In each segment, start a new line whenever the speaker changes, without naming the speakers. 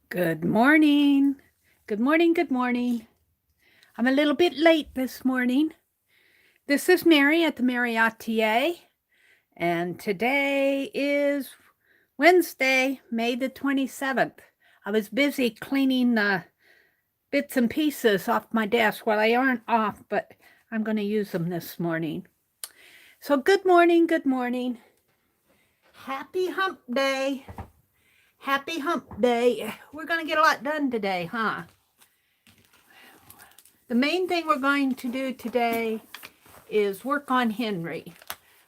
Good morning. Good morning. Good morning. I'm a little bit late this morning. This is Mary at the.meri.atelier, and today is Wednesday, May the 27th. I was busy cleaning the bits and pieces off my desk. Well, they aren't off, but I'm going to use them this morning. So, good morning. Good morning. Happy hump day. Happy hump day. We're going to get a lot done today, huh? The main thing we're going to do today is work on Henry.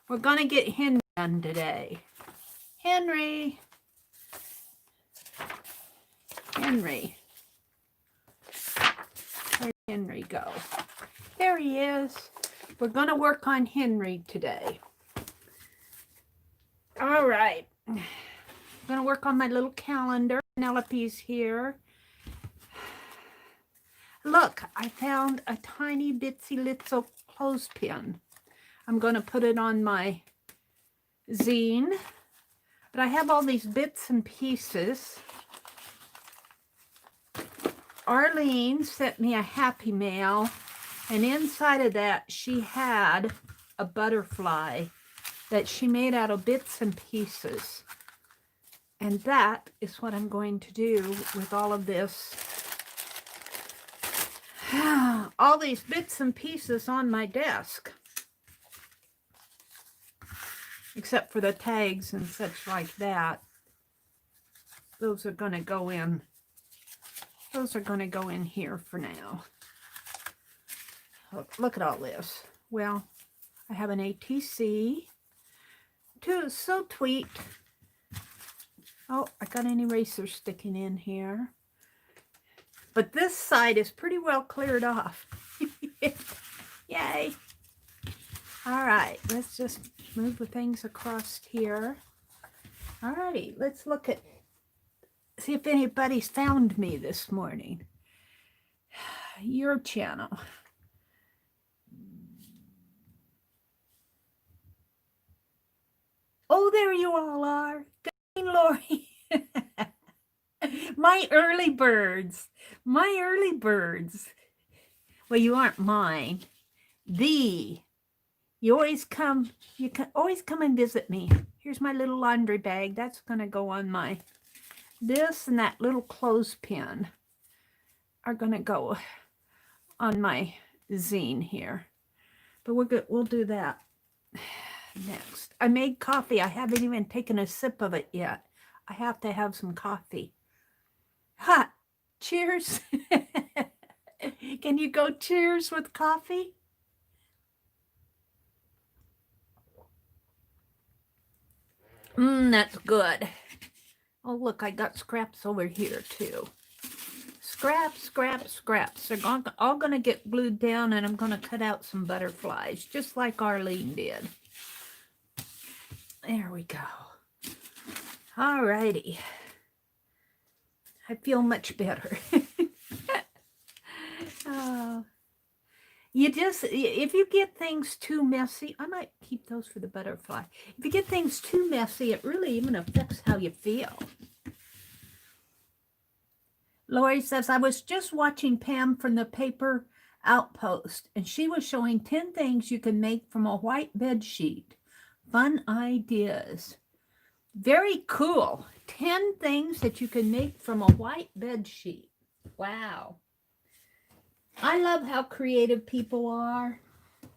We're going to get Henry done today. Henry. Henry. Where'd Henry go? There he is. We're going to work on Henry today. All right. I'm going to work on my little calendar. Penelope's here. Look, I found a tiny bitsy little clothespin. I'm going to put it on my zine. But I have all these bits and pieces. Arlene sent me a happy mail, and inside of that she had a butterfly that she made out of bits and pieces. And that is what I'm going to do with all of this. All these bits and pieces on my desk. Except for the tags and such like that. Those are going to go in. Those are going to go in here for now. Look at all this. Well, I have an ATC. So tweaked. Oh, I got an eraser sticking in here. But this side is pretty well cleared off. Yay. All right, let's just move the things across here. All righty, let's look at, see if anybody's found me this morning. Your channel. Oh, there you all are. Good morning, Lori. My early birds. My early birds. Well, you aren't mine. You always come, you can always come and visit me. Here's my little laundry bag. That's going to go on my, this and that little clothespin are going to go on my zine here. But we'll do that next. I made coffee. I haven't even taken a sip of it yet. I have to have some coffee. Ha! Cheers. Can you go cheers with coffee? That's good. Oh, look, I got scraps over here, too. Scraps, scraps, scraps. They're all going to get glued down, and I'm going to cut out some butterflies, just like Arlene did. There we go. All righty. I feel much better. If you get things too messy, I might keep those for the butterfly. If you get things too messy, it really even affects how you feel. Lori says, I was just watching Pam from the Paper Outpost, and she was showing 10 things you can make from a white bed sheet. Fun ideas. Very cool. 10 things that you can make from a white bed sheet. Wow. I love how creative people are,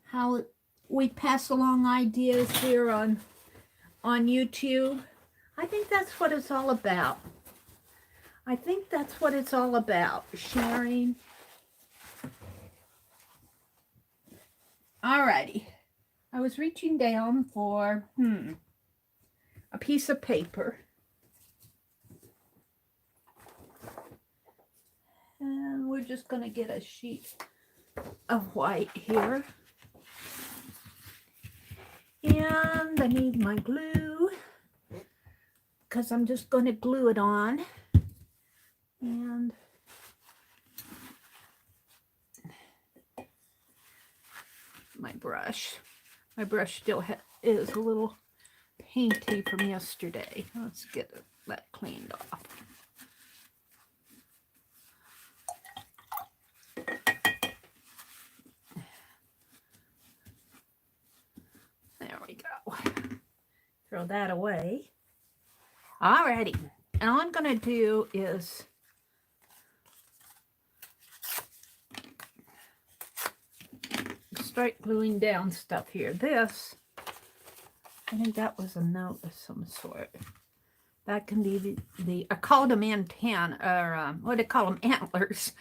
how we pass along ideas here on YouTube. I think that's what it's all about. I think that's what it's all about, sharing. Alrighty. I was reaching down for a piece of paper. And we're just going to get a sheet of white here. And I need my glue because I'm just going to glue it on. And my brush. My brush still is a little painty from yesterday. Let's get that cleaned off. that away. Alrighty. And all I'm going to do is start gluing down stuff here. This, I think that was a note of some sort. That can be I called them antennae, or what do you call them? Antlers.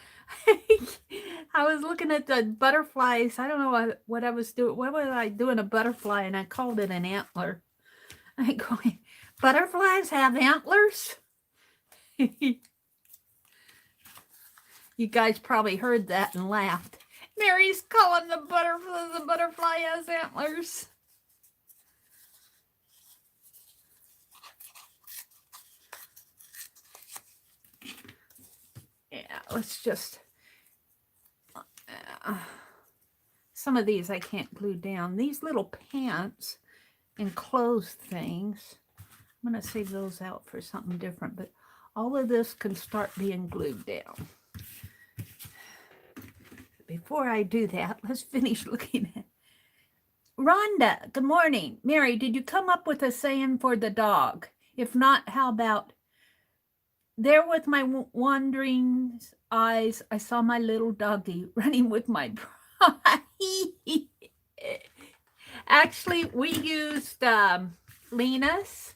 I was looking at the butterflies. I don't know what I was doing. What was I doing a butterfly, and I called it an antler. I go, butterflies have antlers? You guys probably heard that and laughed. Mary's calling the butterfly has antlers. Yeah, let's just... some of these I can't glue down. These little pants enclosed things, I'm going to save those out for something different, but all of this can start being glued down. Before I do that, let's finish looking at... Rhonda, good morning. Mary, did you come up with a saying for the dog? If not, how about... There with my wandering eyes, I saw my little doggy running with my bride. Actually, we used Lena's,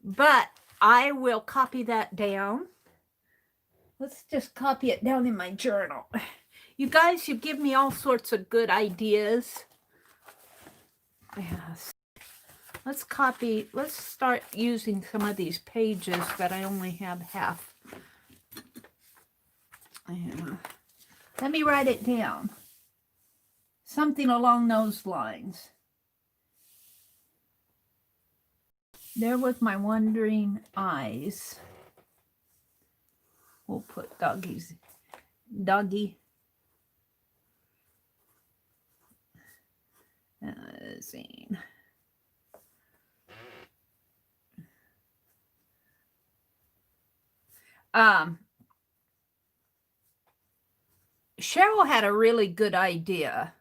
but I will copy that down. Let's just copy it down in my journal. You guys, you give me all sorts of good ideas. Yes. Let's start using some of these pages that I only have half. Yeah. Let me write it down. Something along those lines. There with my wondering eyes. We'll put doggy. Zine. Cheryl had a really good idea.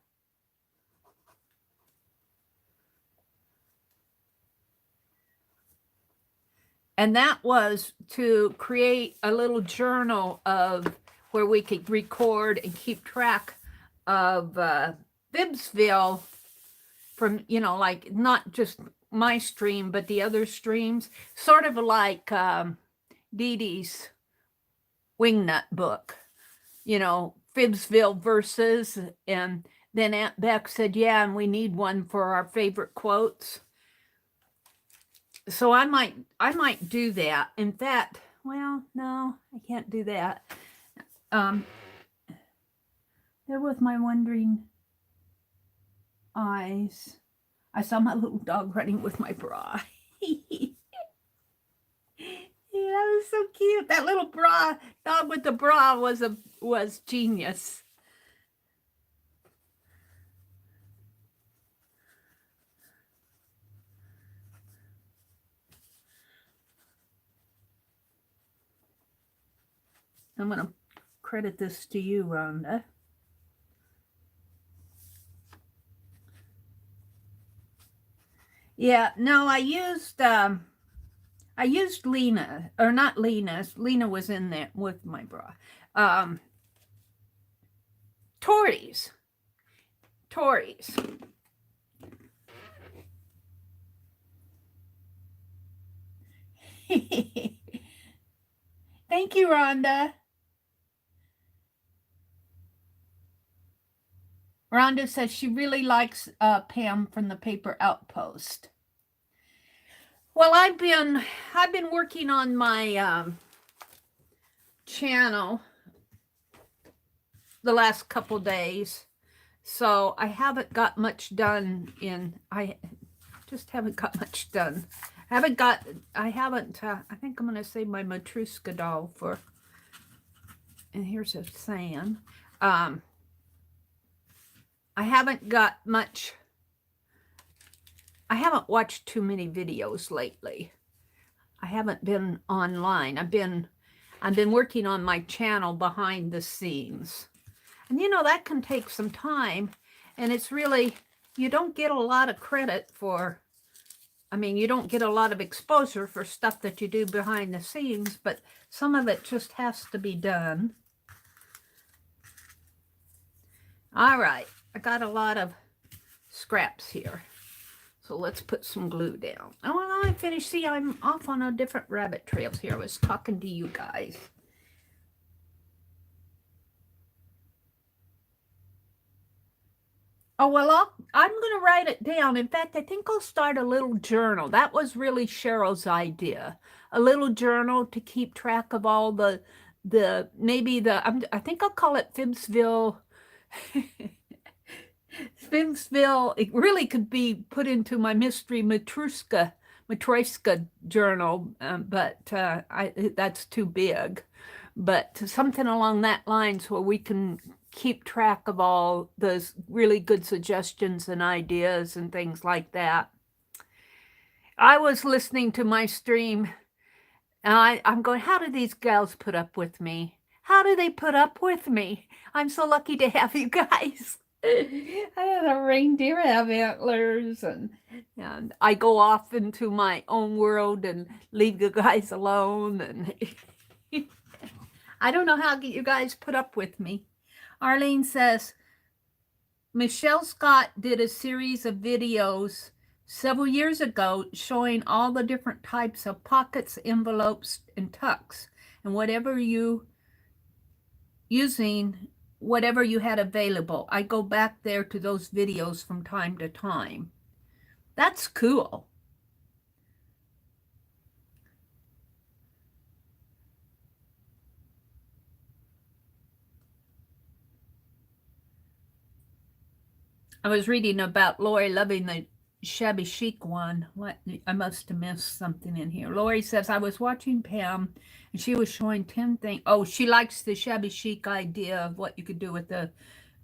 And that was to create a little journal of where we could record and keep track of Bibbsville from, you know, like not just my stream, but the other streams, sort of like Dee Dee's Wingnut book, you know, Bibbsville verses. And then Aunt Beck said, yeah, and we need one for our favorite quotes. So I might do that. In fact, well, no, I can't do that. There with my wondering eyes, I saw my little dog running with my bra. Yeah, that was so cute. That little dog with the bra was genius. I'm going to credit this to you, Rhonda. Yeah, no, I used Lena, or not Lena's. Lena was in there with my bra. Tori's. Thank you, Rhonda. Rhonda says she really likes Pam from the Paper Outpost. Well, I've been working on my channel the last couple days, so I haven't got much done. I just haven't got much done. I think I'm going to save my Matryoshka doll for, and here's a saying. I haven't got much. I haven't watched too many videos lately. I haven't been online. I've been working on my channel behind the scenes. And you know, that can take some time, and it's really, you don't get a lot of credit for I mean, you don't get a lot of exposure for stuff that you do behind the scenes, but some of it just has to be done. All right, I got a lot of scraps here. So let's put some glue down. Oh, well, I finished. See, I'm off on a different rabbit trails here. I was talking to you guys. Oh, well, I'm going to write it down. In fact, I think I'll start a little journal. That was really Cheryl's idea. A little journal to keep track of all I think I'll call it Fibsville. Fibsville, it really could be put into my mystery Matryoshka journal, but that's too big. But something along that lines where we can keep track of all those really good suggestions and ideas and things like that. I was listening to my stream and I'm going, how do these gals put up with me? How do they put up with me? I'm so lucky to have you guys. I have a reindeer have antlers, and I go off into my own world and leave you guys alone. And I don't know how you guys put up with me. Arlene says, Michelle Scott did a series of videos several years ago showing all the different types of pockets, envelopes, and tucks, and whatever you had available. I go back there to those videos from time to time. That's cool. I was reading about Lori loving the shabby chic one. What, I must have missed something in here. Lori says, I was watching Pam and she was showing 10 things. Oh, she likes the shabby chic idea of what you could do with the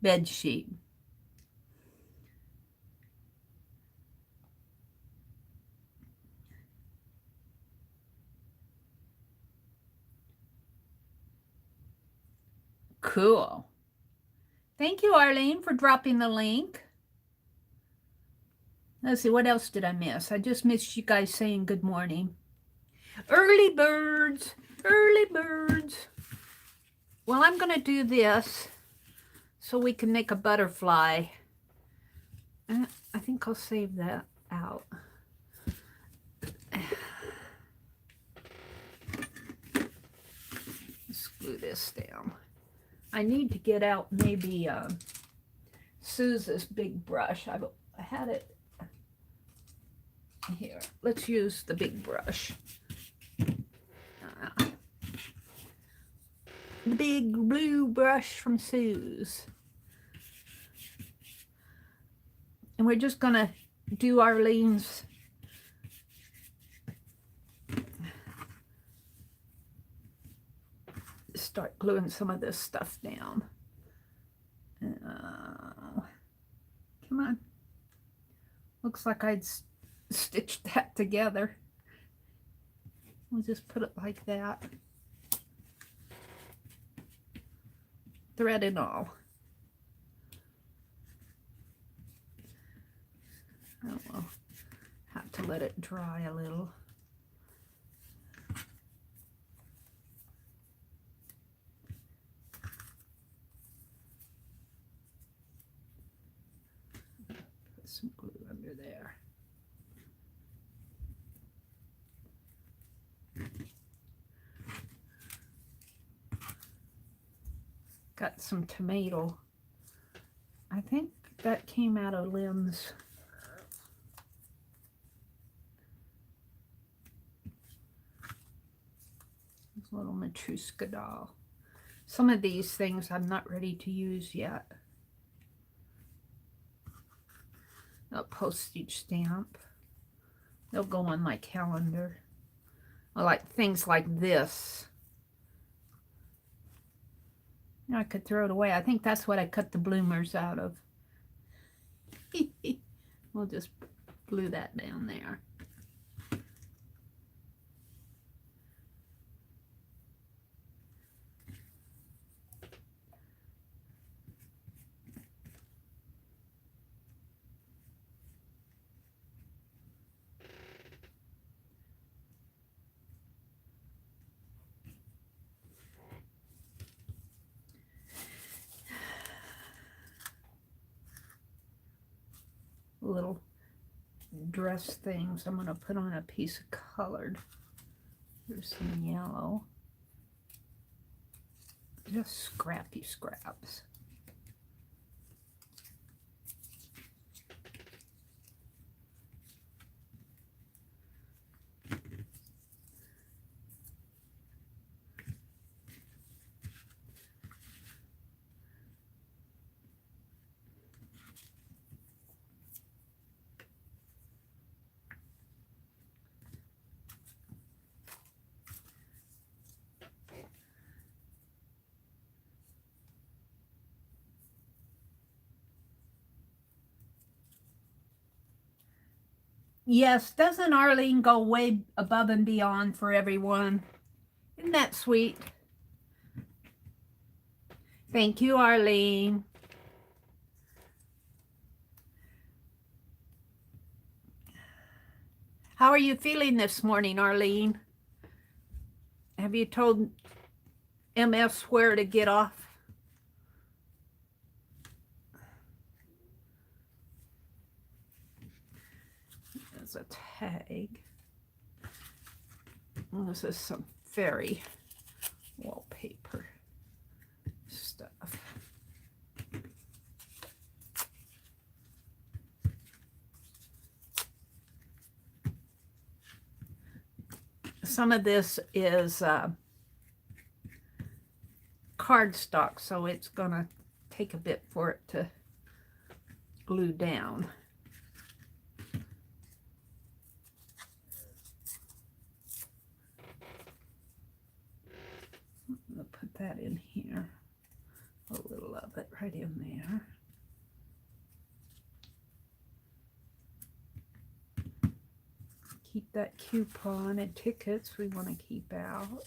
bed sheet. Cool. Thank you, Arlene, for dropping the link. Let's see, what else did I miss? I just missed you guys saying good morning. Early birds, early birds. Well, I'm going to do this so we can make a butterfly. I think I'll save that out. Let's glue this down. I need to get out maybe Suze's big brush. I had it here. Let's use the big brush. The big blue brush from Suze. And we're just going to do Arlene's start gluing some of this stuff down. Come on. Looks like I'd stitched that together. We'll just put it like that. Thread and all. Oh, well, have to let it dry a little. Put some glue under there. Got some tomato. I think that came out of Lynn's. This little Matryoshka doll. Some of these things I'm not ready to use yet. A postage stamp. They'll go on my calendar. I like things like this. I could throw it away. I think that's what I cut the bloomers out of. We'll just glue that down there. little dress things. I'm going to put on a piece of colored. Here's some yellow. Just scrappy scraps. Yes, doesn't Arlene go way above and beyond for everyone? Isn't that sweet? Thank you, Arlene. How are you feeling this morning, Arlene? Have you told MS where to get off? There's a tag. And this is some fairy wallpaper stuff. Some of this is cardstock, so it's gonna take a bit for it to glue down. I'm gonna put that in here, a little of it right in there. Keep that coupon and tickets we want to keep out.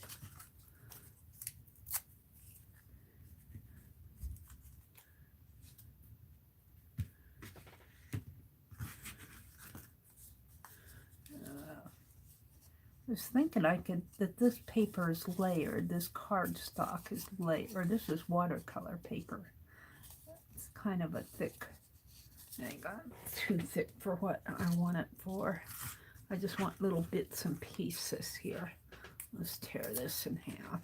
I was thinking that this paper is layered, this cardstock is layered, or this is watercolor paper. It's kind of a thick, I got too thick for what I want it for. I just want little bits and pieces here. Let's tear this in half.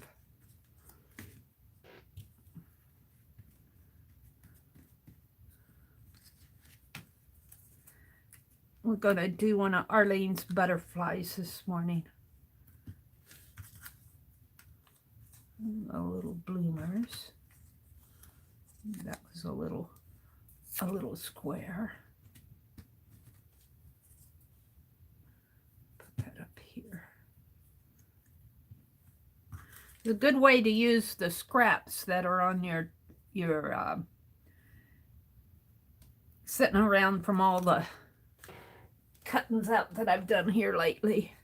We're going to do one of Arlene's butterflies this morning. A little bloomers. That was a little square. Put that up here. It's a good way to use the scraps that are on your sitting around from all the cuttings out that I've done here lately.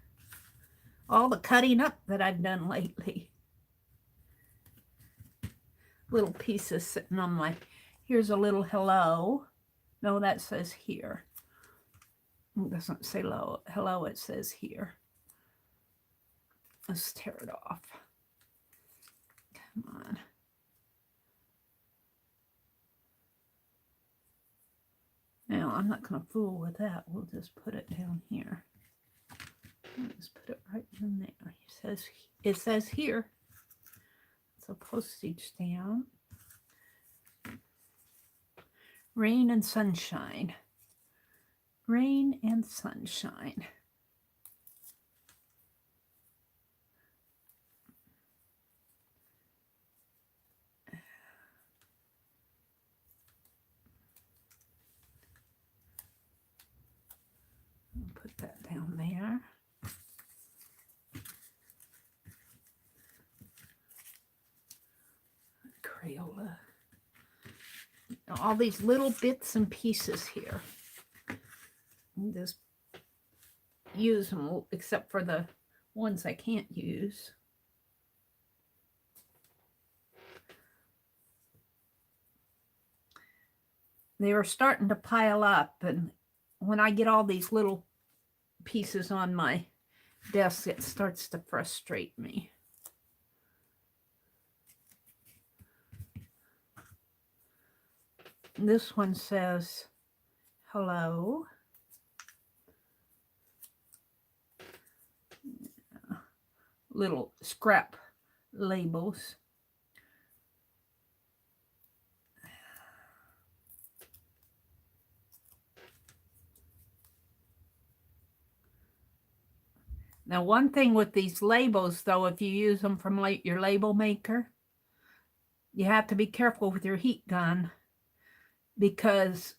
All the cutting up that I've done lately. Little pieces sitting on my, here's a little hello. No, that says here. It doesn't say hello, it says here. Let's tear it off. Come on. Now, I'm not going to fool with that. We'll just put it down here. Just put it right in there. It says here. It's a postage stamp. Rain and sunshine. Rain and sunshine. I'll put that down there. Crayola. All these little bits and pieces here. And just use them, except for the ones I can't use. They were starting to pile up, and when I get all these little pieces on my desk, it starts to frustrate me. This one says hello. Little scrap labels. Now, one thing with these labels, though, if you use them from your label maker, you have to be careful with your heat gun, because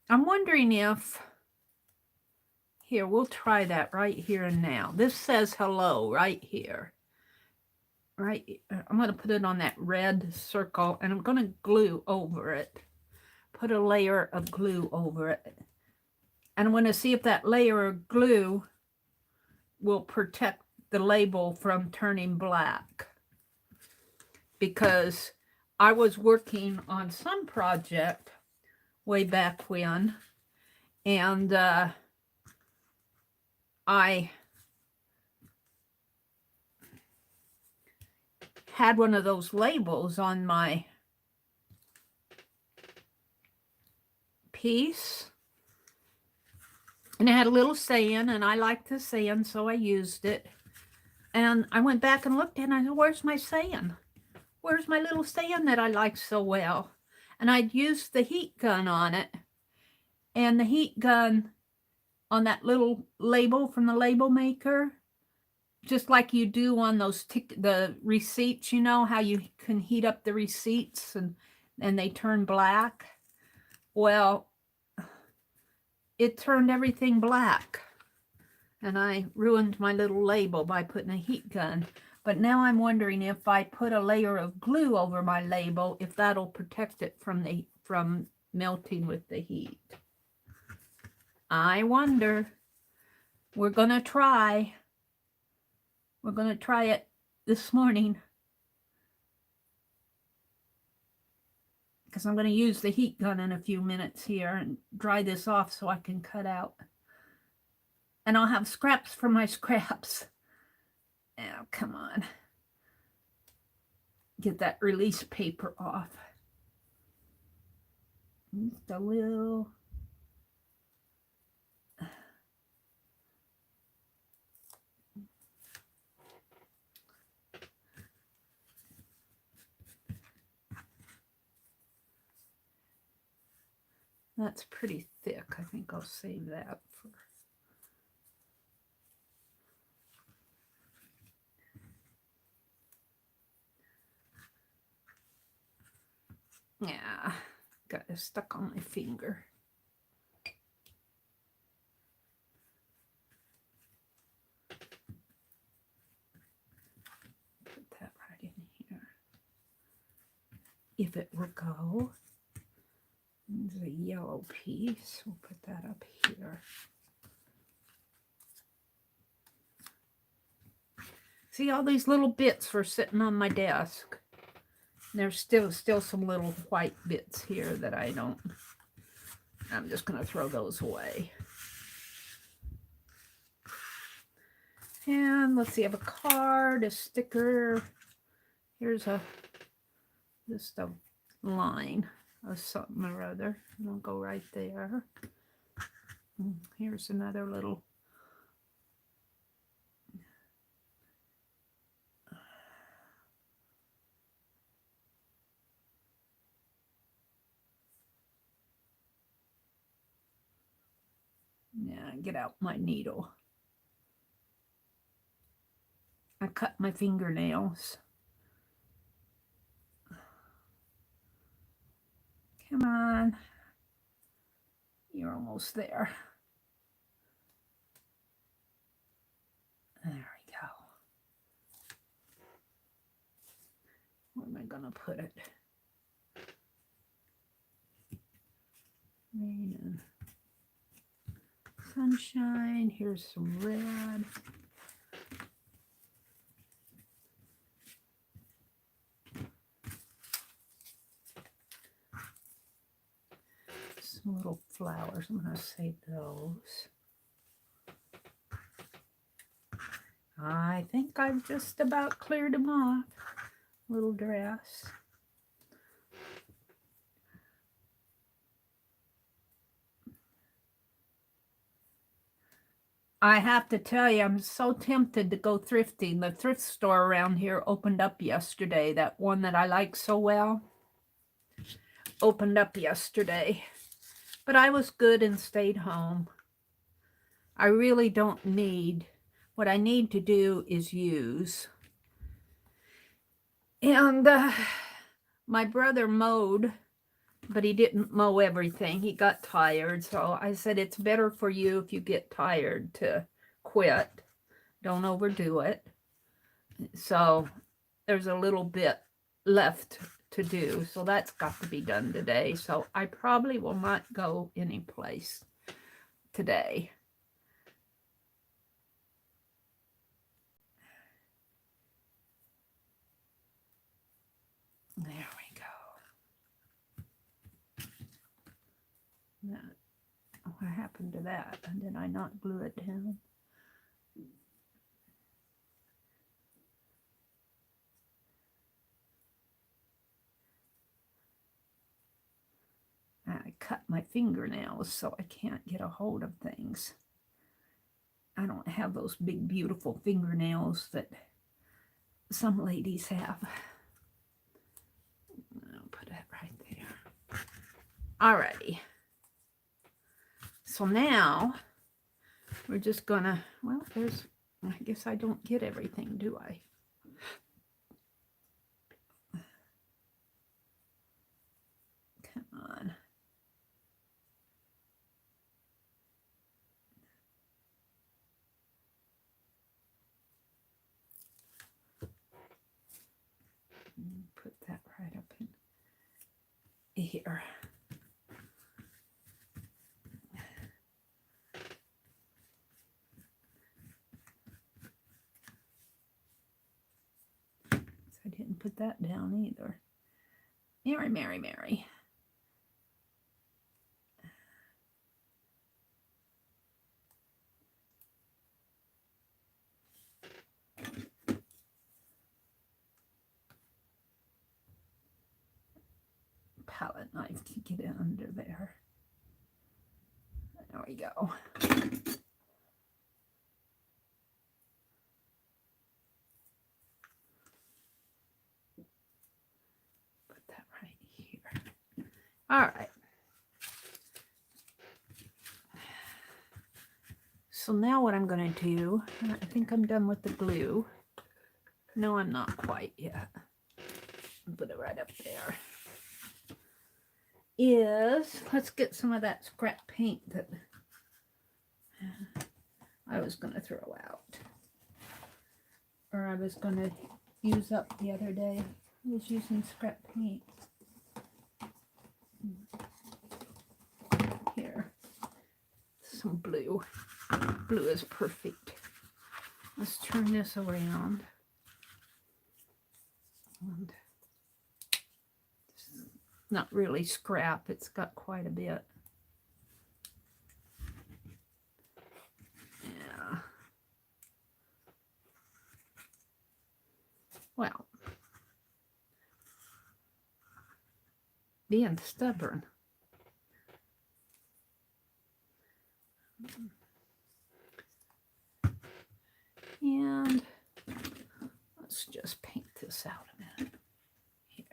I'm wondering if, here, we'll try that right here and now. This says hello right here. Right, I'm going to put it on that red circle, and I'm going to glue over it. Put a layer of glue over it. And I'm going to see if that layer of glue will protect the label from turning black. Because I was working on some project way back when, and I had one of those labels on my piece, and it had a little saying, and I liked the saying, so I used it. And I went back and looked, and I said, where's my saying? Where's my little saying that I like so well? And I'd used the heat gun on it, and the heat gun on that little label from the label maker, just like you do on those the receipts, you know how you can heat up the receipts and they turn black. Well, it turned everything black, and I ruined my little label by putting a heat gun. But now I'm wondering if I put a layer of glue over my label, if that'll protect it from melting with the heat. I wonder. We're going to try. We're going to try it this morning, because I'm going to use the heat gun in a few minutes here and dry this off so I can cut out. And I'll have scraps for my scraps. Oh, come on. Get that release paper off. Just a little. That's pretty thick. I think I'll save that for. Yeah, got it stuck on my finger. Put that right in here. If it will go. There's a yellow piece. We'll put that up here. See, all these little bits were sitting on my desk. There's still some little white bits here that I'm just going to throw those away. And let's see, I have a card, a sticker. Here's just a line of something or other. And I'll go right there. Here's another little. Yeah, get out my needle. I cut my fingernails. Come on. You're almost there. There we go. Where am I going to put it? Rain and sunshine. Here's some red. Some little flowers. I'm going to save those. I think I've just about cleared them off. Little dress. I have to tell you, I'm so tempted to go thrifting. The thrift store around here opened up yesterday. That one that I like so well opened up yesterday. But I was good and stayed home. I really don't need, what I need to do is use. And my brother mowed, but he didn't mow everything. He got tired. So I said, it's better for you if you get tired to quit. Don't overdo it. So there's a little bit left to do. So that's got to be done today. So I probably will not go anyplace today. There we go. That, what happened to that? Did I not glue it down? I cut my fingernails so I can't get a hold of things. I don't have those big, beautiful fingernails that some ladies have. I'll put it right there. Alrighty. So now we're just gonna, well, there's, I guess I don't get everything, do I? Come on. Put that right up in here. I didn't put that down either. Mary, Mary, Mary. Palette knife to get it under there. There we go. Put that right here. All right. So now what I'm going to do, I think I'm done with the glue. No, I'm not quite yet. Put it right up there. Is, let's get some of that scrap paint that I was going to throw out. Or I was going to use up the other day. I was using scrap paint. Here. Some blue. Blue is perfect. Let's turn this around. And not really scrap, it's got quite a bit. Yeah. Well, being stubborn. And let's just paint this out a minute. Here.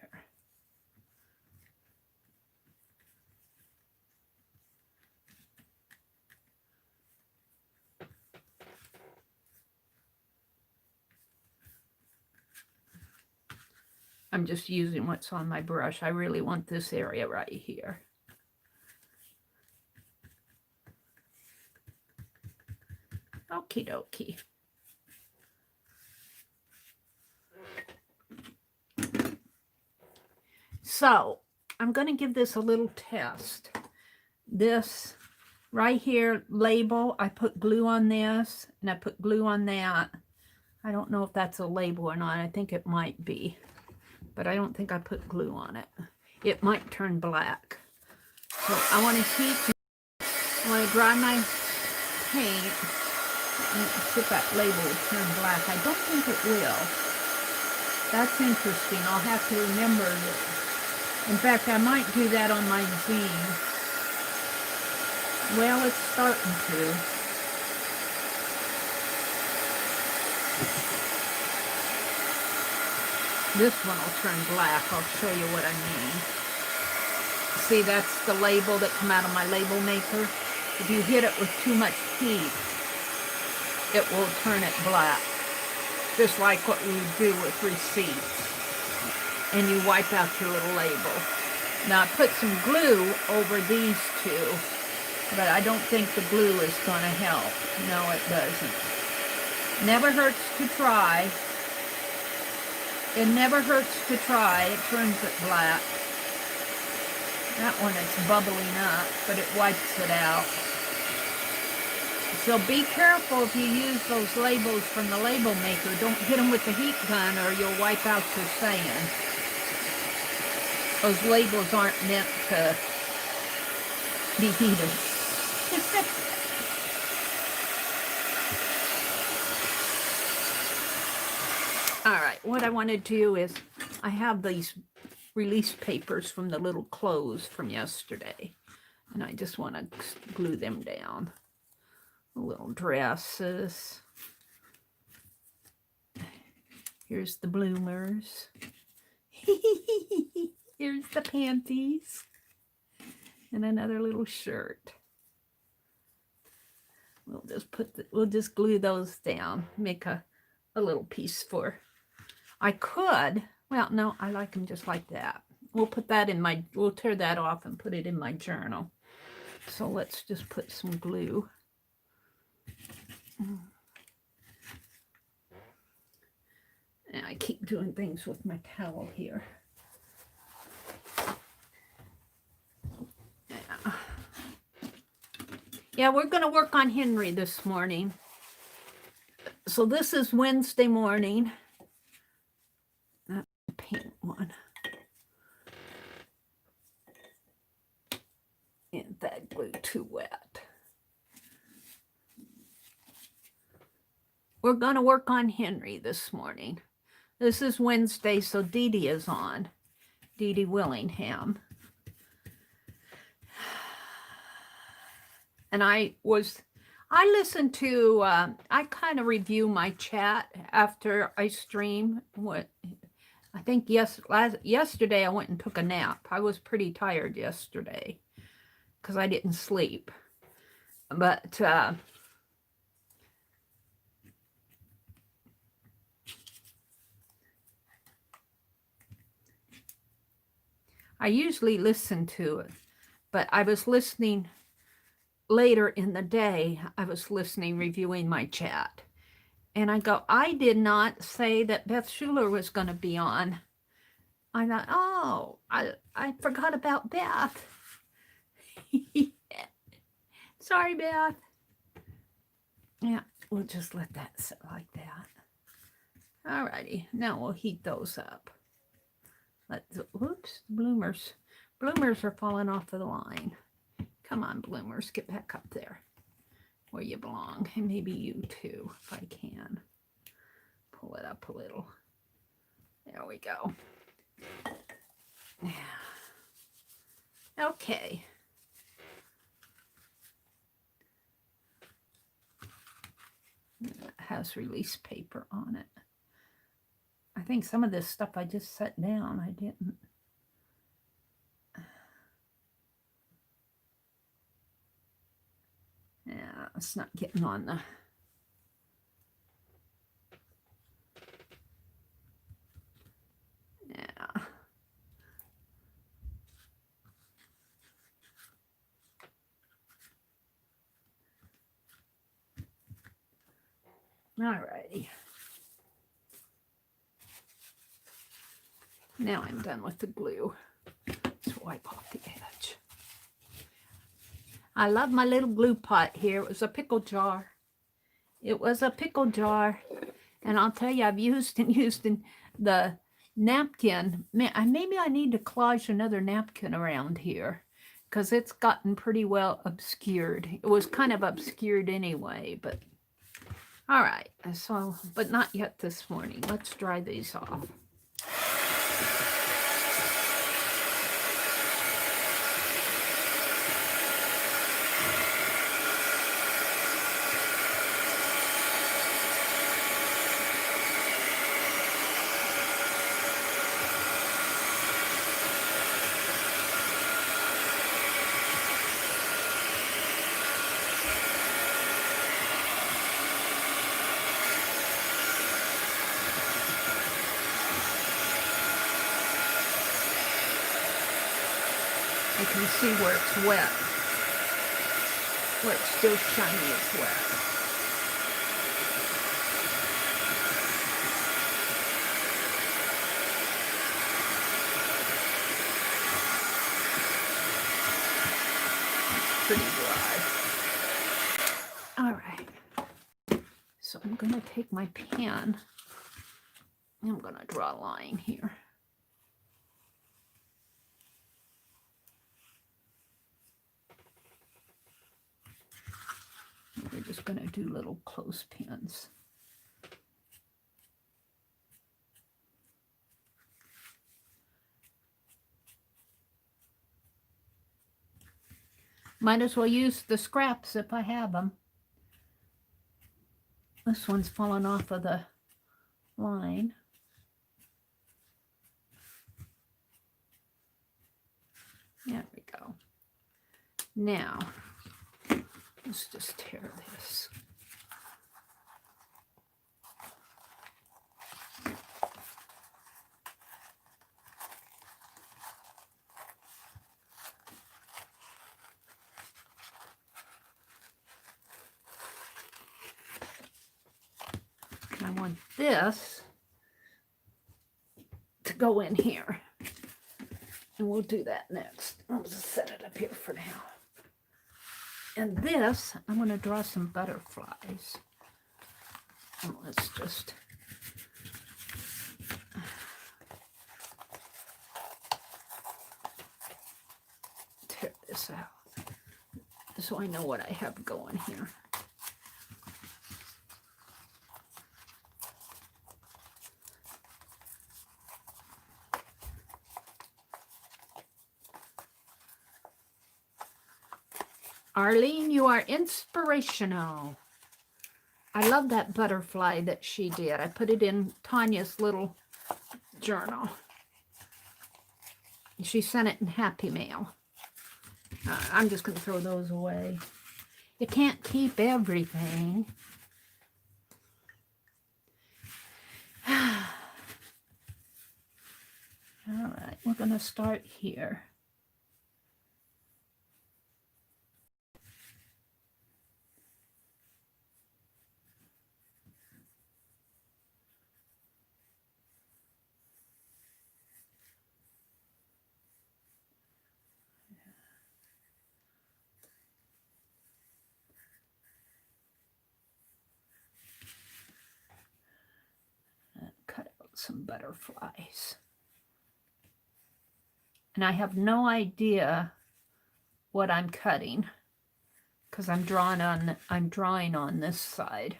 I'm just using what's on my brush. I really want this area right here. Okie dokie. So I'm going to give this a little test. This right here label, I put glue on this and I put glue on that. I don't know if that's a label or not. I think it might be, but I don't think I put glue on it. It might turn black. So I want to heat, I want to dry my paint and see if that label will turn black. I don't think it will. That's interesting. I'll have to remember that. In fact, I might do that on my zine. Well, it's starting to. This one will turn black. I'll show you what I mean. See, that's the label that come out of my label maker. If you hit it with too much heat, it will turn it black. Just like what we do with receipts. And you wipe out your little label. Now I put some glue over these two, but I don't think the glue is going to help. No, it doesn't. Never hurts to try. It never hurts to try. It turns it black. That one is bubbling up, but it wipes it out. So be careful if you use those labels from the label maker. Don't hit them with the heat gun or you'll wipe out your sand. Those labels aren't meant to be heated. All right, what I want to do is, I have these release papers from the little clothes from yesterday, and I just want to glue them down. Little dresses. Here's the bloomers. Here's the panties. And another little shirt. We'll just glue those down. Make a little piece for. I could, well, no, I like them just like that. We'll put that in my, we'll tear that off and put it in my journal. So let's just put some glue. And I keep doing things with my towel here. Yeah, we're going to work on Henry this morning. So this is Wednesday morning. That's the pink one. And that glue too wet. We're going to work on Henry this morning. This is Wednesday, so Dee Dee is on. Dee Dee Willingham. And I listened to, I kind of review my chat after I stream. What I think yesterday I went and took a nap. I was pretty tired yesterday because I didn't sleep. But I usually listen to it, but I was listening later in the day. I was listening, reviewing my chat. And I go, I did not say that Beth Schuler was going to be on. I thought, oh, I forgot about Beth. Sorry, Beth. Yeah, we'll just let that sit like that. All righty, now we'll heat those up. Whoops, bloomers. Bloomers are falling off of the line. Come on, bloomers, get back up there where you belong. And maybe you too, if I can. Pull it up a little. There we go. Yeah. Okay. That has release paper on it. I think some of this stuff I just set down. I didn't. Yeah, it's not getting on the. Yeah. All righty. Now I'm done with the glue. Let's wipe off the edge. I love my little glue pot here. It was a pickle jar. It was a pickle jar. And I'll tell you, I've used the napkin. Maybe I need to collage another napkin around here because it's gotten pretty well obscured. It was kind of obscured anyway, but all right. So, but not yet this morning. Let's dry these off. I can see where it's wet. Where it's still shiny, it's wet. Pretty dry. All right. So I'm going to take my pen and I'm going to draw a line here. We're just going to do little clothespins. Might as well use the scraps if I have them. This one's fallen off of the line. There we go. Now, let's just tear this. I want this to go in here. And we'll do that next. I'll just set it up here for now. And this, I'm going to draw some butterflies. And let's just tear this out so I know what I have going here. Arlene, you are inspirational. I love that butterfly that she did. I put it in Tanya's little journal. She sent it in Happy Mail. I'm just going to throw those away. You can't keep everything. All right, we're going to start here. Cut out some butterflies. And I have no idea what I'm cutting because I'm drawing on this side.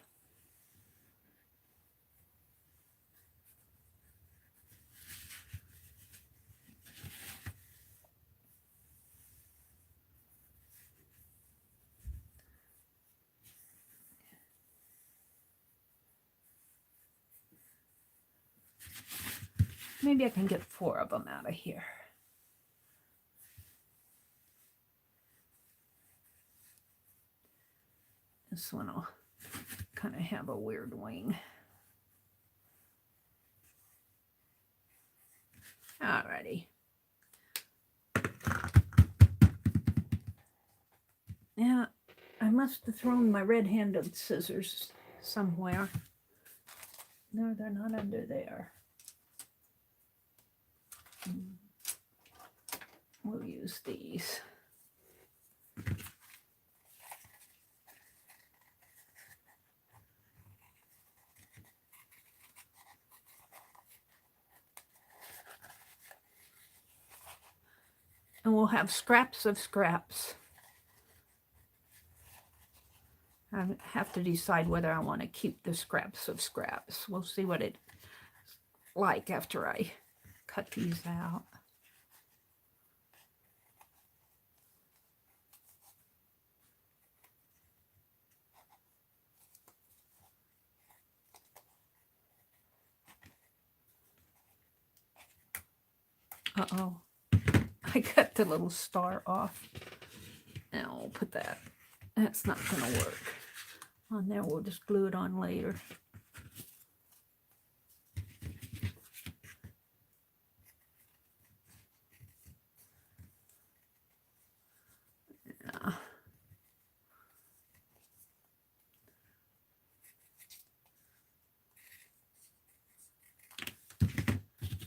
Maybe I can get 4 of them out of here. This one will kind of have a weird wing. Alrighty. Yeah, I must have thrown my red-handed scissors somewhere. No, they're not under there. We'll use these. And we'll have scraps of scraps. I have to decide whether I want to keep the scraps of scraps. We'll see what it's like after I cut these out. Uh-oh. I cut the little star off. Now we'll put that. That's not going to work. On there, we'll just glue it on later.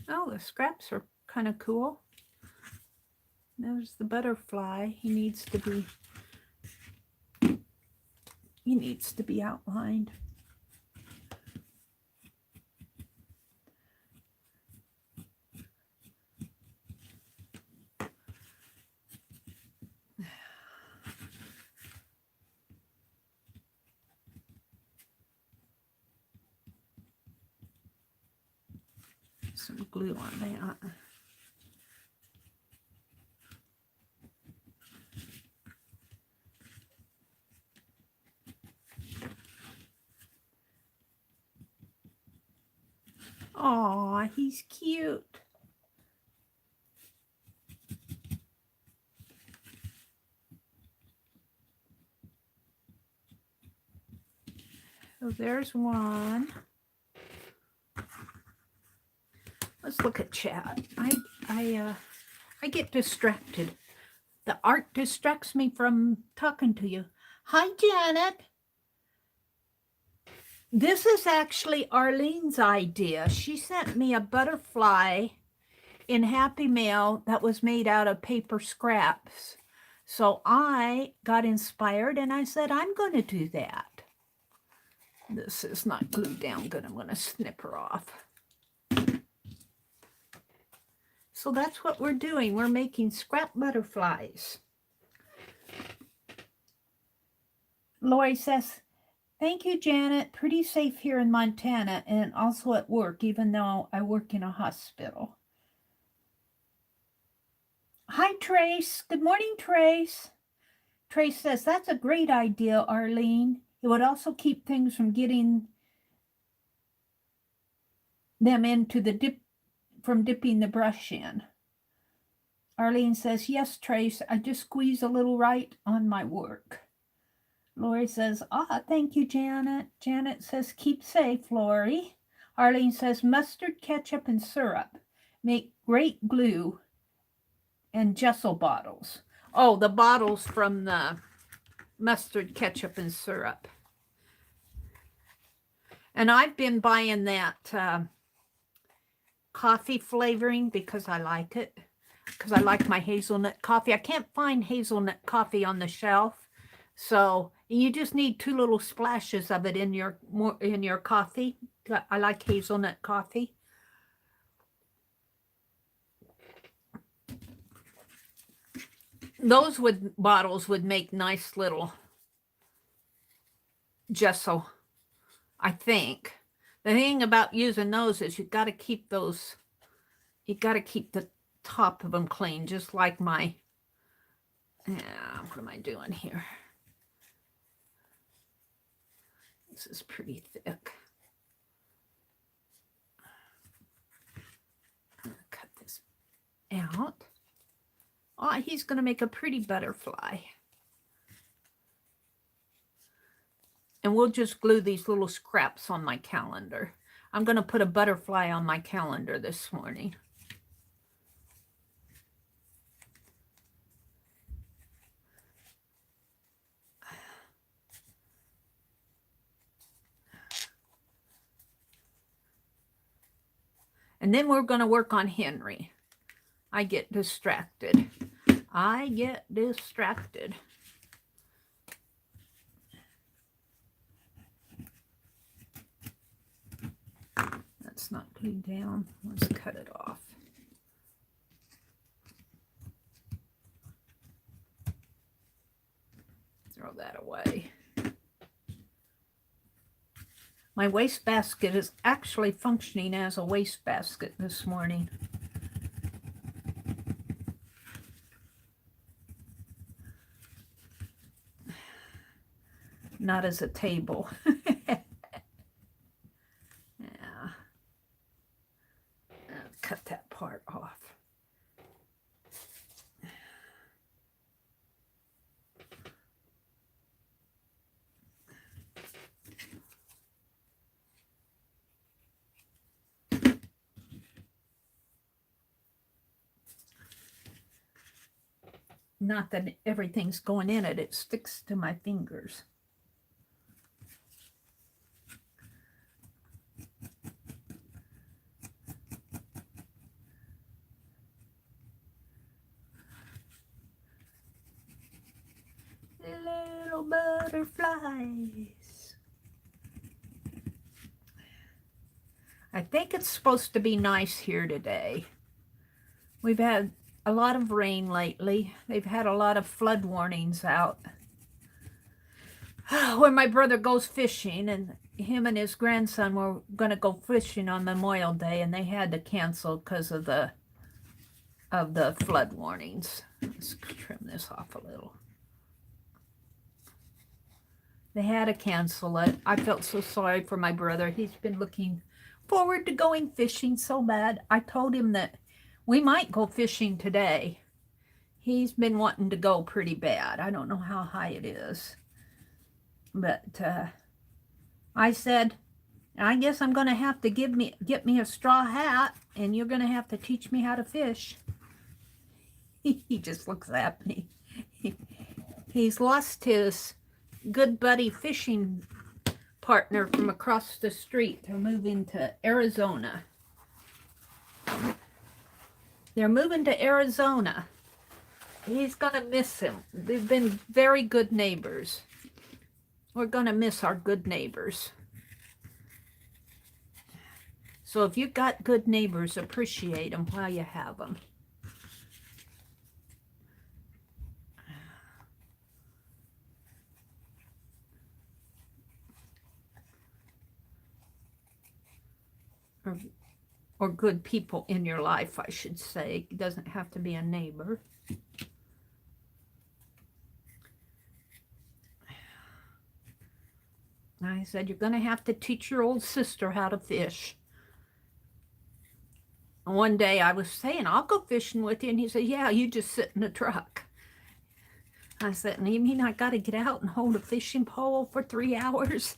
Oh, the scraps are kind of cool. There's the butterfly. He needs to be outlined. Some glue on that. Aw, he's cute. So there's one. Let's look at chat. I get distracted. The art distracts me from talking to you. Hi, Janet. This is actually Arlene's idea. She sent me a butterfly in Happy Mail that was made out of paper scraps. So I got inspired and I said, I'm going to do that. This is not glued down good. I'm going to snip her off. So that's what we're doing. We're making scrap butterflies. Lori says, thank you, Janet. Pretty safe here in Montana and also at work, even though I work in a hospital. Hi, Trace. Good morning, Trace. Trace says, that's a great idea, Arlene. It would also keep things from getting them into the from dipping the brush in. Arlene says, yes, Trace, I just squeeze a little right on my work. Lori says, thank you, Janet. Janet says, keep safe, Lori. Arlene says, mustard, ketchup, and syrup make great glue and gesso bottles. Oh, the bottles from the mustard, ketchup, and syrup. And I've been buying that coffee flavoring because I like it. Because I like my hazelnut coffee. I can't find hazelnut coffee on the shelf. So you just need 2 little splashes of it in your coffee. I like hazelnut coffee. Those bottles would make nice little gesso, I think. The thing about using those is you got to keep the top of them clean, just like my, what am I doing here? This is pretty thick. I'm going to cut this out. He's going to make a pretty butterfly. And we'll just glue these little scraps on my calendar. I'm going to put a butterfly on my calendar this morning. And then we're going to work on Henry. I get distracted. That's not glued down. Let's cut it off. Throw that away. My wastebasket is actually functioning as a wastebasket this morning. Not as a table. Yeah. I'll cut that part off. Not that everything's going in it, it sticks to my fingers. butterflies. I think it's supposed to be nice here today. We've had a lot of rain lately. They've had a lot of flood warnings out. When my brother goes fishing, and him and his grandson were going to go fishing on Memorial Day, and they had to cancel because of the flood warnings. Let's trim this off a little. They had to cancel it. I felt so sorry for my brother. He's been looking forward to going fishing so bad. I told him that we might go fishing today. He's been wanting to go pretty bad. I don't know how high it is. But I said, I guess I'm going to have to get me a straw hat, and you're going to have to teach me how to fish. He just looks at me. He's lost his good buddy fishing partner from across the street. They're moving to Arizona. They're moving to Arizona. He's going to miss him. They've been very good neighbors. We're going to miss our good neighbors. So if you've got good neighbors, appreciate them while you have them. Or good people in your life, I should say. It doesn't have to be a neighbor. I said, you're going to have to teach your old sister how to fish. One day I was saying, I'll go fishing with you. And he said, yeah, you just sit in the truck. I said, you mean I got to get out and hold a fishing pole for 3 hours?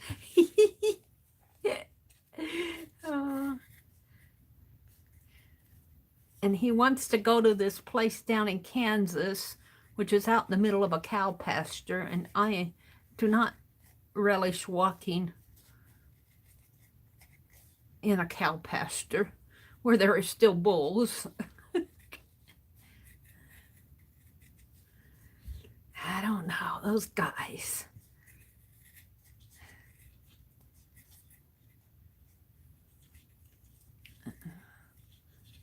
And he wants to go to this place down in Kansas, which is out in the middle of a cow pasture. And I do not relish walking in a cow pasture where there are still bulls. I don't know, those guys.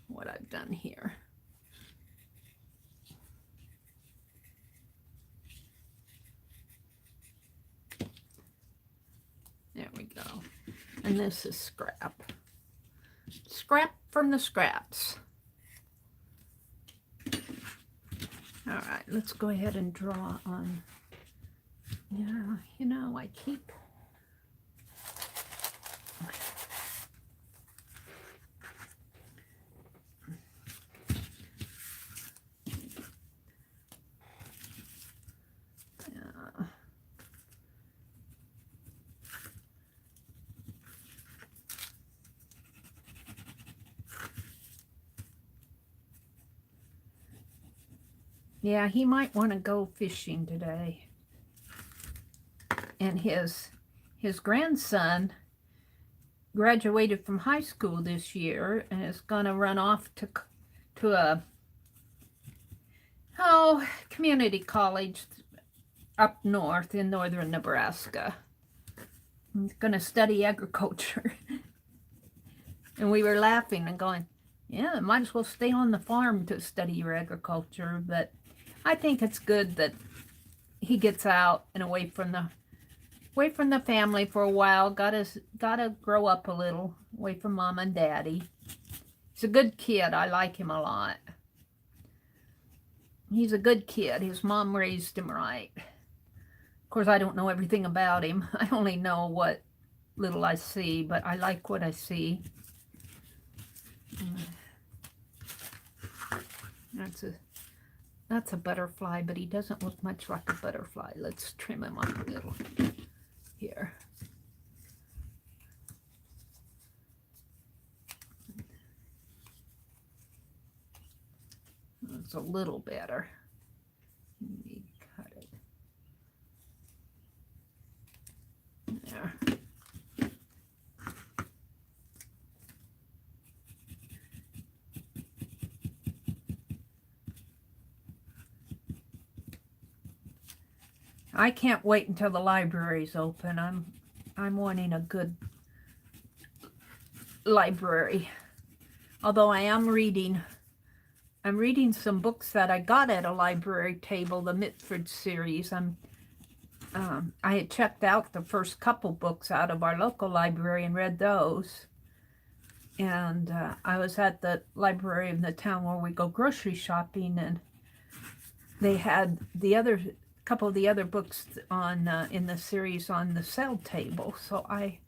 What I've done here. There we go. And this is scrap. Scrap from the scraps. All right, let's go ahead and draw on. Yeah, you know, I keep. Yeah, he might want to go fishing today. And his grandson graduated from high school this year and is going to run off to a community college up north in northern Nebraska. He's going to study agriculture. And we were laughing and going, yeah, might as well stay on the farm to study your agriculture. But I think it's good that he gets out and away from the family for a while. Gotta grow up a little, away from mom and daddy. He's a good kid. I like him a lot. He's a good kid. His mom raised him right. Of course, I don't know everything about him. I only know what little I see, but I like what I see. That's a butterfly, but he doesn't look much like a butterfly. Let's trim him up a little here. It's a little better. Let me cut it. There. I can't wait until the library's open. I'm wanting a good library. Although I'm reading some books that I got at a library table, the Mitford series. I had checked out the first couple books out of our local library and read those. And I was at the library in the town where we go grocery shopping, and they had the other couple of the other books on in the series on the sale table, so I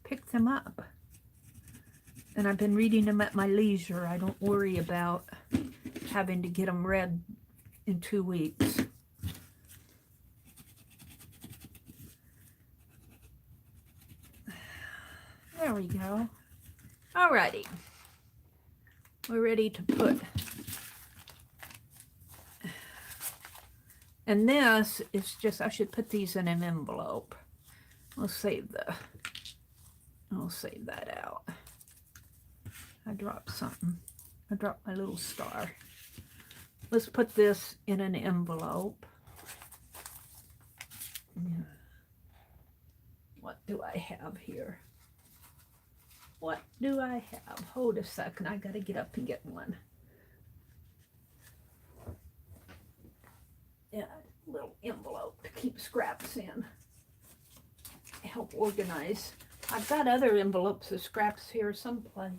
picked them up. And I've been reading them at my leisure. I don't worry about having to get them read in 2 weeks. There we go. Alrighty. We're ready to put. And this is just, I should put these in an envelope. I'll save that out. I dropped something. I dropped my little star. Let's put this in an envelope. What do I have here? What do I have? Hold a second. I got to get up and get one. Yeah, little envelope to keep scraps in. Help organize. I've got other envelopes of scraps here someplace.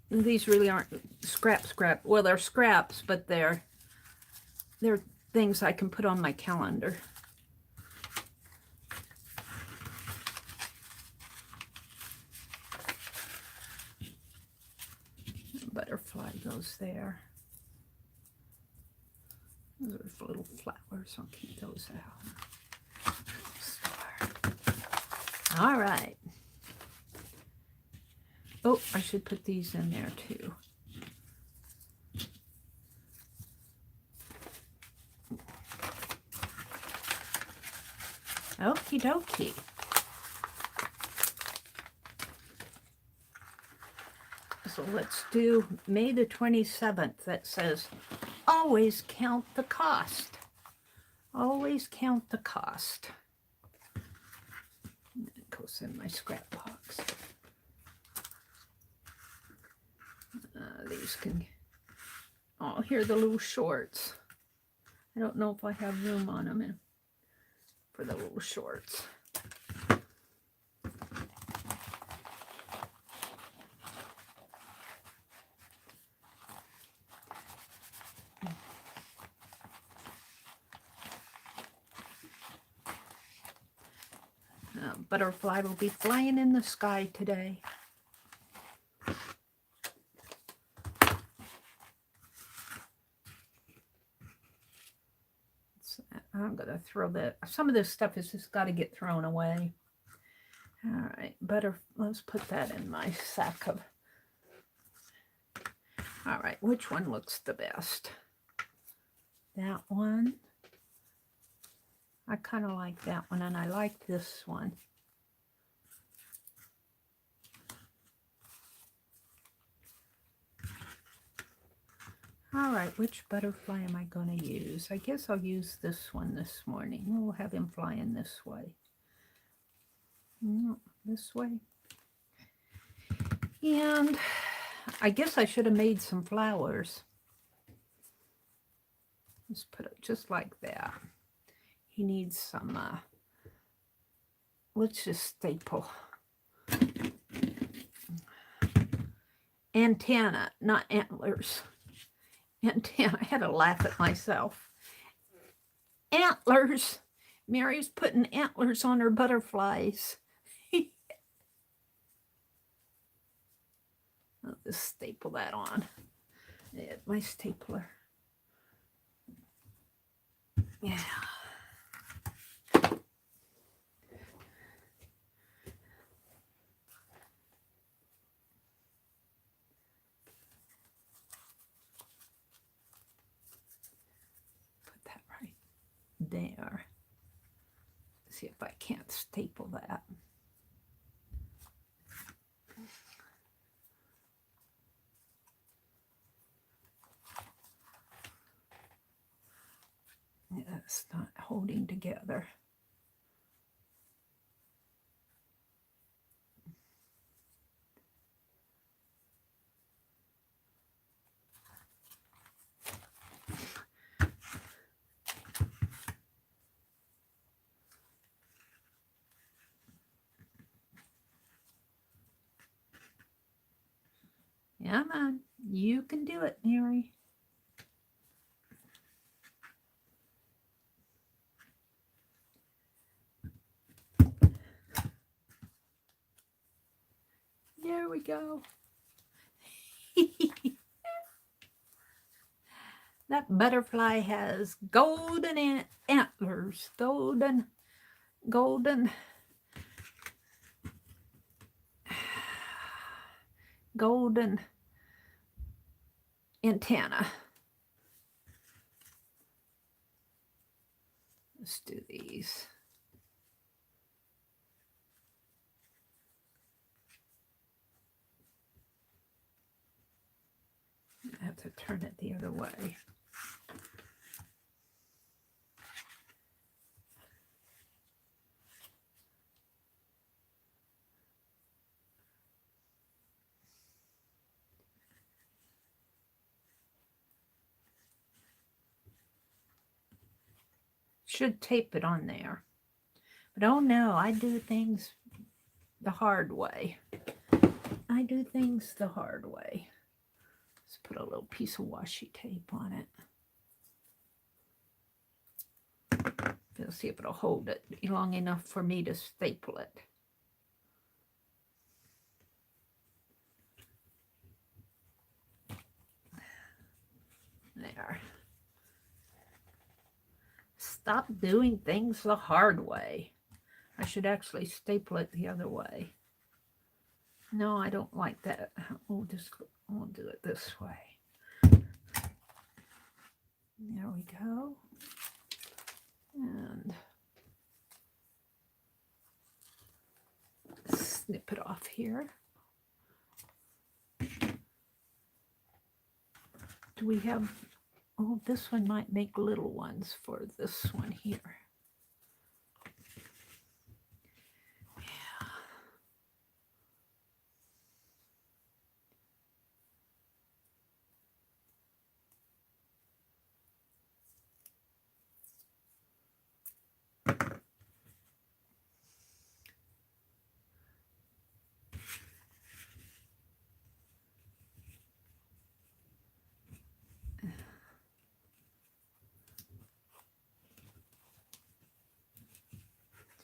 These really aren't scrap. Well, they're scraps, but they're things I can put on my calendar. Butterfly goes there. Those are little flowers. I'll keep those out. Star. All right. Oh, I should put these in there too. Okie dokie. So let's do May the 27th. That says, always count the cost. Always count the cost. And it goes in my scrap box. These can, oh, here are the little shorts. I don't know if I have room on them for the little shorts. Butterfly will be flying in the sky today. I'm going to throw that. Some of this stuff has just got to get thrown away. All right, let's put that in my sack of. All right, which one looks the best? That one. I kind of like that one, and I like this one. All right, which butterfly am I going to use? I guess I'll use this one this morning. We'll have him flying this way. No, this way. And I guess I should have made some flowers. Just put it just like that. He needs some, let's just staple. Antenna, not antlers. Antenna. I had to laugh at myself. Antlers. Mary's putting antlers on her butterflies. I'll just staple that on. Yeah, my stapler. Yeah. There. See if I can't staple that. It's not holding together. Come on, you can do it, Mary. There we go. That butterfly has golden antlers, golden antenna. Let's do these. I have to turn it the other way. Should tape it on there. But oh no, I do things the hard way. I do things the hard way. Let's put a little piece of washi tape on it. We'll see if it'll hold it long enough for me to staple it. There. Stop doing things the hard way. I should actually staple it the other way. No, I don't like that. We'll do it this way. There we go. And snip it off here. Do we have, oh, this one might make little ones for this one here.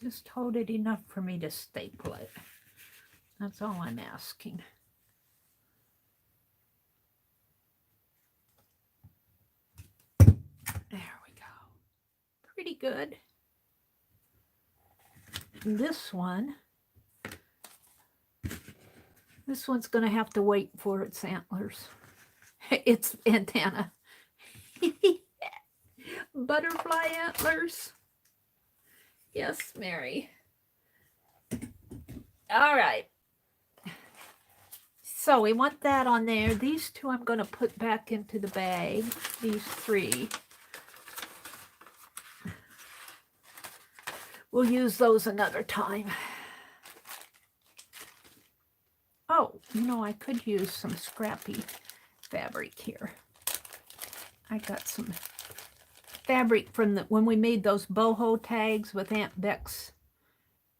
Just hold it enough for me to staple it. That's all I'm asking. There we go. Pretty good. And this one's going to have to wait for its antlers. Its antenna. Butterfly antlers. Yes, Mary. All right. So we want that on there. These two I'm going to put back into the bag. These three. We'll use those another time. Oh, you know, I could use some scrappy fabric here. I got some fabric from when we made those boho tags with Aunt Beck's.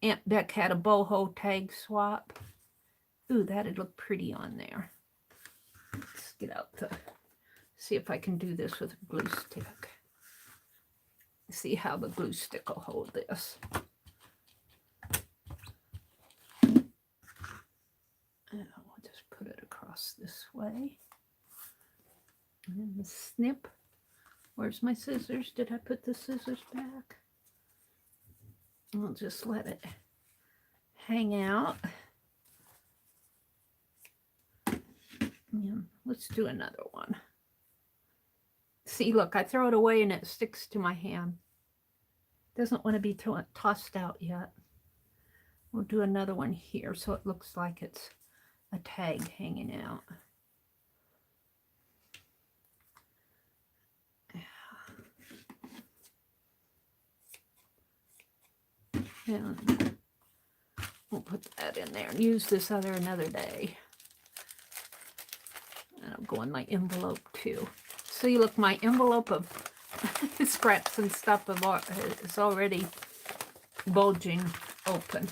Aunt Beck had a boho tag swap. Ooh, that'd look pretty on there. Let's get out see if I can do this with a glue stick. See how the glue stick will hold this. And I'll just put it across this way. And snip. Where's my scissors? Did I put the scissors back? I'll just let it hang out. And let's do another one. See, look, I throw it away and it sticks to my hand. Doesn't want to be tossed out yet. We'll do another one here so it looks like it's a tag hanging out. And we'll put that in there and use this other another day. And I'll go in my envelope too. See, look, my envelope of scraps and stuff is already bulging open.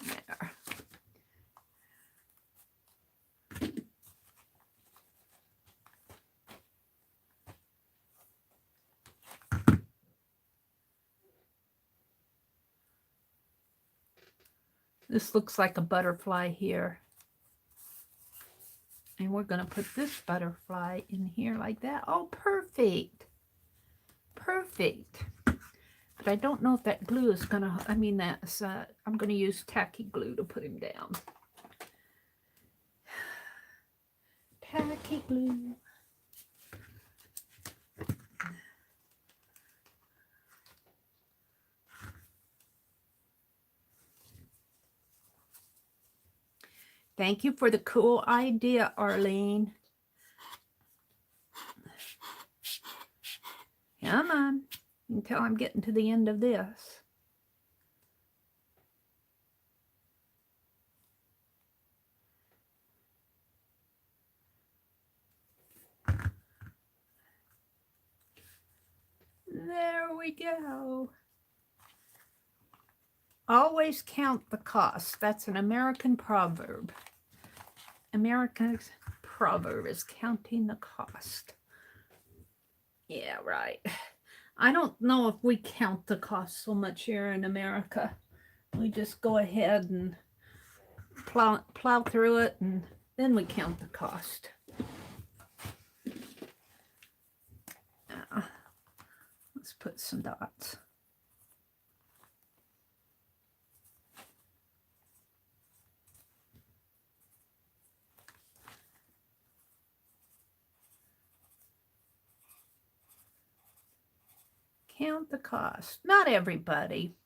There. This looks like a butterfly here. And we're going to put this butterfly in here like that. Oh, perfect. Perfect. But I don't know if that glue is going to, I mean, that's, I'm going to use tacky glue to put him down. Tacky glue. Thank you for the cool idea, Arlene. Come on. Until I'm getting to the end of this. There we go. Always count the cost. That's an American proverb. American proverb is counting the cost. Yeah, right. I don't know if we count the cost so much here in America. We just go ahead and plow through it, and then we count the cost. Let's put some dots. Count the cost. Not everybody.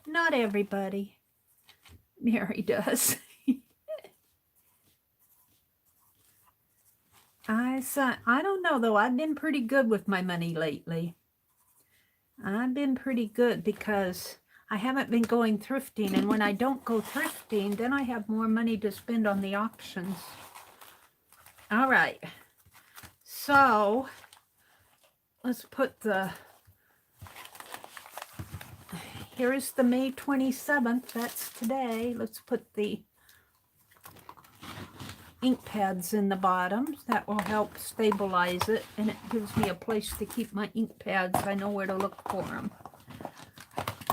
Not everybody. Mary does. I don't know though. I've been pretty good with my money lately. I've been pretty good because I haven't been going thrifting, and when I don't go thrifting, then I have more money to spend on the auctions. All right. So let's put the, here's the May 27th. That's today. Let's put the ink pads in the bottom. That will help stabilize it, and it gives me a place to keep my ink pads. I know where to look for them.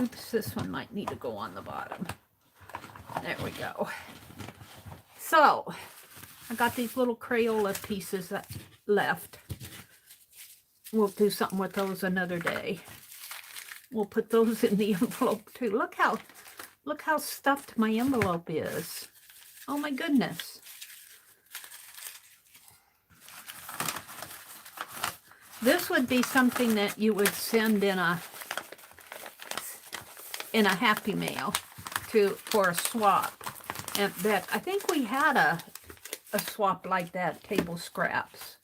Oops, this one might need to go on the bottom. There we go. So I got these little Crayola pieces that left. We'll do something with those another day. We'll put those in the envelope too. Look how stuffed my envelope is. Oh my goodness. This would be something that you would send in a Happy Mail for a swap. And that, I think we had a swap like that, table scraps.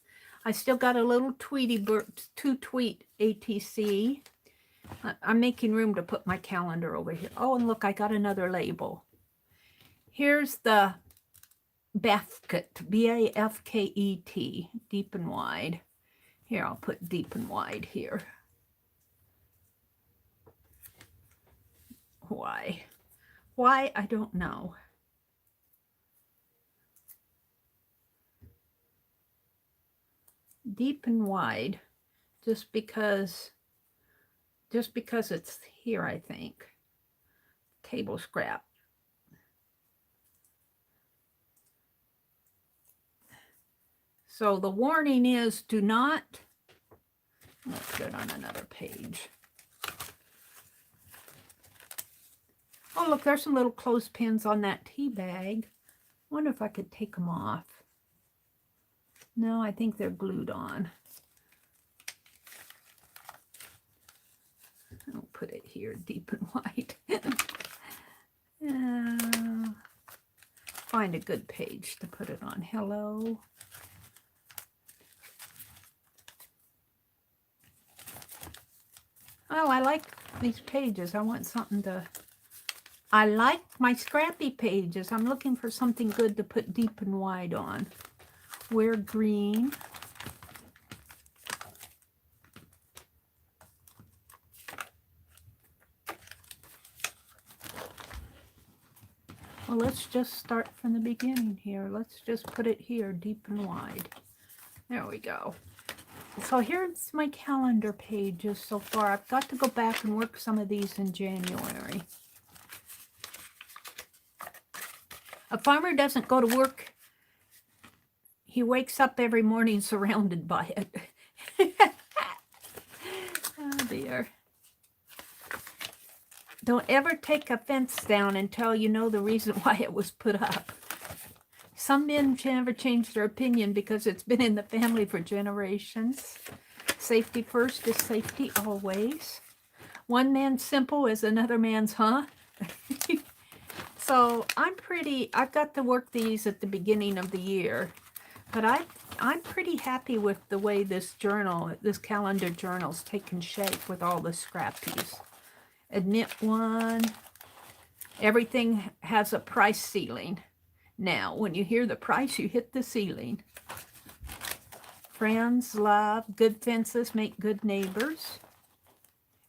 I still got a little Tweety Bird, 2-tweet ATC. I'm making room to put my calendar over here. Oh, and look, I got another label. Here's the Bafket, B-A-F-K-E-T, deep and wide. Here, I'll put deep and wide here. Why? Why? I don't know. Deep and wide, just because it's here, I think. Table scrap. So the warning is, do not, let's put it on another page. Oh, look, there's some little clothespins on that tea bag. Wonder if I could take them off. No, I think they're glued on. I'll put it here, deep and wide. find a good page to put it on. Hello. Oh, I like these pages. I want something to... I like my scrappy pages. I'm looking for something good to put deep and wide on. Wear green. Well, let's just start from the beginning here. Let's just put it here, deep and wide. There we go. So here's my calendar pages so far. I've got to go back and work some of these in January. A farmer doesn't go to work. He wakes up every morning surrounded by it. Oh dear. Don't ever take a fence down until you know the reason why it was put up. Some men never change their opinion because it's been in the family for generations. Safety first is safety always. One man's simple is another man's huh? So I've got to work these at the beginning of the year, but I'm pretty happy with the way this calendar journal's taken shape with all the scrappies. Admit one. Everything has a price ceiling. Now, when you hear the price, you hit the ceiling. Friends, love, good fences make good neighbors.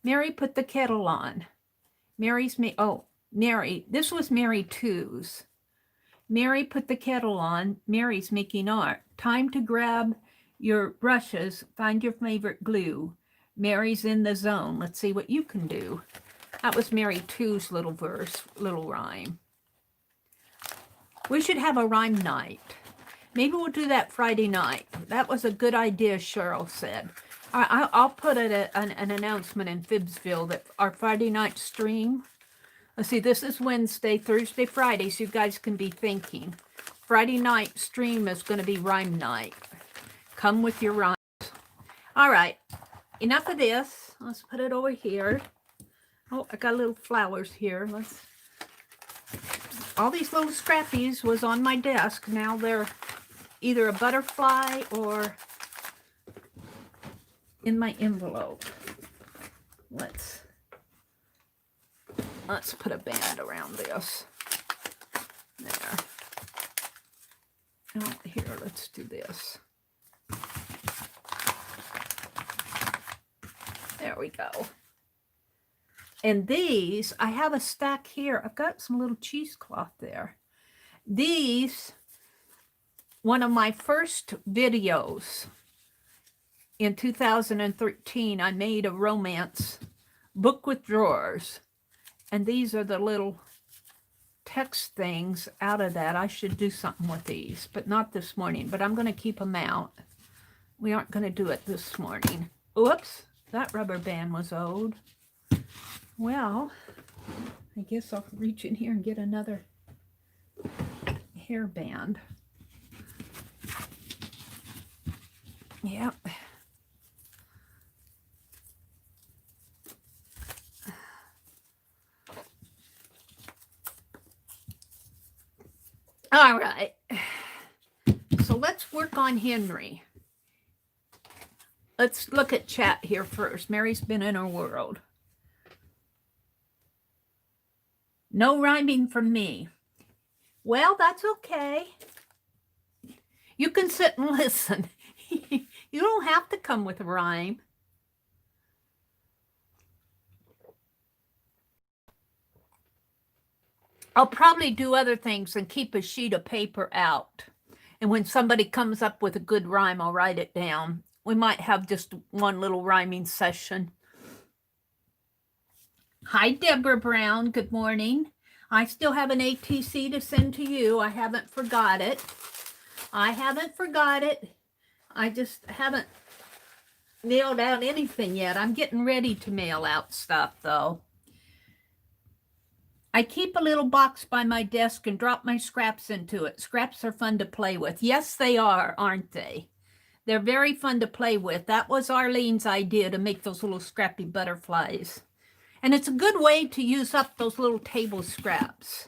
Mary put the kettle on. Mary, this was Mary 2's. Mary put the kettle on. Mary's making art. Time to grab your brushes. Find your favorite glue. Mary's in the zone. Let's see what you can do. That was Mary 2's little verse, little rhyme. We should have a rhyme night. Maybe we'll do that Friday night. That was a good idea, Cheryl said. I'll put an announcement in Phibbsville that our Friday night stream. Let's see, this is Wednesday, Thursday, Friday, so you guys can be thinking. Friday night stream is going to be rhyme night. Come with your rhymes. All right, enough of this. Let's put it over here. Oh, I got little flowers here. All these little scrappies was on my desk. Now they're either a butterfly or in my envelope. Let's put a band around this. There. Oh, here, let's do this. There we go. And these, I have a stack here. I've got some little cheesecloth there. These, one of my first videos in 2013, I made a romance book with drawers. And these are the little text things out of that. I should do something with these, but not this morning. But I'm going to keep them out. We aren't going to do it this morning. Oops, that rubber band was old. Well, I guess I'll reach in here and get another hairband. Yep. All right. So let's work on Henry. Let's look at chat here first. Mary's been in her world. No rhyming from me. Well, that's okay. You can sit and listen. You don't have to come with a rhyme. I'll probably do other things and keep a sheet of paper out. And when somebody comes up with a good rhyme, I'll write it down. We might have just one little rhyming session. Hi, Deborah Brown. Good morning. I still have an ATC to send to you. I haven't forgot it. I just haven't mailed out anything yet. I'm getting ready to mail out stuff, though. I keep a little box by my desk and drop my scraps into it. Scraps are fun to play with. Yes, they are, aren't they? They're very fun to play with. That was Arlene's idea, to make those little scrappy butterflies. And it's a good way to use up those little table scraps.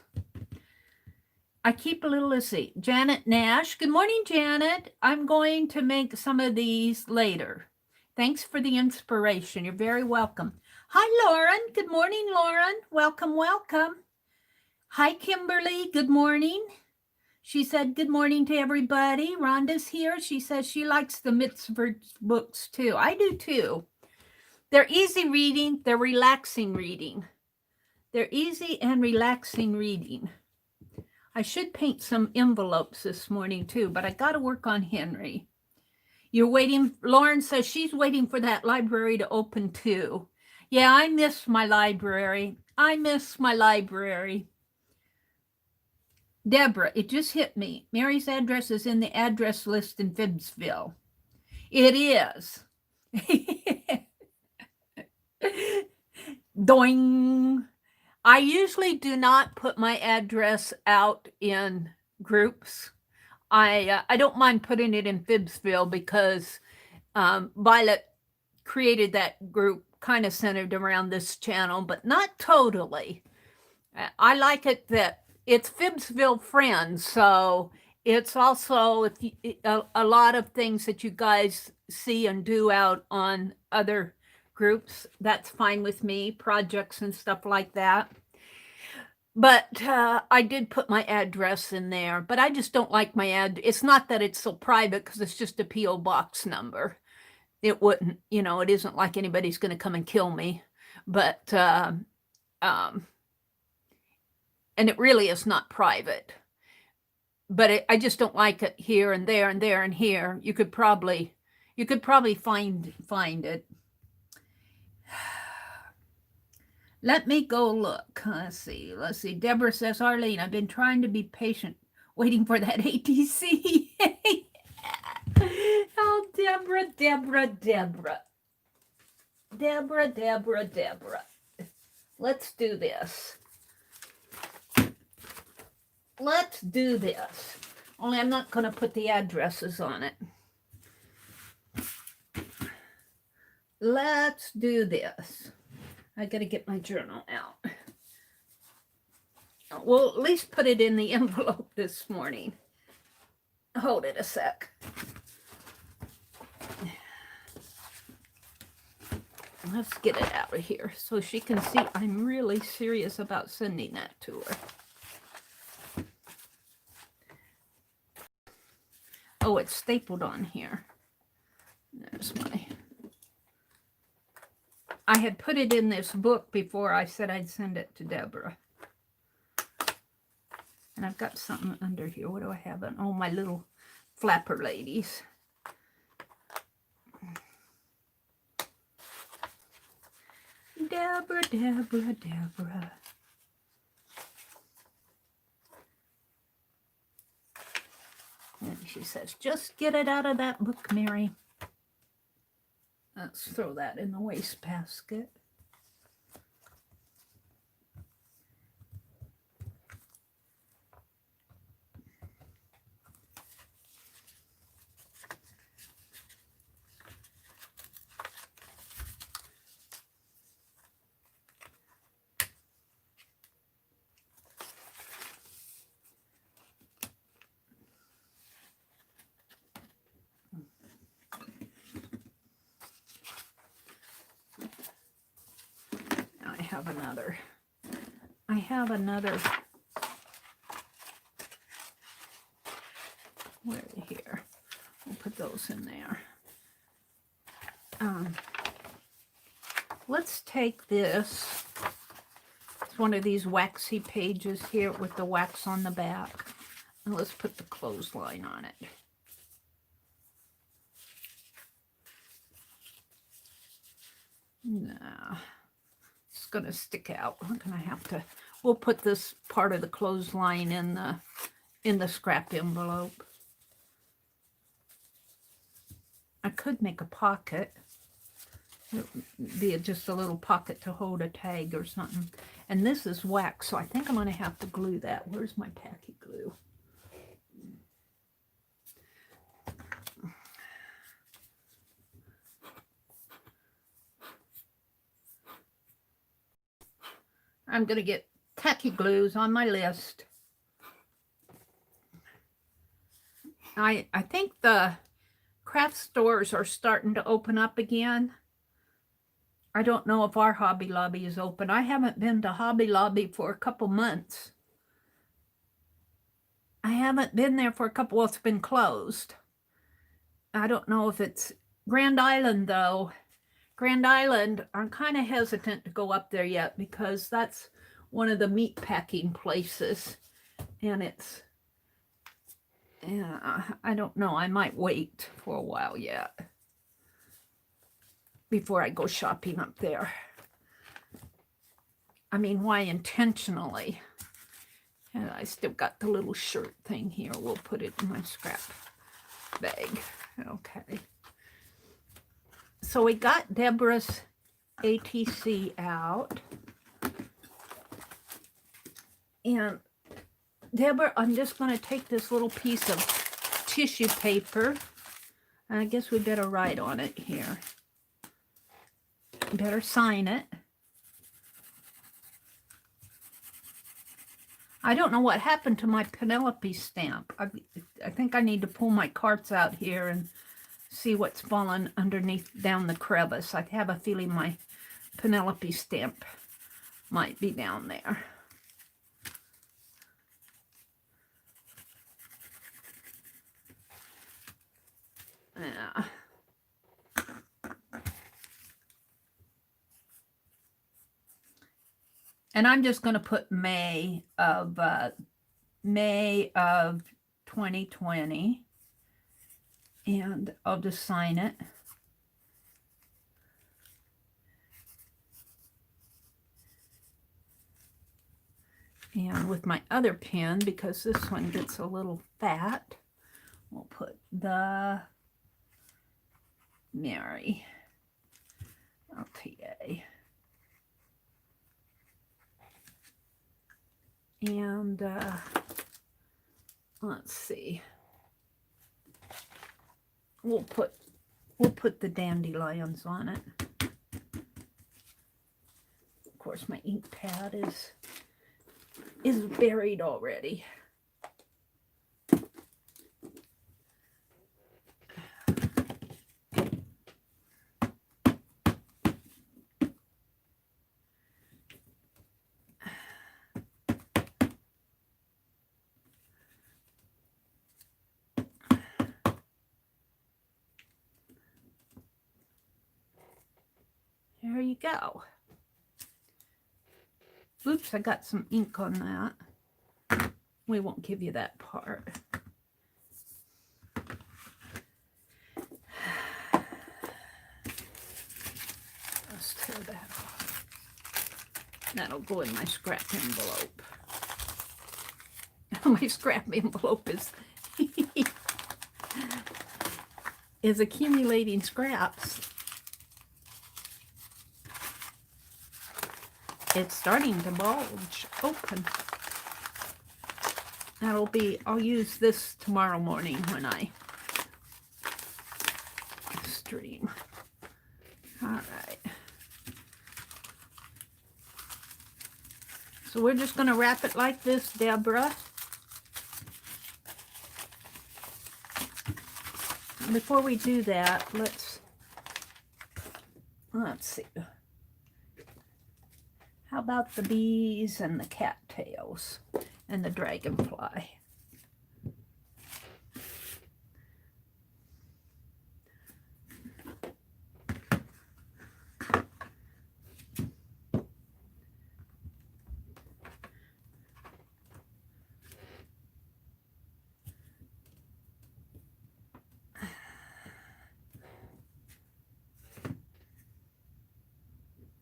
I keep a little, let's see, Janet Nash. Good morning, Janet. I'm going to make some of these later. Thanks for the inspiration. You're very welcome. Hi, Lauren. Good morning, Lauren. Welcome, welcome. Hi, Kimberly. Good morning. She said good morning to everybody. Rhonda's here. She says she likes the Mitzvah books too. I do too. They're easy reading. They're relaxing reading. They're easy and relaxing reading. I should paint some envelopes this morning too, but I got to work on Henry. You're waiting. Lauren says she's waiting for that library to open too. Yeah, I miss my library. I miss my library. Deborah, it just hit me. Mary's address is in the address list in Phibbsville. It is. Doing. I usually do not put my address out in groups. I don't mind putting it in Phibbsville because Violet created that group kind of centered around this channel, but not totally. I like it that it's Phibbsville Friends, so it's also a lot of things that you guys see and do out on other groups. That's fine with me, projects and stuff like that. But I did put my address in there, but I just don't like my it's not that it's so private because it's just a P.O. box number. It wouldn't, it isn't like anybody's going to come and kill me, but and it really is not private. But I just don't like it here and there and there and here. You could probably find it. Let me go look. Let's see. Deborah says, Arlene, I've been trying to be patient, waiting for that ATC. Oh, Deborah. Let's do this. Only I'm not going to put the addresses on it. Let's do this. I got to get my journal out. We'll at least put it in the envelope this morning. Hold it a sec. Let's get it out of here so she can see I'm really serious about sending that to her. Oh, it's stapled on here. There's my... I had put it in this book before I said I'd send it to Deborah. And I've got something under here. What do I have? Oh, my little flapper ladies. Deborah. And she says, just get it out of that book, Mary. Let's throw that in the wastebasket. I have another. Where here? We'll put those in there. Let's take this. It's one of these waxy pages here with the wax on the back. And let's put the clothesline on it. No. Going to stick out. We're going to have to, we'll put this part of the clothesline in the scrap envelope. I could make a pocket. It would be just a little pocket to hold a tag or something. And this is wax, so I think I'm going to have to glue that. Where's my tacky glue? I'm going to get tacky glues on my list. I think the craft stores are starting to open up again. I don't know if our Hobby Lobby is open. I haven't been to Hobby Lobby for a couple months. I haven't been there for a couple, well, it's been closed. I don't know if it's Grand Island, though. Grand Island, I'm kind of hesitant to go up there yet because that's one of the meat packing places. And it's, yeah, I don't know. I might wait for a while yet before I go shopping up there. I mean, why intentionally? And I still got the little shirt thing here. We'll put it in my scrap bag. Okay. So we got Deborah's ATC out. And Deborah, I'm just going to take this little piece of tissue paper. And I guess we better write on it here. Better sign it. I don't know what happened to my Penelope stamp. I think I need to pull my carts out here and see what's fallen underneath down the crevice. I have a feeling my Penelope stamp might be down there. Yeah. And I'm just going to put May of 2020, and I'll just sign it. And with my other pen, because this one gets a little fat, we'll put the Meri Atelier. And let's see. We'll put the dandelions on it. Of course, my ink pad is buried already. There you go. Oops, I got some ink on that. We won't give you that part. Let's tear that off. That'll go in my scrap envelope. My scrap envelope is accumulating scraps. It's starting to bulge open. I'll use this tomorrow morning when I stream. All right. So we're just going to wrap it like this, Deborah. Before we do that, let's see. How about the bees and the cattails and the dragonfly?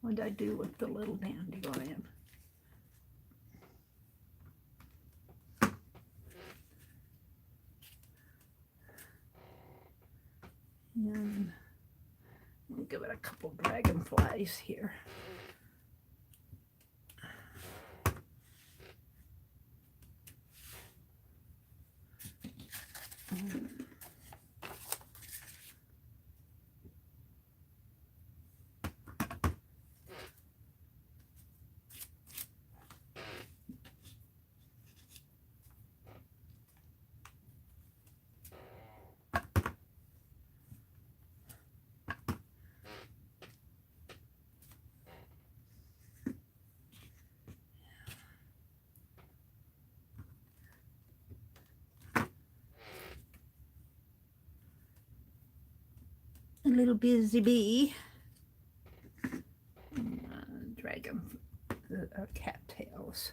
What did I do with the little dandelion? And we'll give it a couple dragonflies here. A little busy bee. Dragon cattails.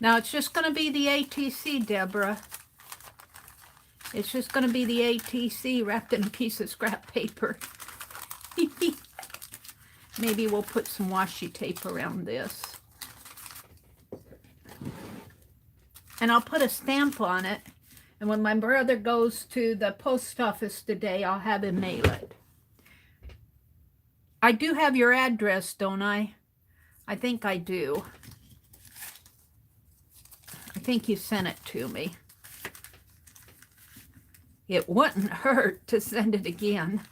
Now it's just going to be the ATC, Deborah. It's just going to be the ATC wrapped in a piece of scrap paper. Maybe we'll put some washi tape around this. And I'll put a stamp on it. And when my brother goes to the post office today, I'll have him mail it. I do have your address, don't I? I think I do. I think you sent it to me. It wouldn't hurt to send it again,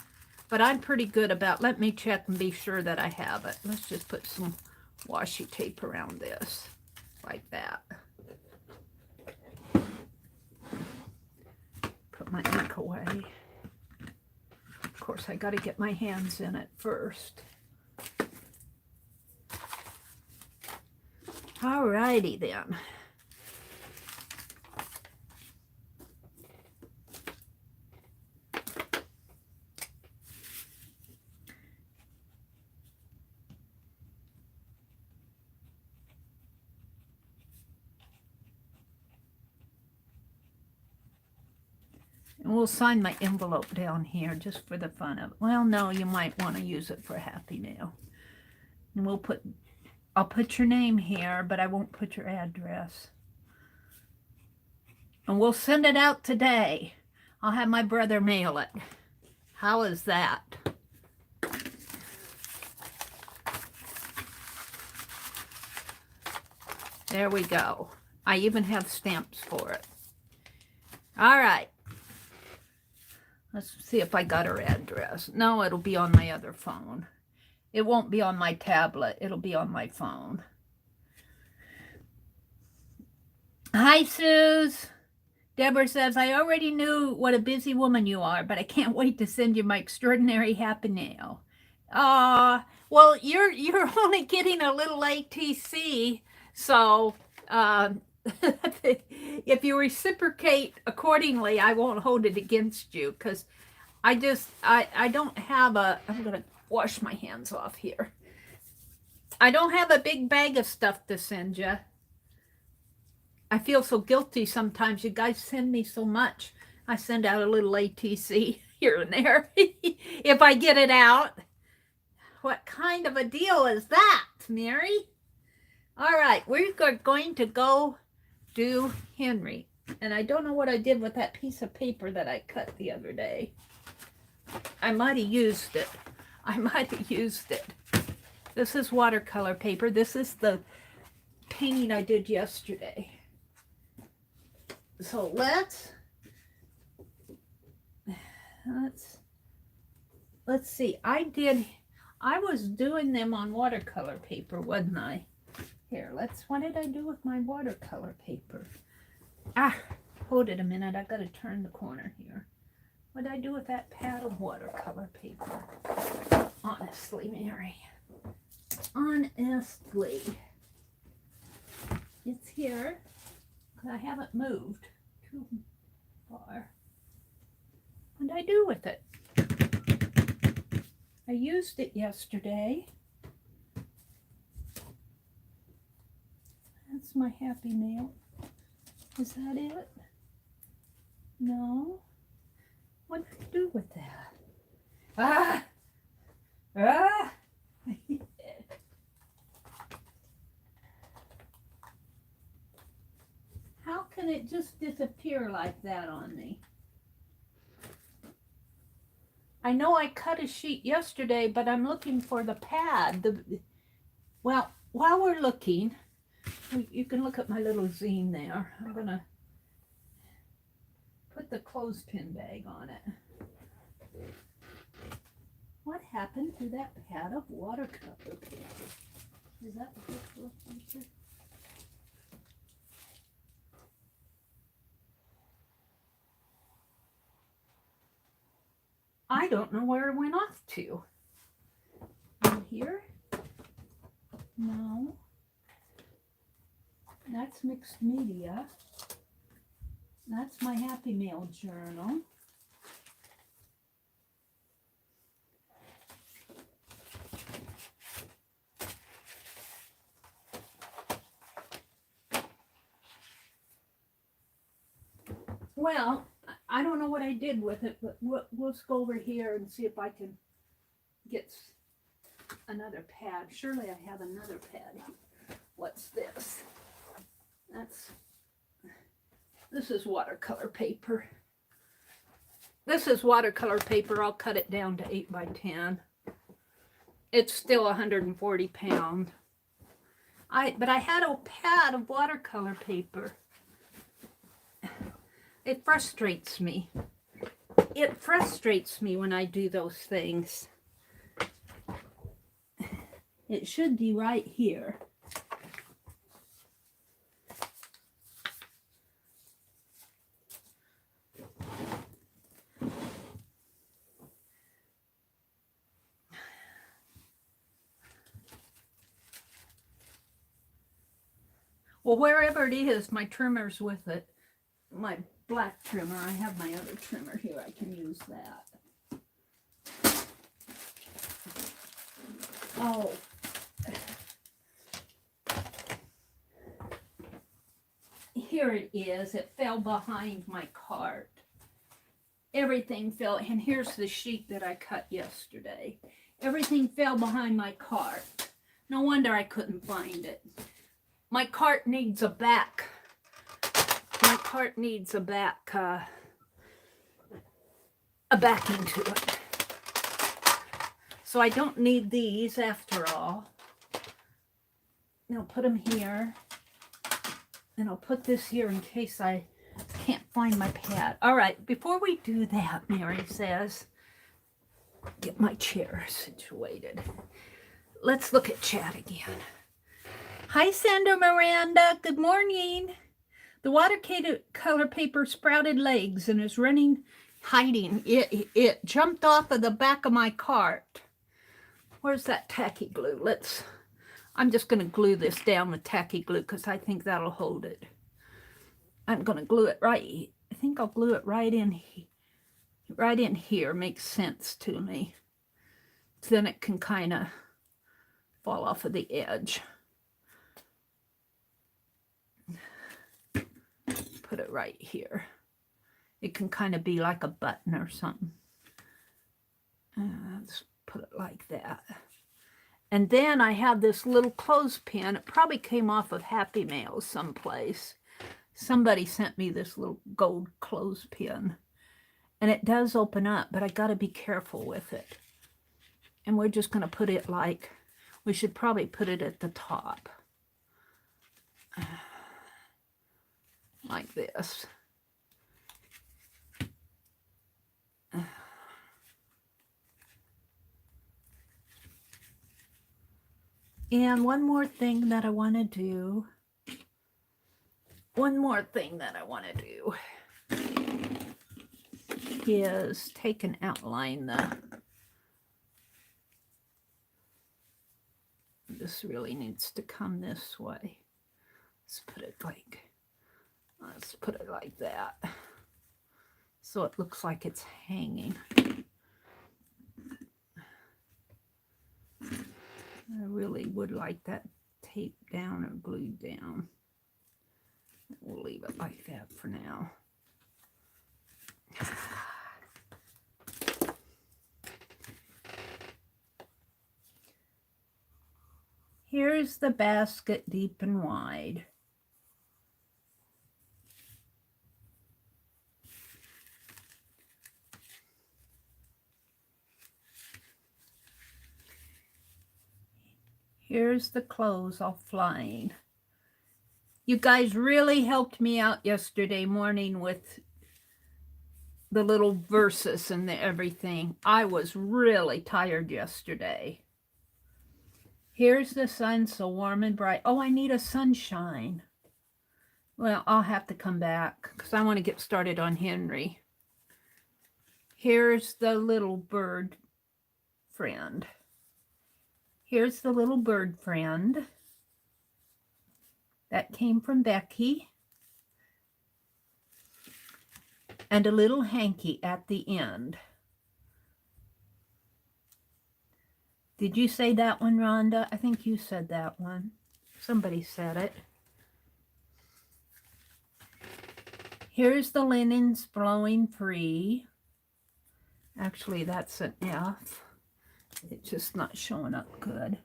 but I'm pretty good about, let me check and be sure that I have it. Let's just put some washi tape around this, like that. Put my ink away. Of course, I got to get my hands in it first. Alrighty then. And we'll sign my envelope down here just for the fun of it. Well, no, you might want to use it for a happy mail. And I'll put your name here, but I won't put your address. And we'll send it out today. I'll have my brother mail it. How is that? There we go. I even have stamps for it. All right. Let's see if I got her address. No, it'll be on my other phone. It won't be on my tablet. It'll be on my phone. Hi, Suze. Deborah says, I already knew what a busy woman you are, but I can't wait to send you my extraordinary happy mail. Well, you're only getting a little ATC, so if you reciprocate accordingly, I won't hold it against you, because I don't have I'm going to wash my hands off here. I don't have a big bag of stuff to send you. I feel so guilty sometimes. You guys send me so much. I send out a little ATC here and there if I get it out. What kind of a deal is that, Mary? All right, we're going to go do Henry. And I don't know what I did with that piece of paper that I cut the other day. I might have used it. This is watercolor paper. This is the painting I did yesterday. So let's see. I was doing them on watercolor paper, wasn't I? Here, what did I do with my watercolor paper? Hold it a minute. I gotta turn the corner here. What did I do with that pad of watercolor paper? Honestly, Mary. Honestly. It's here. I haven't moved too far. What did I do with it? I used it yesterday. That's my happy mail. Is that it? No. What did I do with that? How can it just disappear like that on me? I know I cut a sheet yesterday, but I'm looking for the pad. Well, while we're looking, you can look at my little zine there. I'm going to put the clothespin bag on it. What happened to that pad of watercolor paper? Is that what this looks like? I don't know where it went off to. In here? No. That's mixed media. That's my Happy Mail journal. Well, I don't know what I did with it, but we'll just go over here and see if I can get another pad. Surely I have another pad here. What's this? This is watercolor paper. This is watercolor paper. I'll cut it down to 8 by 10. It's still 140 pounds. But I had a pad of watercolor paper. It frustrates me. It frustrates me when I do those things. It should be right here. Well, wherever it is, my trimmer's with it. My black trimmer. I have my other trimmer here. I can use that. Oh. Here it is. It fell behind my cart. Everything fell, and here's the sheet that I cut yesterday. Everything fell behind my cart. No wonder I couldn't find it. My cart needs a back. My cart needs a backing to it. So I don't need these after all. I'll put them here. And I'll put this here in case I can't find my pad. All right, before we do that, Mary says, get my chair situated. Let's look at chat again. Hi, Sandra Miranda. Good morning. The watercolor paper sprouted legs and is hiding. It jumped off of the back of my cart. Where's that tacky glue? I'm just going to glue this down with tacky glue because I think that'll hold it. I'm going to glue it right. I think I'll glue it right in here. Makes sense to me. So then it can kind of fall off of the edge. Put it right here. It can kind of be like a button or something. Let's put it like that. And then I have this little clothespin. It probably came off of Happy Mail someplace. Somebody sent me this little gold clothespin. And it does open up, but I got to be careful with it. And we're just going to put it we should probably put it at the top. Like this. And one more thing that I want to do. Is take and outline this really needs to come this way. Let's put it like that. So it looks like it's hanging. I really would like that taped down or glued down. We'll leave it like that for now. Here's the basket deep and wide. Here's the clothes all flying. You guys really helped me out yesterday morning with the little verses and everything. I was really tired yesterday. Here's the sun so warm and bright. Oh, I need a sunshine. Well, I'll have to come back because I want to get started on Henry. Here's the little bird friend. Here's the little bird friend. That came from Becky. And a little hanky at the end. Did you say that one, Rhonda? I think you said that one. Somebody said it. Here's the linens blowing free. Actually, that's an F. It's just not showing up good.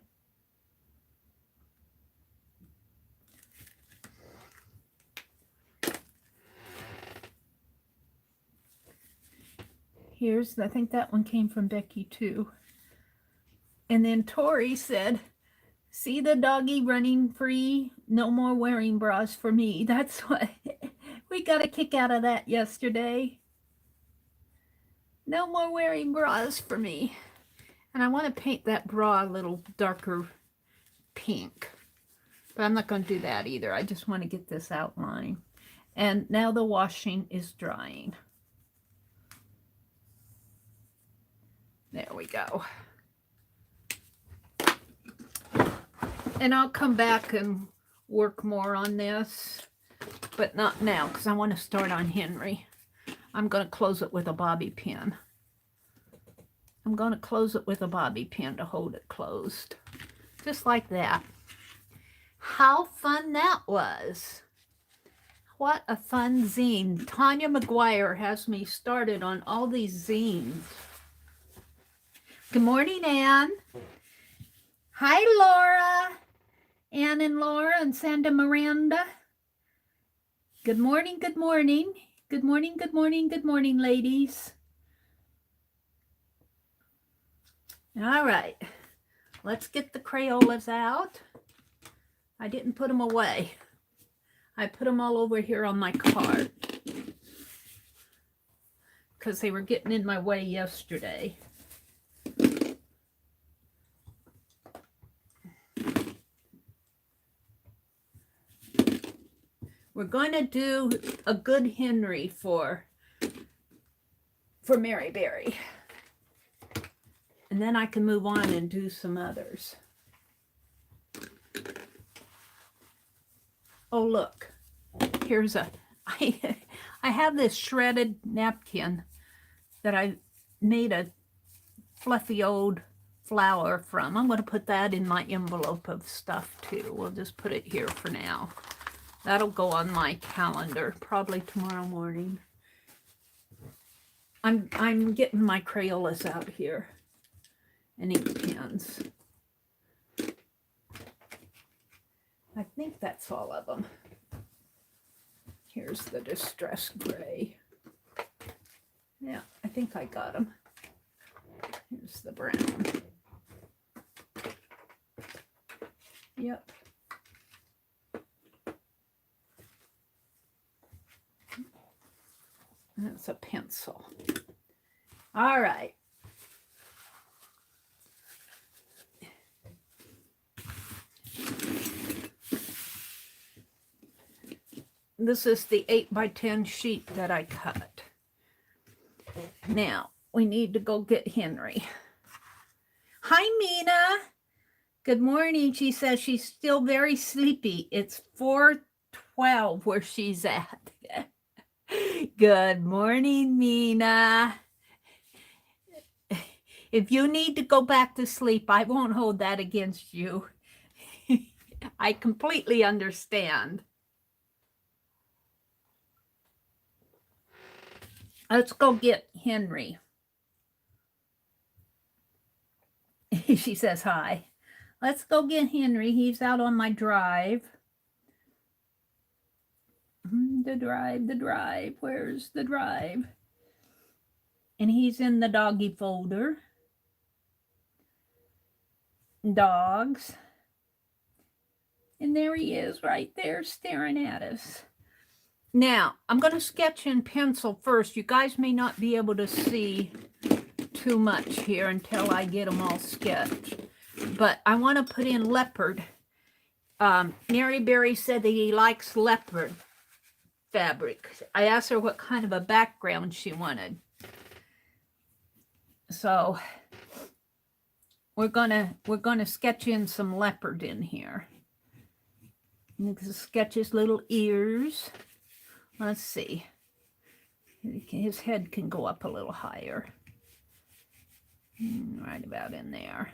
Here's, I think that one came from Becky too. And then Tori said, see the doggy running free? No more wearing bras for me. That's what we got a kick out of that yesterday. No more wearing bras for me. And I want to paint that bra a little darker pink. But I'm not going to do that either. I just want to get this outline. And now the washing is drying. There we go. And I'll come back and work more on this, but not now because I want to start on Henry. I'm going to close it with a bobby pin. I'm going to close it with a bobby pin to hold it closed. Just like that. How fun that was. What a fun zine. Tanya McGuire has me started on all these zines. Good morning, Anne. Hi, Laura. Anne and Laura and Santa Miranda. Good morning, good morning. Good morning, good morning, good morning, ladies. All right, let's get the Crayolas out. I didn't put them away. I put them all over here on my cart because they were getting in my way yesterday. We're going to do a good Henry for Mary Berry. And then I can move on and do some others. Oh, look. Here's a... I have this shredded napkin that I made a fluffy old flower from. I'm going to put that in my envelope of stuff, too. We'll just put it here for now. That'll go on my calendar probably tomorrow morning. I'm getting my Crayolas out here and ink pens. I think that's all of them. Here's the Distress Gray. Yeah, I think I got them. Here's the brown. Yep. That's a pencil. All right. This is the 8x10 sheet that I cut. Now, we need to go get Henry. Hi, Mina. Good morning. She says she's still very sleepy. It's 4:12 where she's at. Good morning, Mina. If you need to go back to sleep, I won't hold that against you. I completely understand. Let's go get Henry. She says hi. Let's go get Henry. He's out on my drive. The drive. Where's the drive? And he's in the doggy folder. Dogs. And there he is right there staring at us. Now, I'm going to sketch in pencil first. You guys may not be able to see too much here until I get them all sketched. But I want to put in leopard. Mary Berry said that he likes leopard fabric. I asked her what kind of a background she wanted. So we're gonna sketch in some leopard in here. You can sketch his little ears. Let's see. His head can go up a little higher. Right about in there.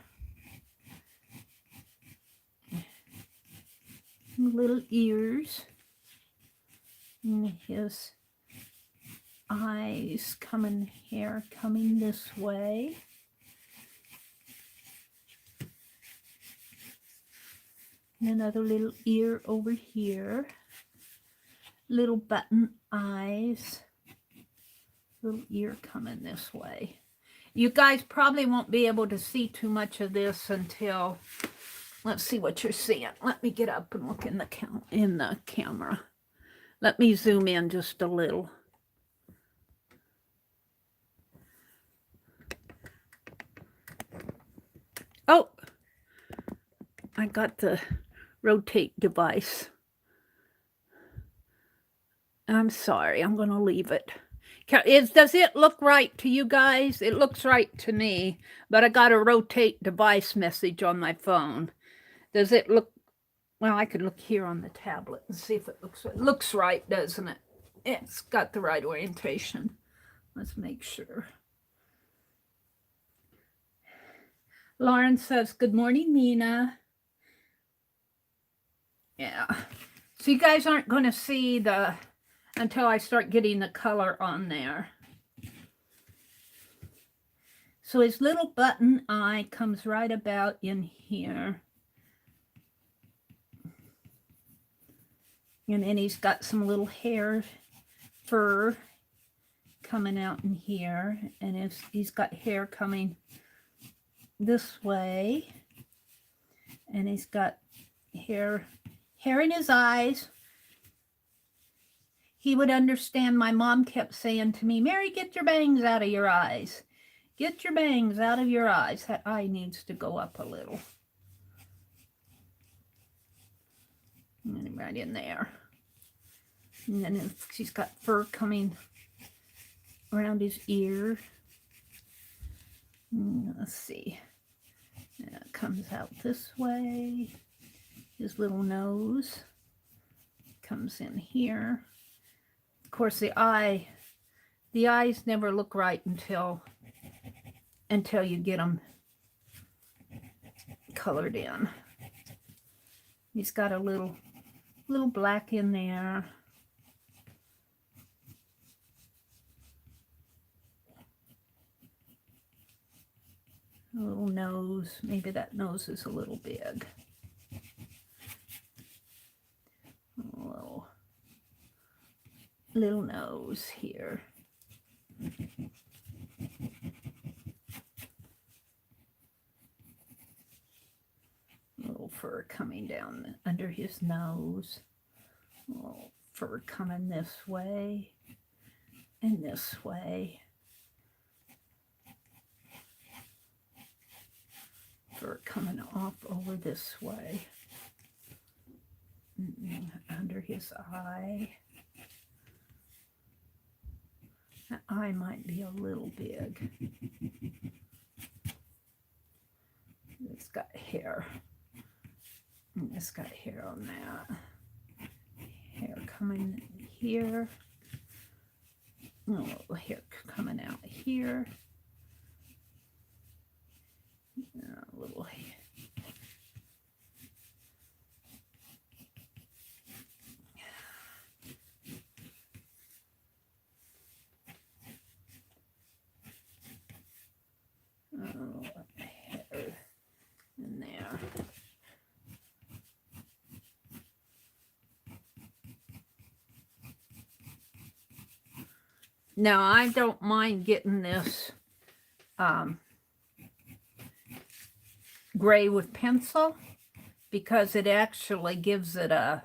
Little ears. And his eyes hair coming this way. And another little ear over here. Little button eyes. Little ear coming this way. You guys probably won't be able to see too much of this until, let's see what you're seeing. Let me get up and look in the camera. Let me zoom in just a little. Oh, I got the rotate device. I'm sorry, I'm going to leave it. Does it look right to you guys? It looks right to me, but I got a rotate device message on my phone. Does it look, well, I can look here on the tablet and see if it looks right. It looks right, doesn't it? It's got the right orientation. Let's make sure. Lauren says, good morning, Nina. Yeah. So you guys aren't going to see until I start getting the color on there. So his little button eye comes right about in here. And then he's got some little fur coming out in here. And he's got hair coming this way. And he's got hair in his eyes. He would understand. My mom kept saying to me, Mary, get your bangs out of your eyes. Get your bangs out of your eyes. That eye needs to go up a little. And right in there. And then she's got fur coming around his ear. Let's see. It comes out this way. His little nose comes in here. Of course, the eyes never look right until you get them colored in. He's got a little black in there. A little nose. Maybe that nose is a little big. Little nose here. Little fur coming down under his nose. Little fur coming this way and this way. Fur coming off over this way. Under his eye. That eye might be a little big. It's got hair. And it's got hair on that. Hair coming here. A little hair coming out here. A little hair. Hair in there. Now, I don't mind getting this gray with pencil because it actually gives it a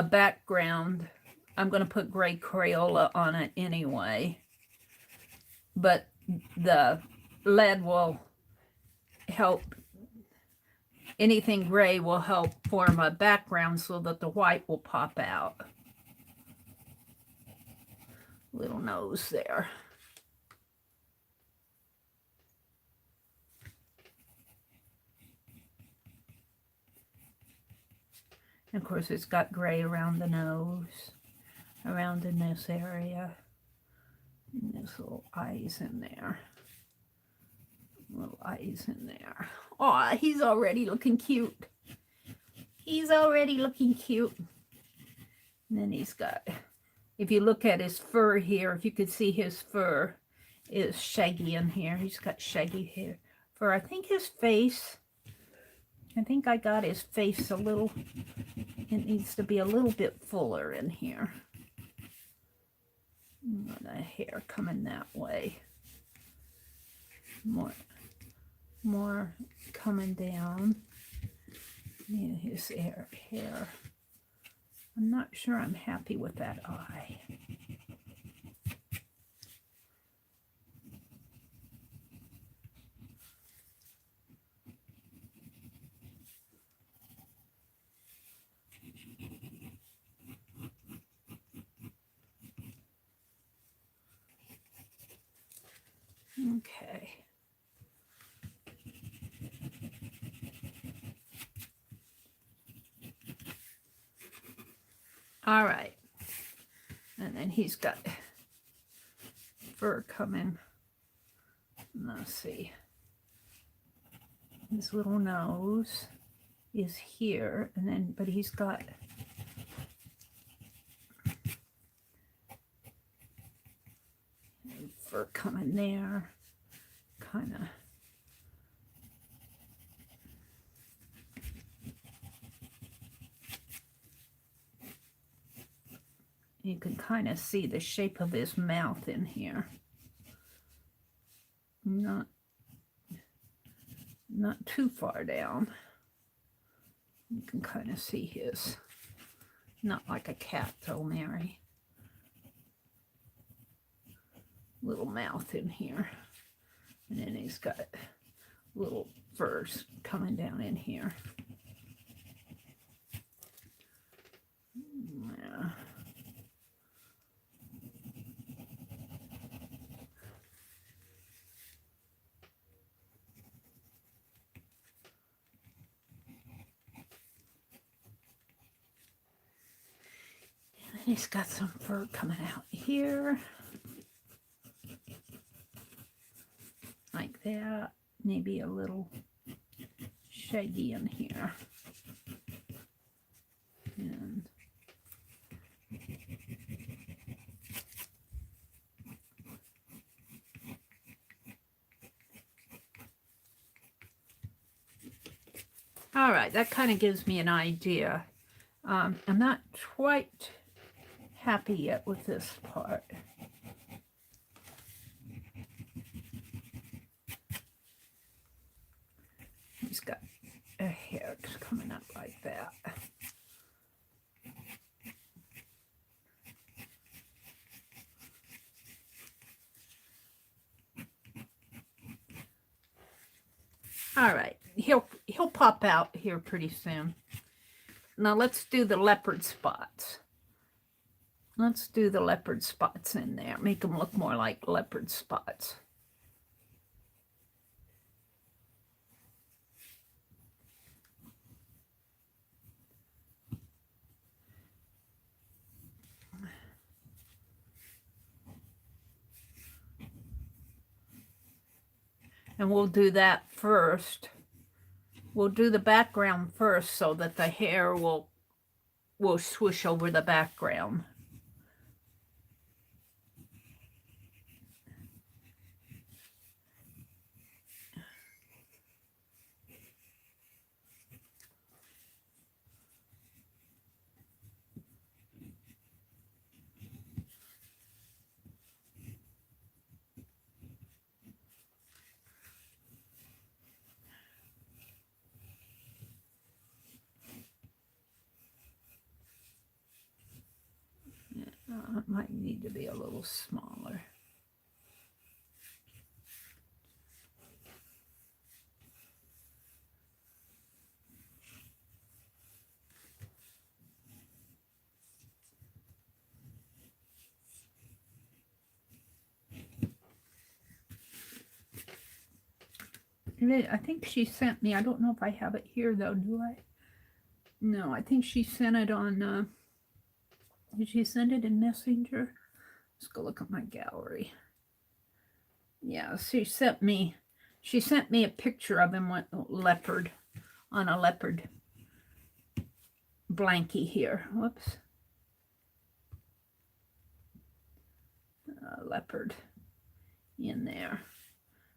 background. I'm going to put gray Crayola on it anyway, but the lead will help. Anything gray will help form a background so that the white will pop out. Little nose there. And of course, it's got gray around the nose, around in this area. And there's little eyes in there. Little eyes in there. Aw, he's already looking cute. He's already looking cute. And then he's got, if you look at his fur here, if you could see his fur is shaggy in here. He's got shaggy hair. Fur. I think his face, I think I got his face a little, it needs to be a little bit fuller in here. The hair coming that way. More coming down. Yeah, his hair. I'm not sure I'm happy with that eye. Okay. All right. And then he's got fur coming. Let's see. His little nose is here, and then, but he's got fur coming there, kind of. You can kind of see the shape of his mouth in here. Not too far down. You can kind of see his, not like a cat though, Mary. Little mouth in here. And then he's got little furs coming down in here. Yeah. And he's got some fur coming out here. Like that. Maybe a little shaggy in here. And all right, that kind of gives me an idea. I'm not quite happy yet with this part. He's got a hair coming up like that. All right, he'll pop out here pretty soon. Now let's do the leopard spots. Let's do the leopard spots in there. Make them look more like leopard spots. And we'll do that first. We'll do the background first so that the hair will swoosh over the background. It might need to be a little smaller. I think she sent me, I don't know if I have it here though, do I? No, I think she sent it on, did she send it in Messenger? Let's go look at my gallery. Yeah, she sent me a picture of him with leopard, on a leopard blankie here. Whoops. Leopard in there.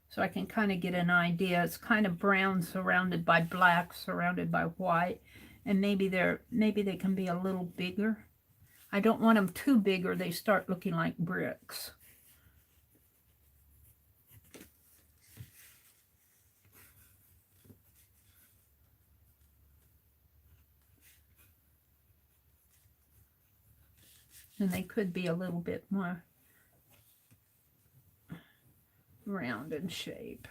So I can kind of get an idea. It's kind of brown surrounded by black, surrounded by white. And maybe they can be a little bigger. I don't want them too big or they start looking like bricks. And they could be a little bit more round in shape.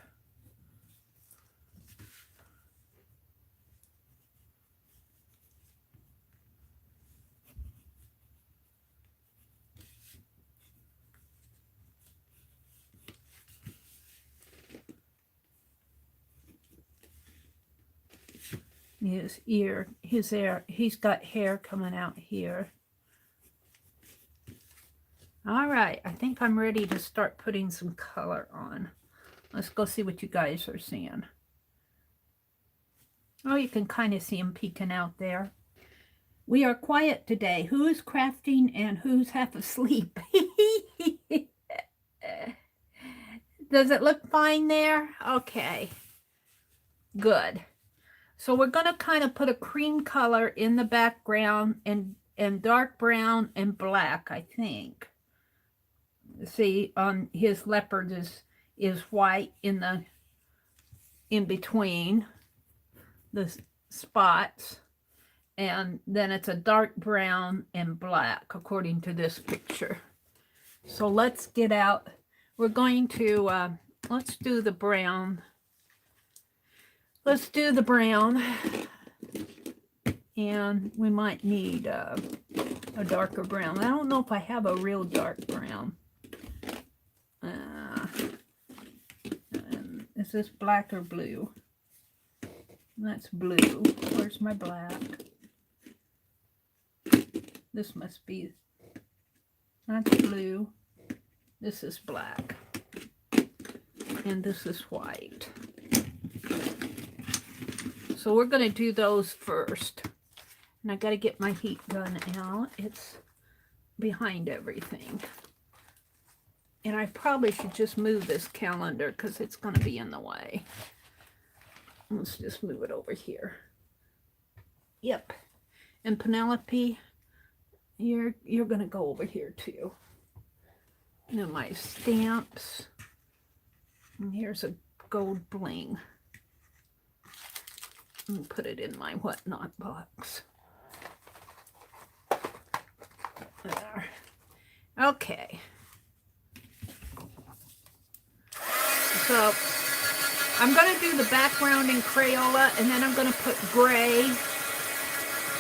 His ear, he's got hair coming out here. All right, I think I'm ready to start putting some color on. Let's go see what you guys are seeing. Oh, you can kind of see him peeking out there. We are quiet today. Who is crafting and who's half asleep? Does it look fine there? Okay, good. So we're going to kind of put a cream color in the background and dark brown and black, I think. See, on his leopard is white in between the spots, and then it's a dark brown and black according to this picture. So let's get out. We're going to let's do the brown. Let's do the brown, and we might need a darker brown. I don't know if I have a real dark brown. Is this black or blue? That's blue. Where's my black? This must be, that's blue. This is black. And this is white. So we're going to do those first. And I got to get my heat gun out. It's behind everything. And I probably should just move this calendar because it's going to be in the way. Let's just move it over here. Yep. And Penelope, you're going to go over here too. And my stamps. And here's a gold bling. And put it in my whatnot box. There. Okay. So I'm going to do the background in Crayola, and then I'm going to put gray.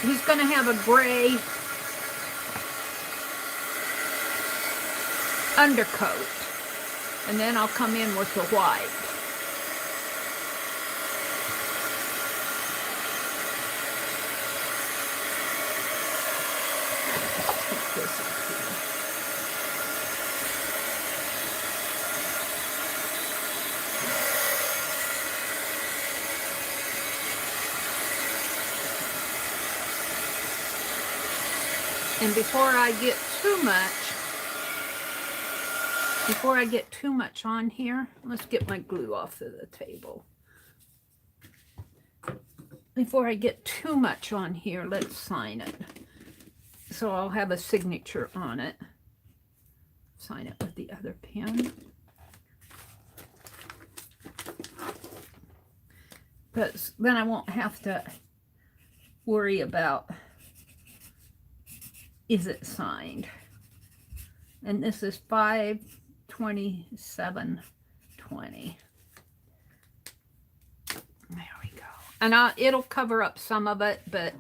He's going to have a gray undercoat, and then I'll come in with the white. Put this up here. And before I get too much on here, let's get my glue off of the table. Before I get too much on here, let's sign it. So I'll have a signature on it. Sign it with the other pen. But then I won't have to worry about, is it signed? And this is 5/27/20. There we go. And it'll cover up some of it, but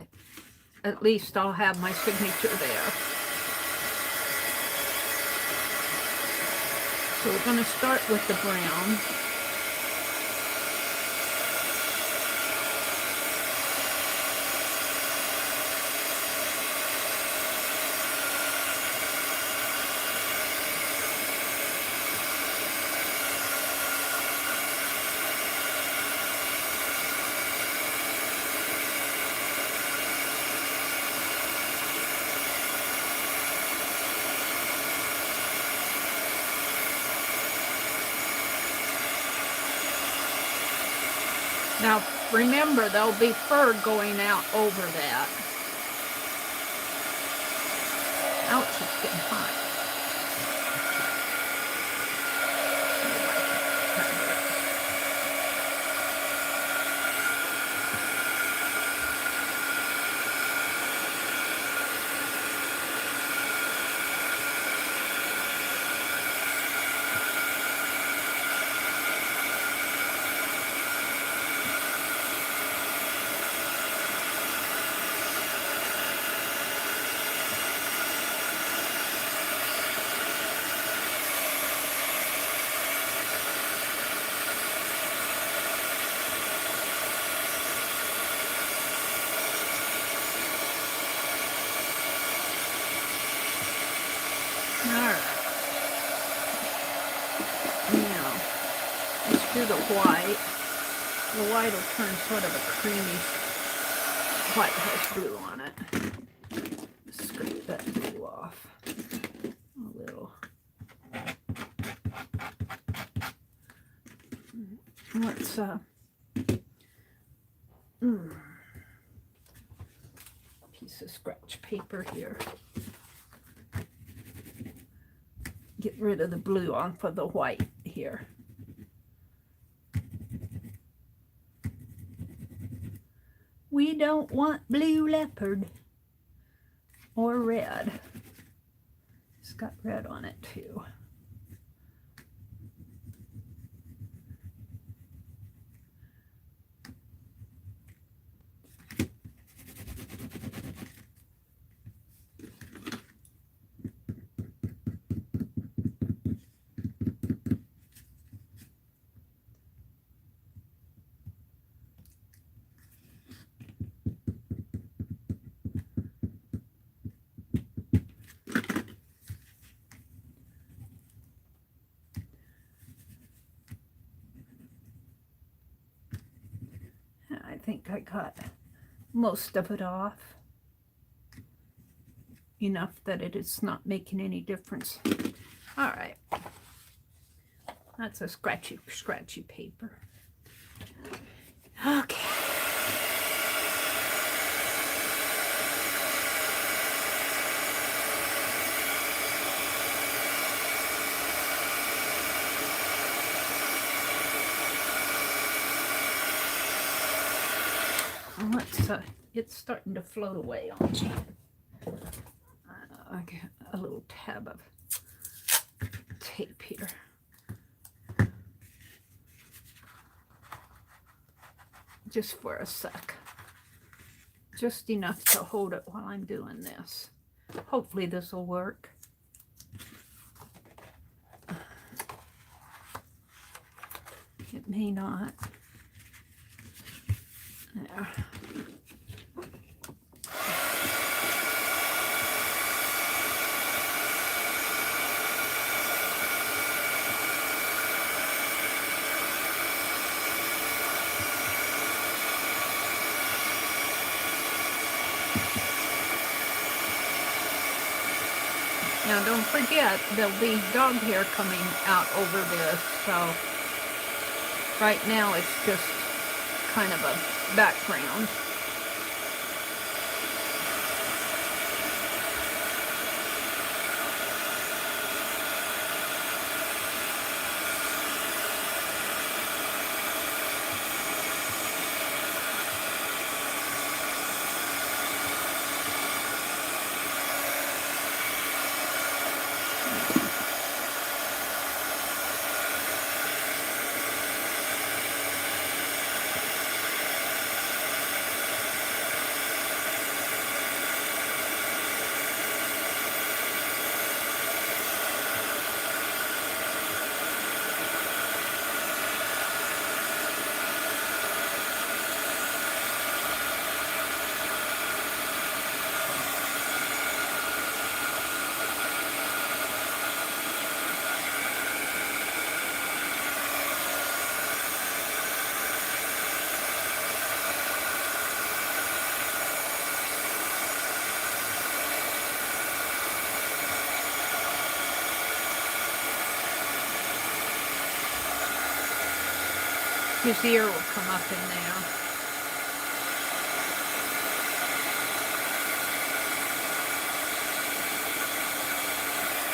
at least I'll have my signature there. So we're going to start with the brown. Now, remember, there'll be fur going out over that. Ouch, it's getting hot. Do the white. The white will turn sort of a creamy. White has blue on it. Scrape that blue off a little. Let's piece of scratch paper here. Get rid of the blue off of the white here. We don't want blue leopard or red. It's got red on it too. I think I got most of it off. Enough that it is not making any difference. All right. That's a scratchy paper. Okay. It's starting to float away on me. I get a little tab of tape here. Just for a sec. Just enough to hold it while I'm doing this. Hopefully this will work. It may not. There. Now don't forget, there'll be dog hair coming out over this, so right now it's just kind of a background. His ear will come up in there.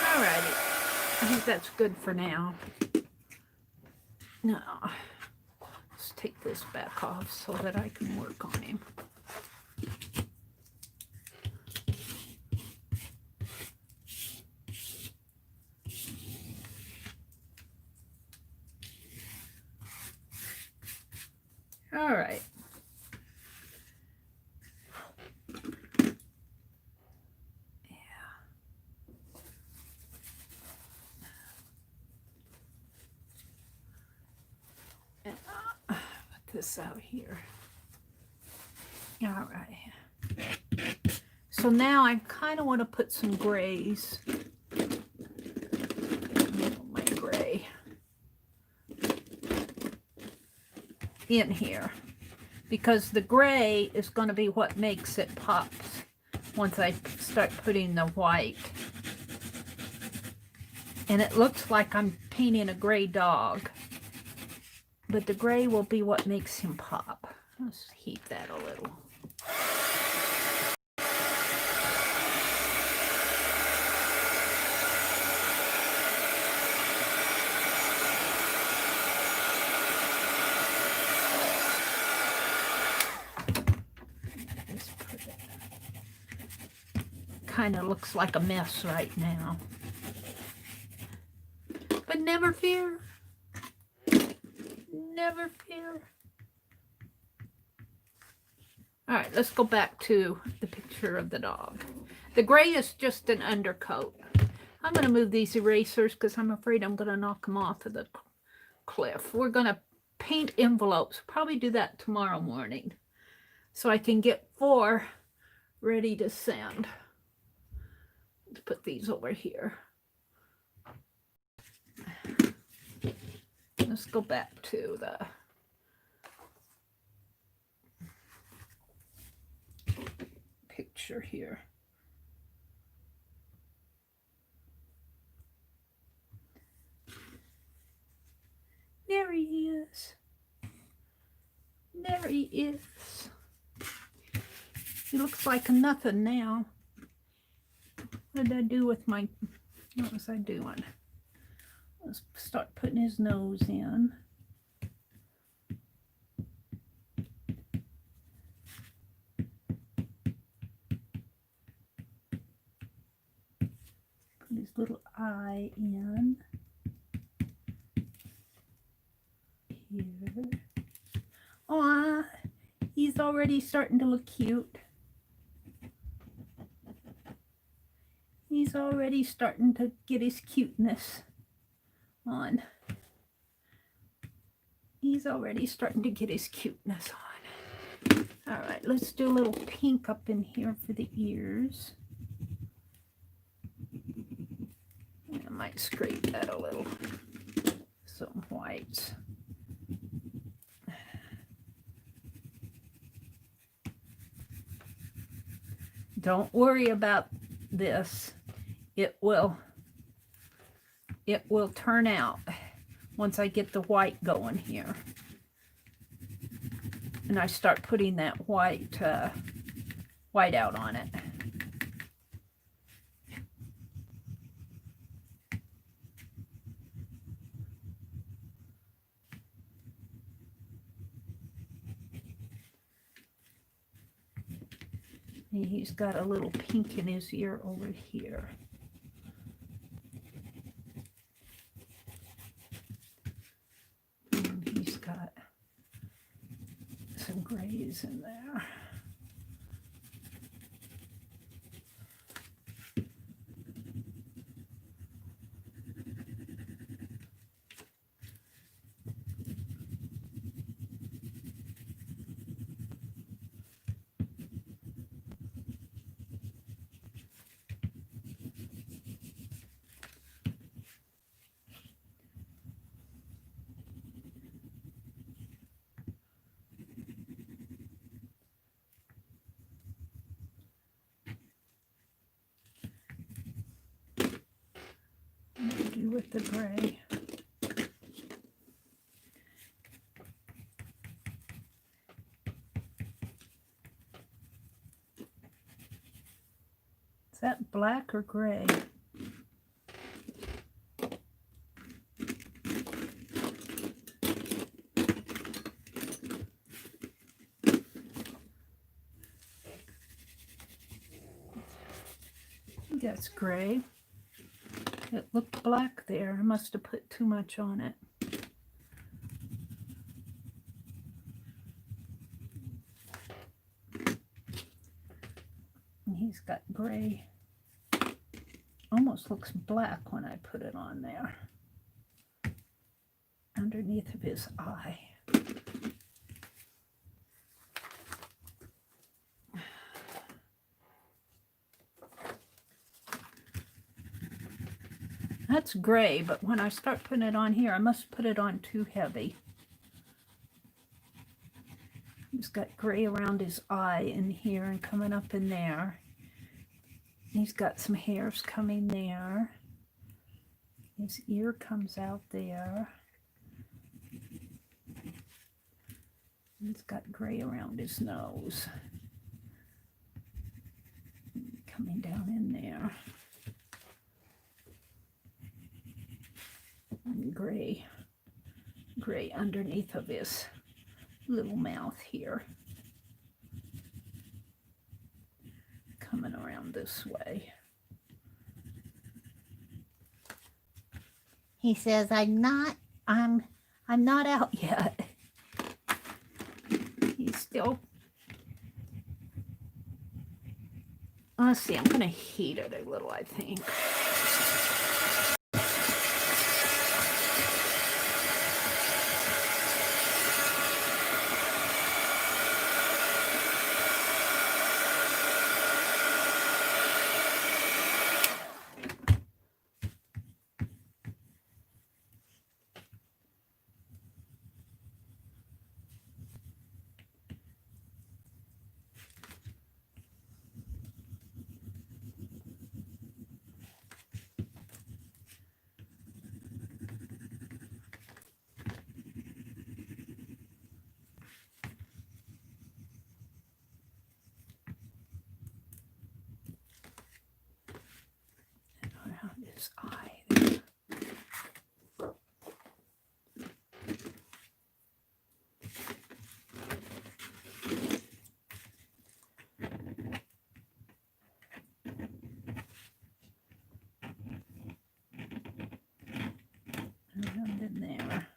Alrighty. I think that's good for now. Now, let's take this back off so that I can work on him. All right. Put this out here. All right. So now I kind of want to put some grays. My gray in here, because the gray is going to be what makes it pop once I start putting the white. And it looks like I'm painting a gray dog, but the gray will be what makes him pop. Let's heat that a little. Kind of looks like a mess right now. But never fear. Never fear. All right, let's go back to the picture of the dog. The gray is just an undercoat. I'm going to move these erasers because I'm afraid I'm going to knock them off of the cliff. We're going to paint envelopes. Probably do that tomorrow morning so I can get 4 ready to send. Let's put these over here. Let's go back to the picture here. There he is. There he is. He looks like nothing now. What did I do with my, what was I doing? Let's start putting his nose in. Put his little eye in. Here. Aw, he's already starting to look cute. He's already starting to get his cuteness on. He's already starting to get his cuteness on. All right, let's do a little pink up in here for the ears. I might scrape that a little. Some whites. Don't worry about this. It will turn out once I get the white going here. And I start putting that white out on it. And he's got a little pink in his ear over here. And he's got some grays in there. With the gray. Is that black or gray? That's gray. It looked black there. I must have put too much on it. And he's got gray. Almost looks black when I put it on there. Underneath of his eye. That's gray, but when I start putting it on here, I must put it on too heavy. He's got gray around his eye in here and coming up in there. He's got some hairs coming there. His ear comes out there. He's got gray around his nose. Coming down in there. And gray underneath of his little mouth here. Coming around this way. He says, I'm not out yet. He's still. Let's see, I'm going to heat it a little, I think. His eye there. Around in there.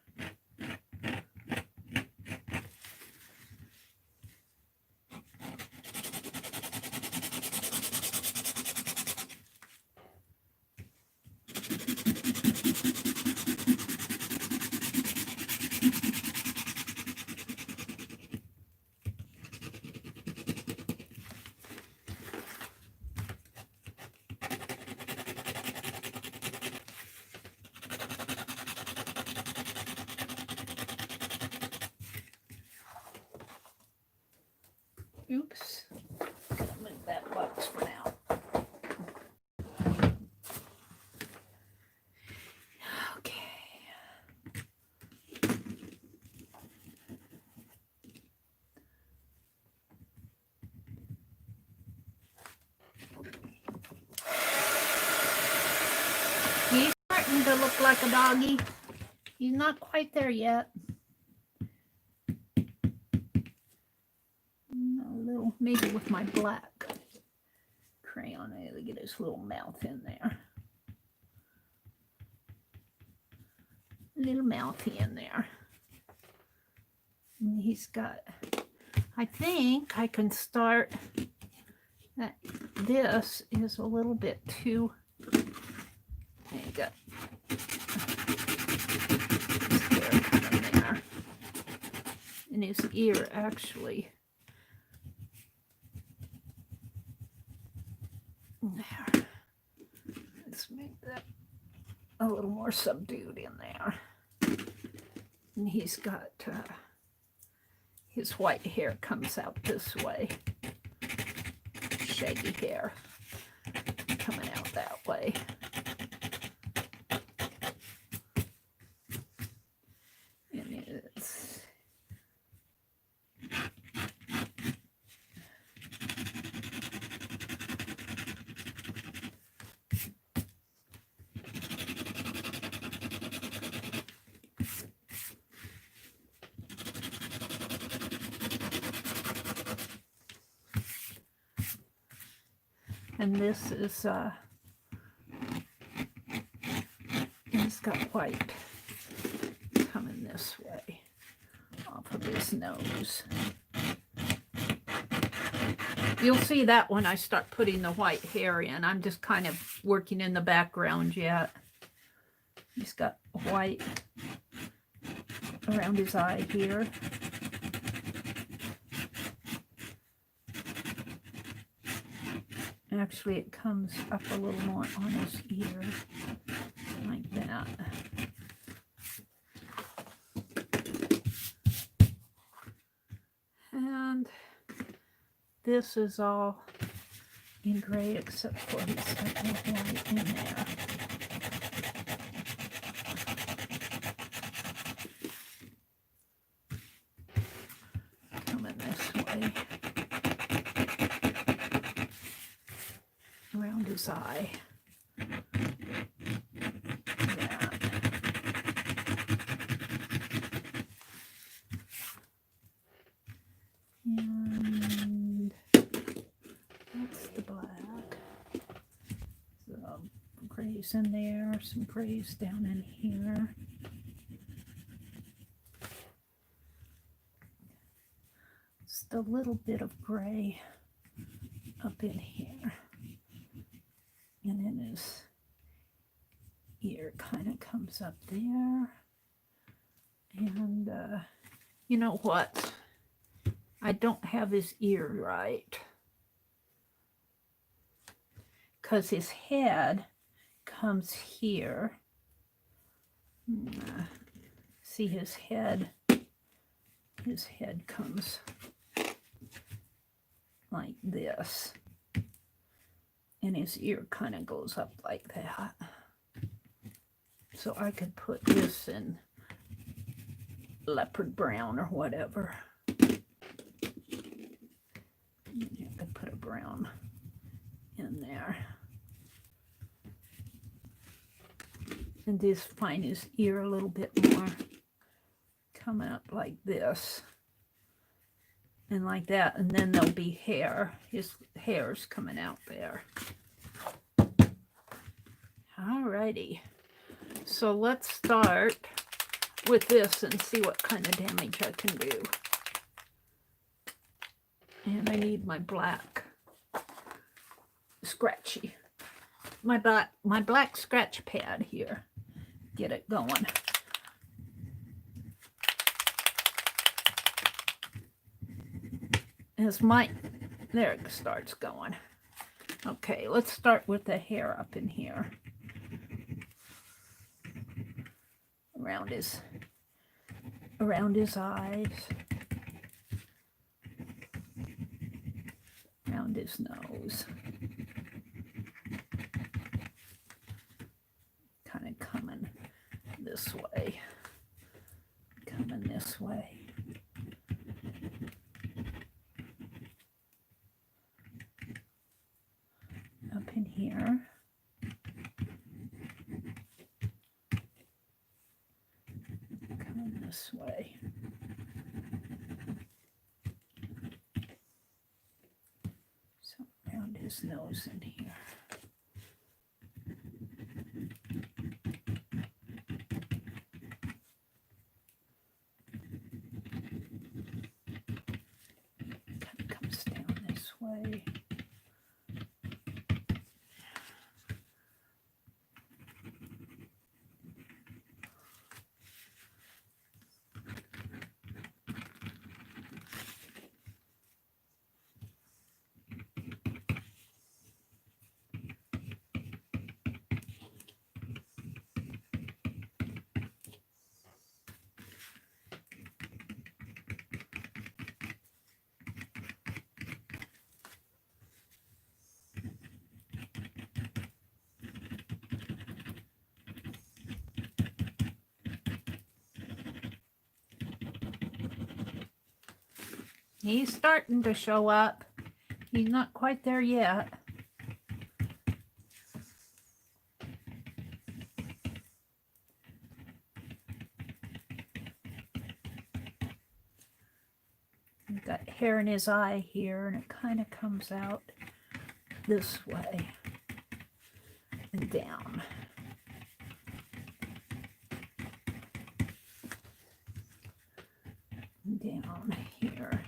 Oops. I'll move that box for now. Okay. He's starting to look like a doggy. He's not quite there yet. Maybe with my black crayon, I'll get his little mouth in there. Little mouthy in there. And he's got, I think I can start, that this is a little bit too, there you go. His hair coming there. And his ear actually. There. Let's make that a little more subdued in there. And he's got his white hair comes out this way. Shaggy hair coming out that way. And it's And this is, he's got white coming this way off of his nose. You'll see that when I start putting the white hair in. I'm just kind of working in the background yet. He's got white around his eye here. Actually, it comes up a little more on his ear, like that. And this is all in gray except for he's got the white in there. Coming this way. Around his eye. That. And that's the black. Some grays in there, some grays down in here. Just a little bit of gray up in here. And then his ear kind of comes up there. And you know what? I don't have his ear right. Because his head comes here. See his head? His head comes like this. And his ear kind of goes up like that. So I could put this in leopard brown or whatever. I could put a brown in there. And just find his ear a little bit more coming up like this. And like that, and then there'll be hair. His hair's coming out there. Alrighty. So let's start with this and see what kind of damage I can do. And I need my black scratchy. My black scratch pad here. Get it going. There it starts going. Okay, let's start with the hair up in here. Around his eyes. Around his nose. Kind of coming this way. Coming this way. Up in here. Coming this way. So around his nose in here. Kind of comes down this way. He's starting to show up. He's not quite there yet. He's got hair in his eye here, and it kind of comes out this way and down. Down here.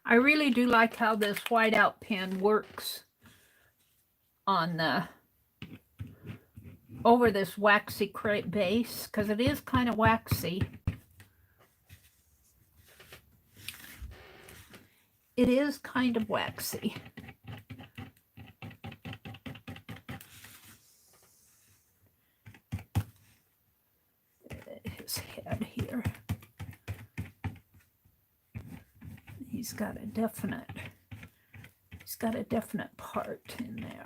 I really do like how this whiteout pen works on the over this waxy crepe base, because it is kind of waxy. It is kind of waxy. His head here. He's got a definite part in there.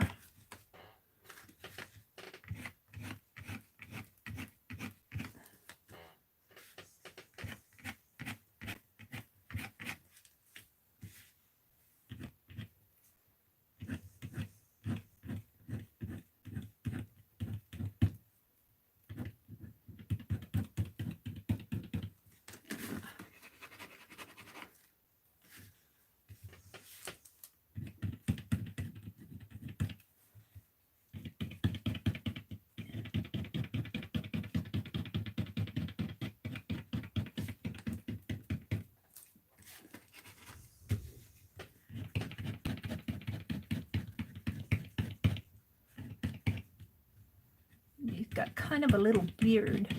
He's got kind of a little beard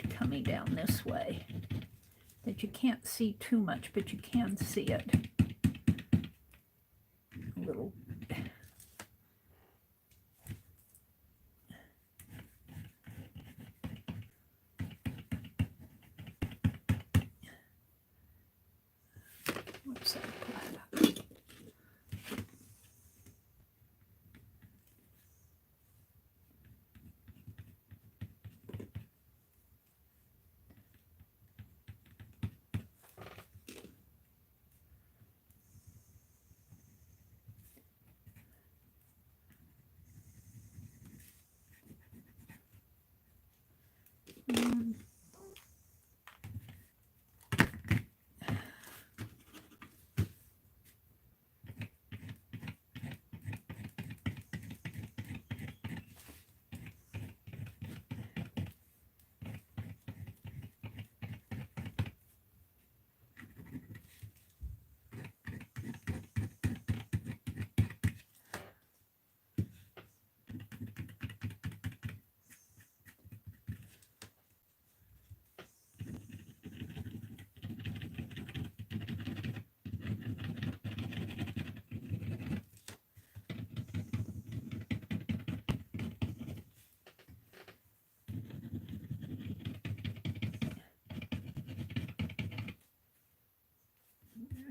coming down this way that you can't see too much, but you can see it. A little. What's that?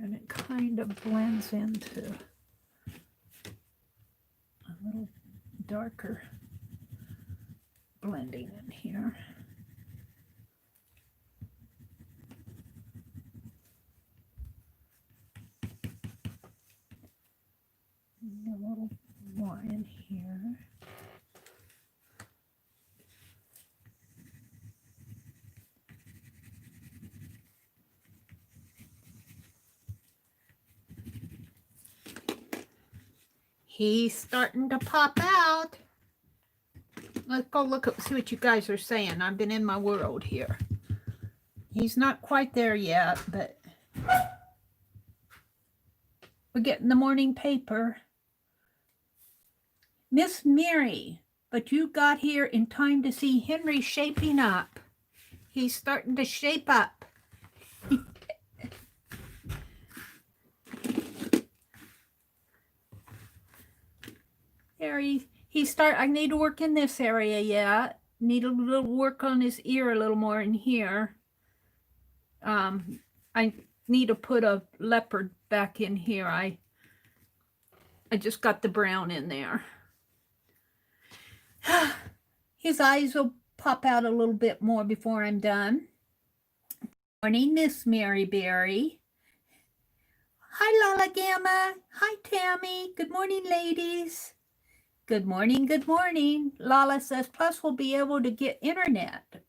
And it kind of blends into a little darker blending in here. And a little more in here. He's starting to pop out. Let's go look at, see what you guys are saying. I've been in my world here. He's not quite there yet, but We're getting the morning paper. Miss Mary, but you got here in time to see Henry shaping up. He's starting to shape up. There I need to work in this area yet. Need a little work on his ear a little more in here. I need to put a leopard back in here. I just got the brown in there. His eyes will pop out a little bit more before I'm done. Morning, Miss Mary Berry. Hi, Lala Gamma. Hi, Tammy. Good morning, ladies. Good morning, good morning. Lala says, plus we'll be able to get internet.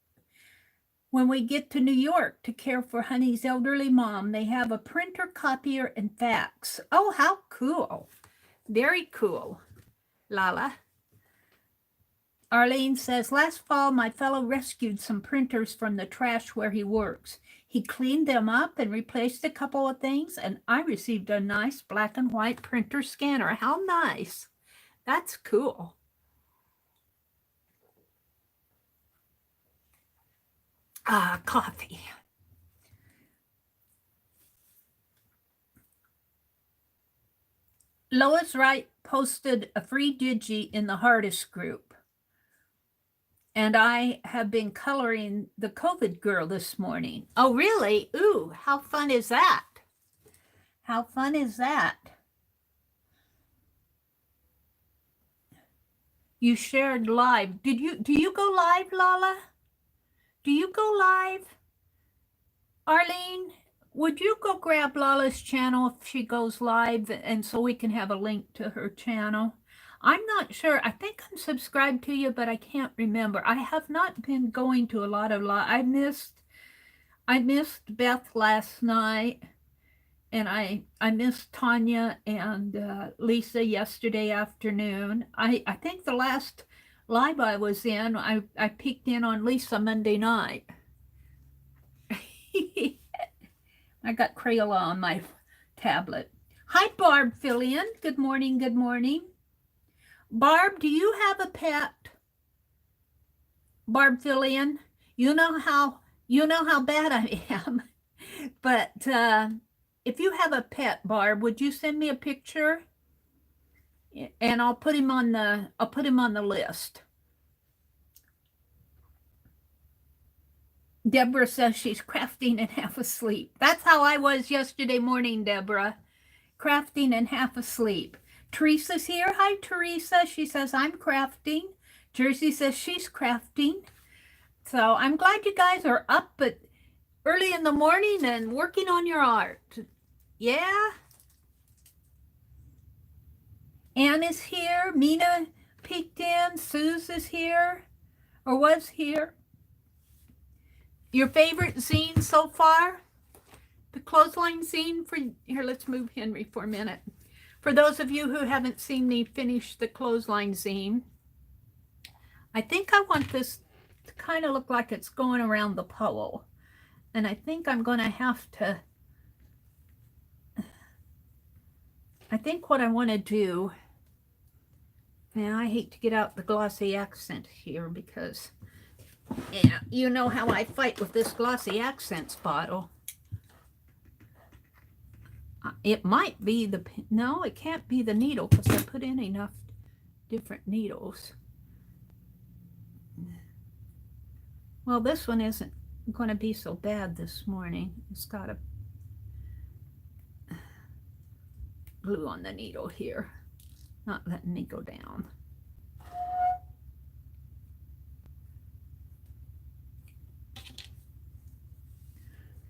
When we get to New York to care for Honey's elderly mom, they have a printer, copier, and fax. Oh, how cool. Very cool, Lala. Arlene says, last fall, my fellow rescued some printers from the trash where he works. He cleaned them up and replaced a couple of things, and I received a nice black and white printer scanner. How nice. That's cool. Coffee. Lois Wright posted a free digi in the Hardest group. And I have been coloring the COVID girl this morning. Oh, really? Ooh, how fun is that? How fun is that? You shared live. Do you go live, Lala? Do you go live? Arlene, would you go grab Lala's channel if she goes live, and so we can have a link to her channel? I'm not sure. I think I'm subscribed to you, but I can't remember. I have not been going to a lot of live. I missed Beth last night, and I missed Tanya and Lisa yesterday afternoon. I think the last live I was in, I peeked in on Lisa Monday night. I got Crayola on my tablet. Hi, Barb Fillion. Good morning, good morning. Barb, do you have a pet? Barb Fillion, you know how bad I am. But if you have a pet, Barb, would you send me a picture? And I'll put him on the list. Deborah says she's crafting and half asleep. That's how I was yesterday morning, Deborah. Crafting and half asleep. Teresa's here. Hi, Teresa. She says, I'm crafting. Jersey says she's crafting. So I'm glad you guys are up but early in the morning and working on your art. Yeah. Anne is here. Mina peeked in. Suze is here or was here. Your favorite zine so far? The clothesline zine for here. Let's move Henry for a minute. For those of you who haven't seen me finish the clothesline zine, I think I want this to kind of look like it's going around the pole. And I think I'm going to have to, I think what I want to do, now I hate to get out the glossy accent here because, yeah, you know how I fight with this glossy accents bottle. It might be the, no, it can't be the needle because I put in enough different needles. Well, this one isn't going to be so bad this morning. It's got a glue on the needle here, not letting me go down.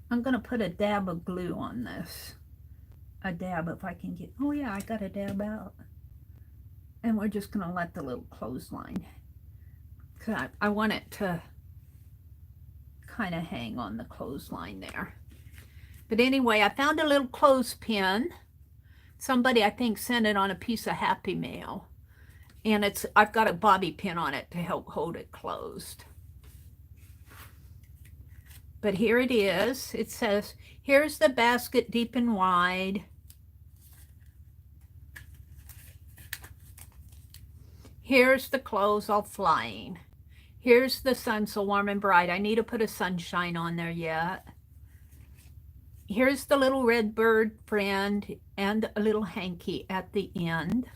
I'm going to put a dab of glue on this. A dab if I can get, oh yeah, I got a dab out. And we're just going to let the little clothesline, because I want it to kind of hang on the clothesline there. But anyway, I found a little clothespin. Somebody, I think, sent it on a piece of Happy Mail. And I've got a bobby pin on it to help hold it closed. But here it is. It says, here's the basket deep and wide. Here's the clothes all flying. Here's the sun so warm and bright. I need to put a sunshine on there yet. Here's the little red bird friend and a little hanky at the end.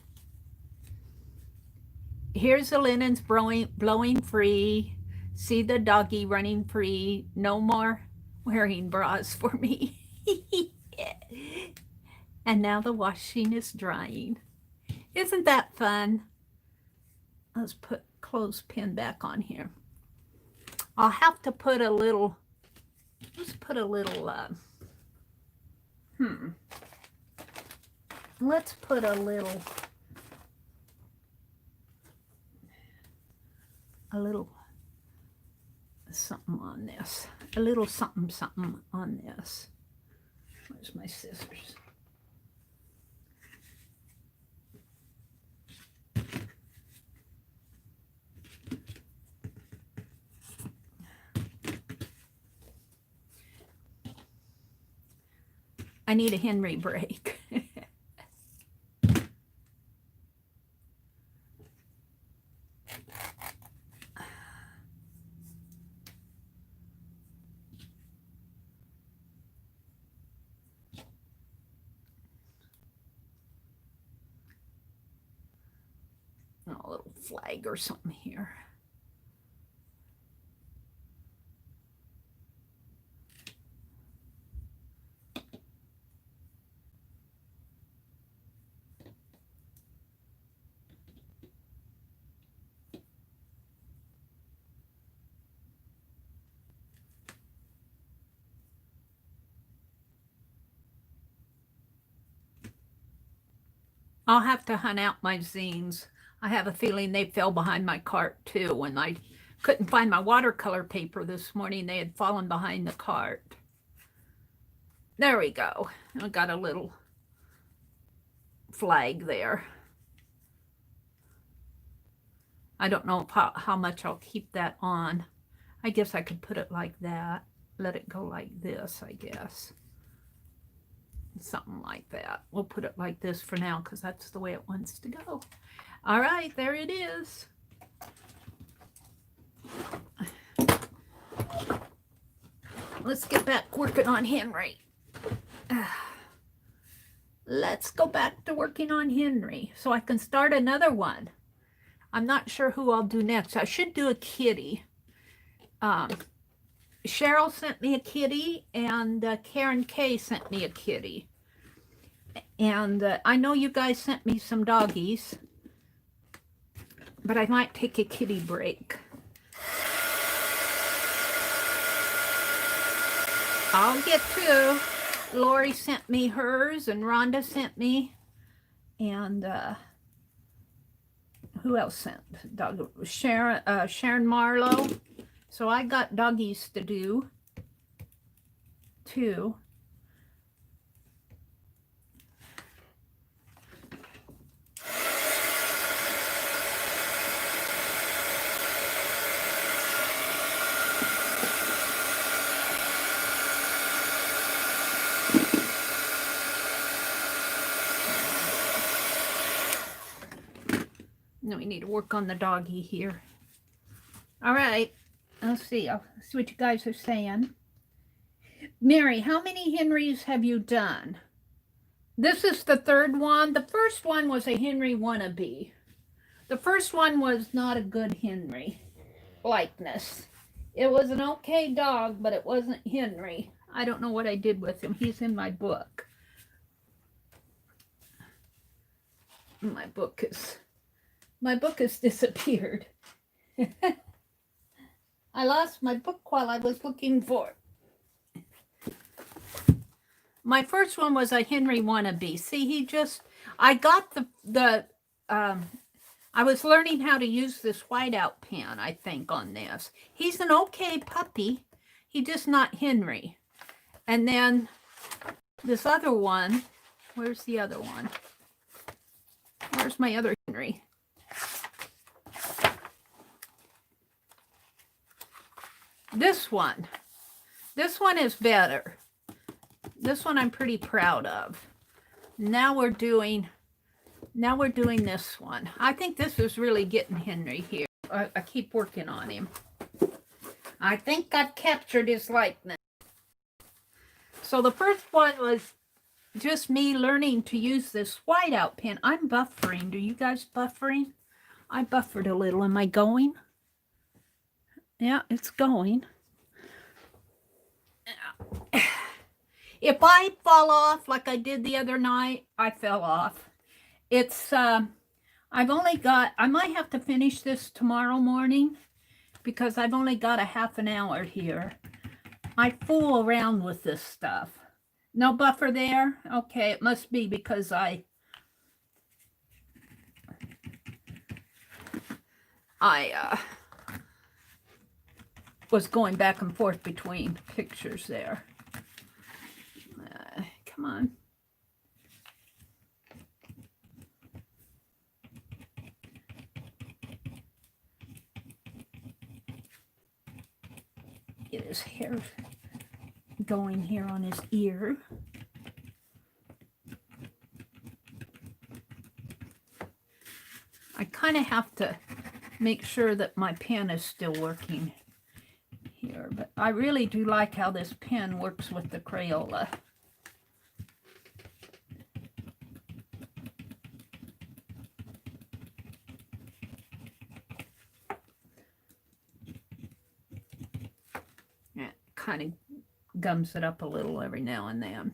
Here's the linens blowing free. See the doggy running free. No more wearing bras for me. And now the washing is drying. Isn't that fun? Let's put clothespin back on here. I'll have to put a little, let's put a little, let's put a little something on this. A little something on this. Where's my scissors? I need a Henry break. A little flag or something here. I'll have to hunt out my zines. I have a feeling they fell behind my cart too. When I couldn't find my watercolor paper this morning, they had fallen behind the cart. There we go. I got a little flag there. I don't know how much I'll keep that on. I guess I could put it like that. Let it go like this, I guess. Something like that. We'll put it like this for now because that's the way it wants to go. All right, there it is. Let's get back working on Henry. Let's go back to working on Henry so I can start another one. I'm not sure who I'll do next. I should do a kitty. Cheryl sent me a kitty, and Karen Kay sent me a kitty. And I know you guys sent me some doggies, but I might take a kitty break. I'll get to. Lori sent me hers, and Rhonda sent me, and who else sent? Sharon Marlowe. So I got doggies to do too. Now we need to work on the doggy here. All right. Let's see. I'll see what you guys are saying. Mary, how many Henrys have you done? This is the third one. The first one was a Henry wannabe. The first one was not a good Henry likeness. It was an okay dog, but it wasn't Henry. I don't know what I did with him. He's in my book. My book has disappeared. I lost my book while I was looking for it. My first one was a Henry wannabe. See, I got I was learning how to use this whiteout pen, I think, on this. He's an okay puppy. He's just not Henry. And then this other one, where's the other one? Where's my other Henry? This one is better. This one I'm pretty proud of. Now we're doing Now we're doing this one. I think this is really getting Henry here. I keep working on him. I think I've captured his likeness. So the first one was just me learning to use this whiteout pen. I'm buffering. Do you guys buffering? I buffered a little. Am I going? Yeah, it's going. If I fall off like I did the other night, I fell off. It's, I've only got, I might have to finish this tomorrow morning because I've only got a half an hour here. I fool around with this stuff. No buffer there? Okay, it must be because I was going back and forth between pictures there. Come on. Get his hair going here on his ear. I kind of have to make sure that my pen is still working here, but I really do like how this pen works with the Crayola. It kind of gums it up a little every now and then.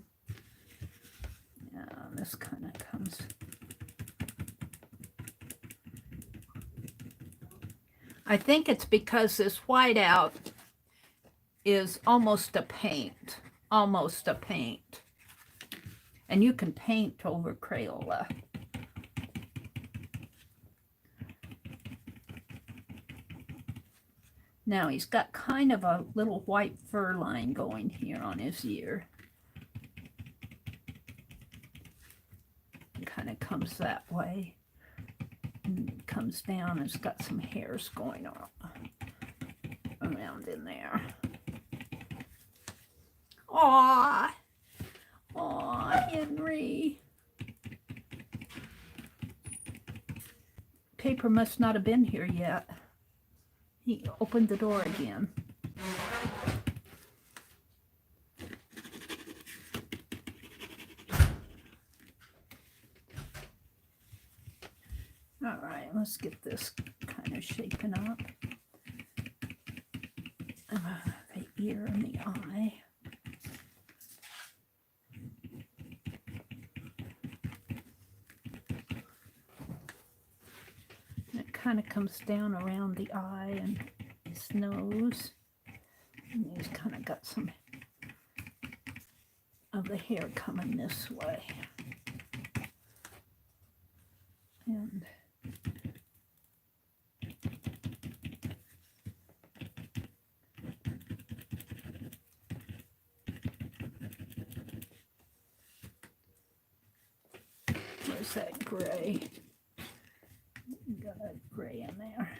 This kind of comes. I think it's because this whiteout is almost a paint. Almost a paint. And you can paint over Crayola. Now he's got kind of a little white fur line going here on his ear. It kind of comes that way. And comes down, it's got some hairs going on around in there. Aw, Henry. Paper must not have been here yet. He opened the door again. All right, let's get this kind of shaken up. The ear and the eye. It kind of comes down around the eye and his nose. And he's kind of got some of the hair coming this way. And where's that gray? Got a gray in there.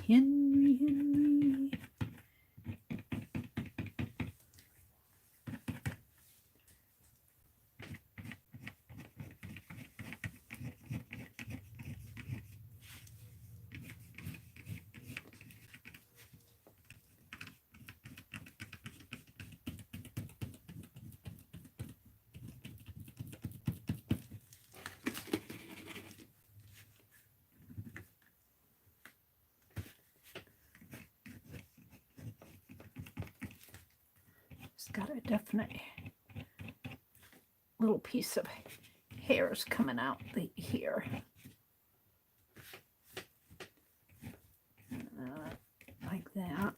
Henry. It's got a definite little piece of hairs coming out here. Like that.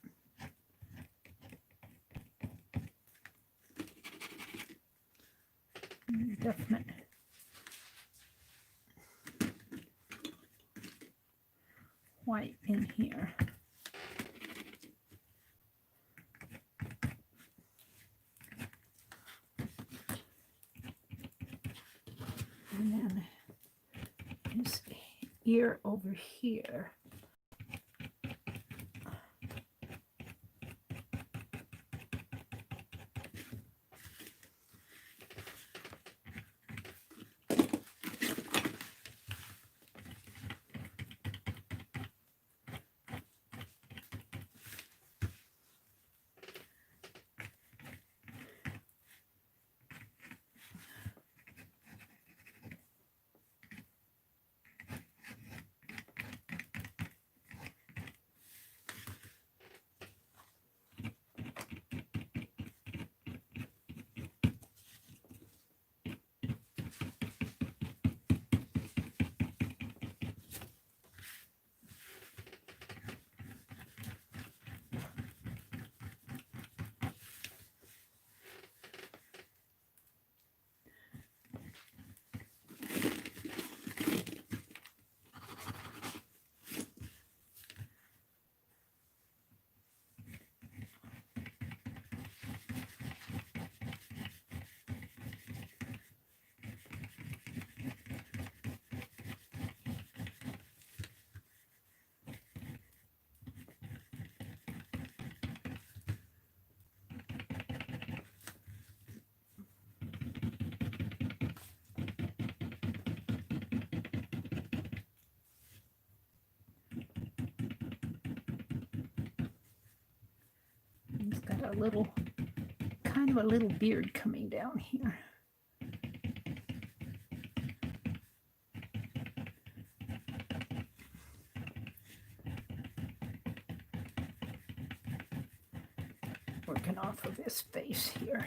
Definite white in here. his ear over here. He's got a little, kind of a little beard coming down here. Working off of his face here.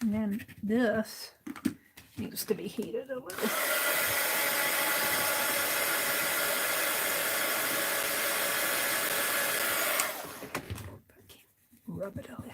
And then this needs to be heated a little. Rub it a little.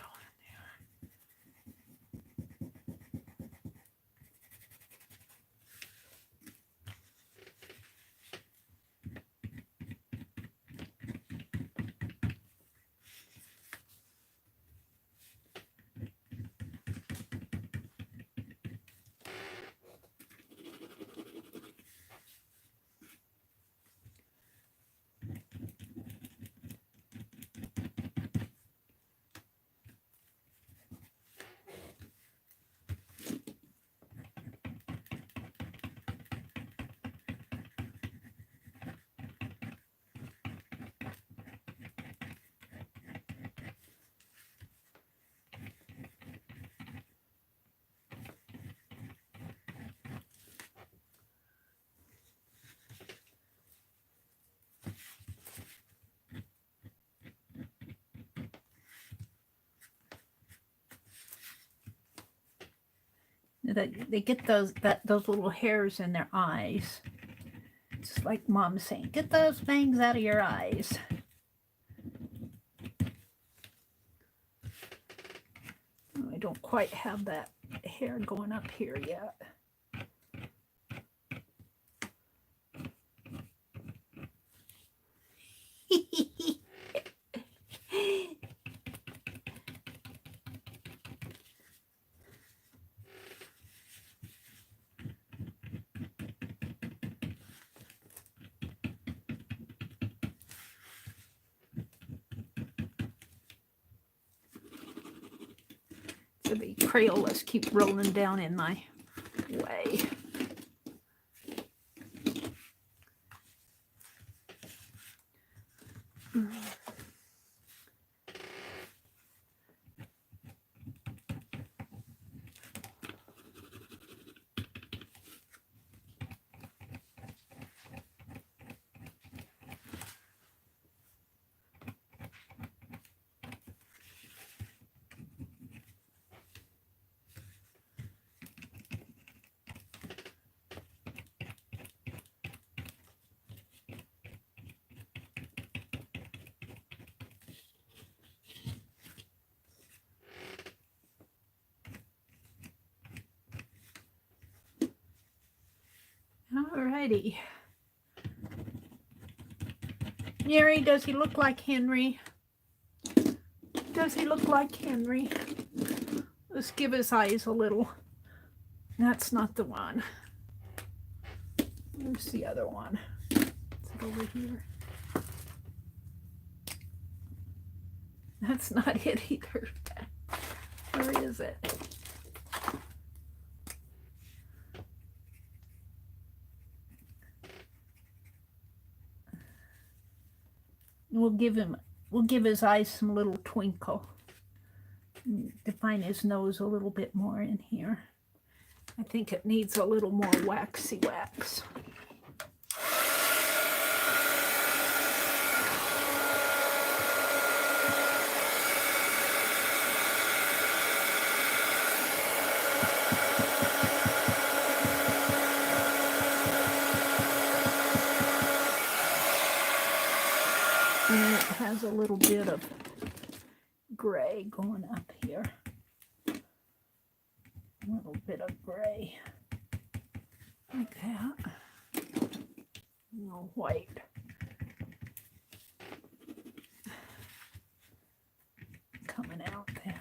They get those little hairs in their eyes. It's like Mom saying, "Get those fangs out of your eyes." I don't quite have that hair going up here yet. So the Crayolas keep rolling down in my way. Alrighty. Mary, does he look like Henry? Does he look like Henry? Let's give his eyes a little. That's not the one. Where's the other one? Is it over here? That's not it either. Where is it? We'll give his eyes some little twinkle. Define his nose a little bit more in here. I think it needs a little more waxy wax. And it has a little bit of gray going up here. A little bit of gray. Like that. No white. Coming out there.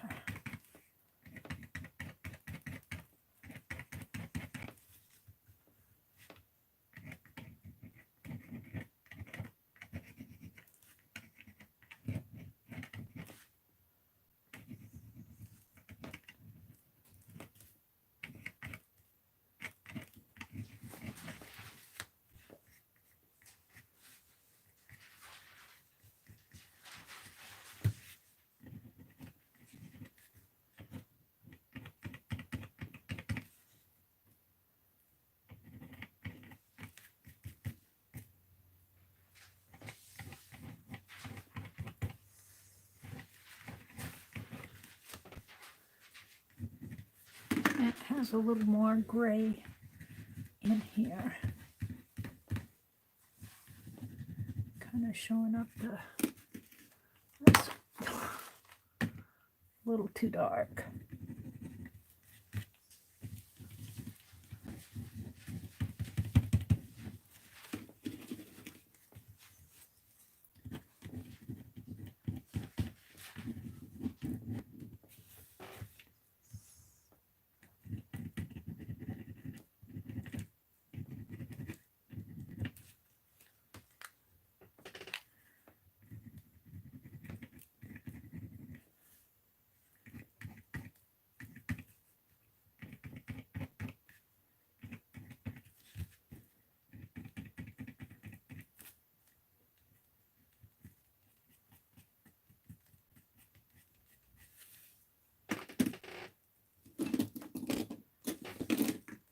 It has a little more gray in here. Kind of showing up that's a little too dark.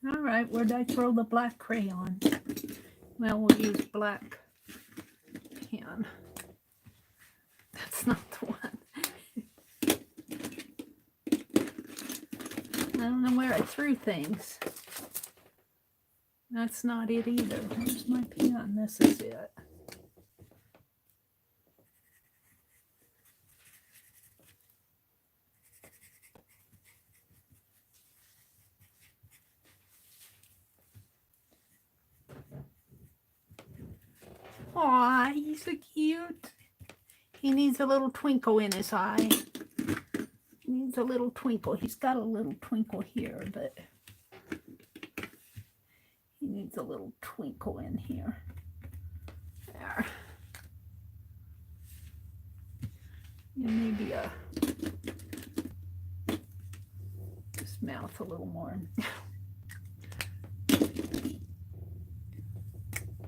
All right, where did I throw the black crayon? Well, we'll use black pen. That's not the one. I don't know where I threw things. That's not it either. Where's my pen? This is it. Aw, he's so cute. He needs a little twinkle in his eye. He needs a little twinkle. He's got a little twinkle here, but he needs a little twinkle in here. There. And maybe his mouth a little more.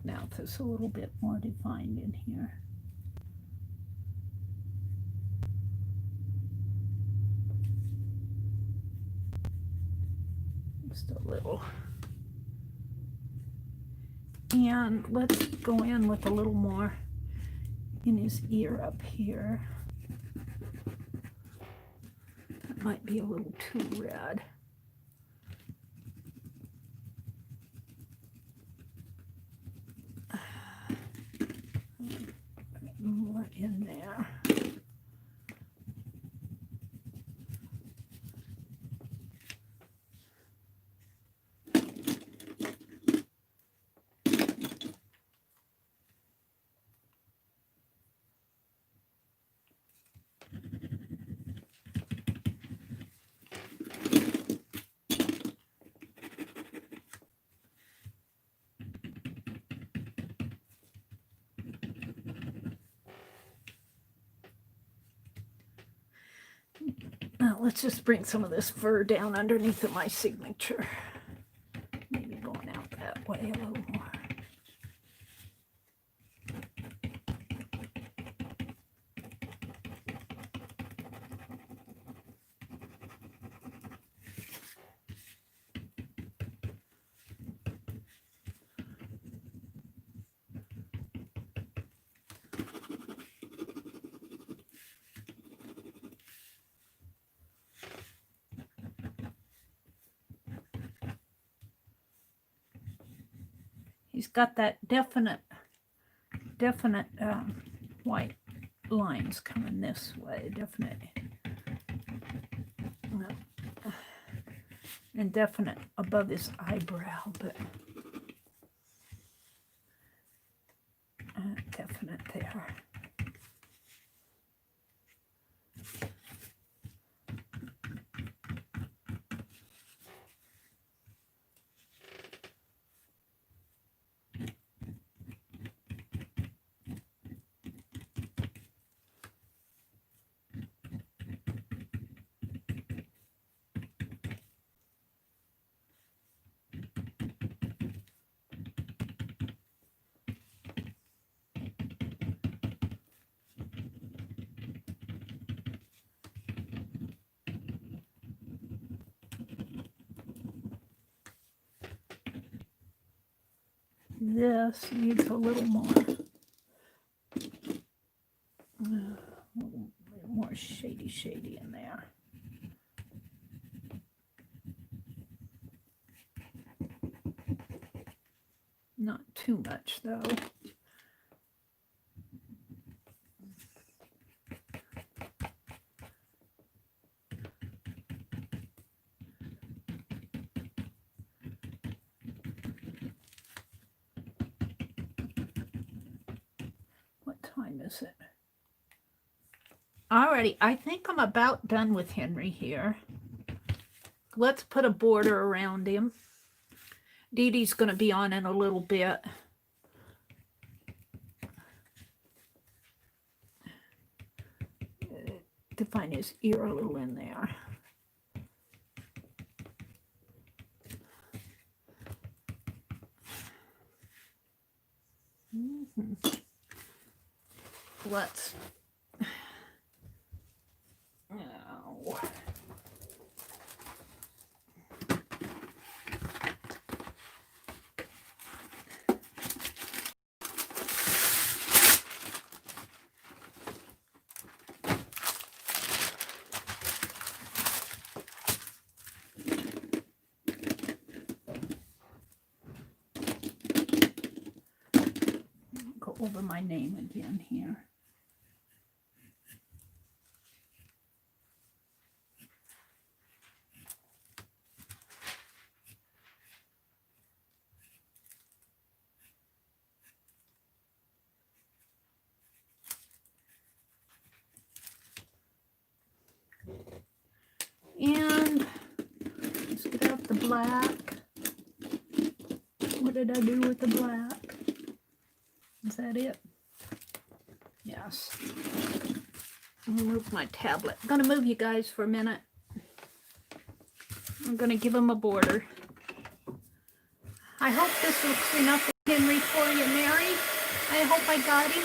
Mouth is a little bit more defined in here. Just a little. And let's go in with a little more in his ear up here. That might be a little too red. More in there. let's just bring some of this fur down underneath of my signature. Maybe going out that way a little more. He's got that definite white lines coming this way, definite, and definite above his eyebrow, but definite there. This needs a little more shady in there. Not too much though. Is it? Alrighty, I think I'm about done with Henry here. Let's put a border around him. Dee Dee's going to be on in a little bit. Define his ear a little in there. Let's go over my name again here. And let's get out the black. What did I do with the black? Is that it? Yes. I'm gonna move my tablet. I'm gonna move you guys for a minute. I'm gonna give him a border. I hope this looks enough, Henry, for you, Mary. I hope I got him.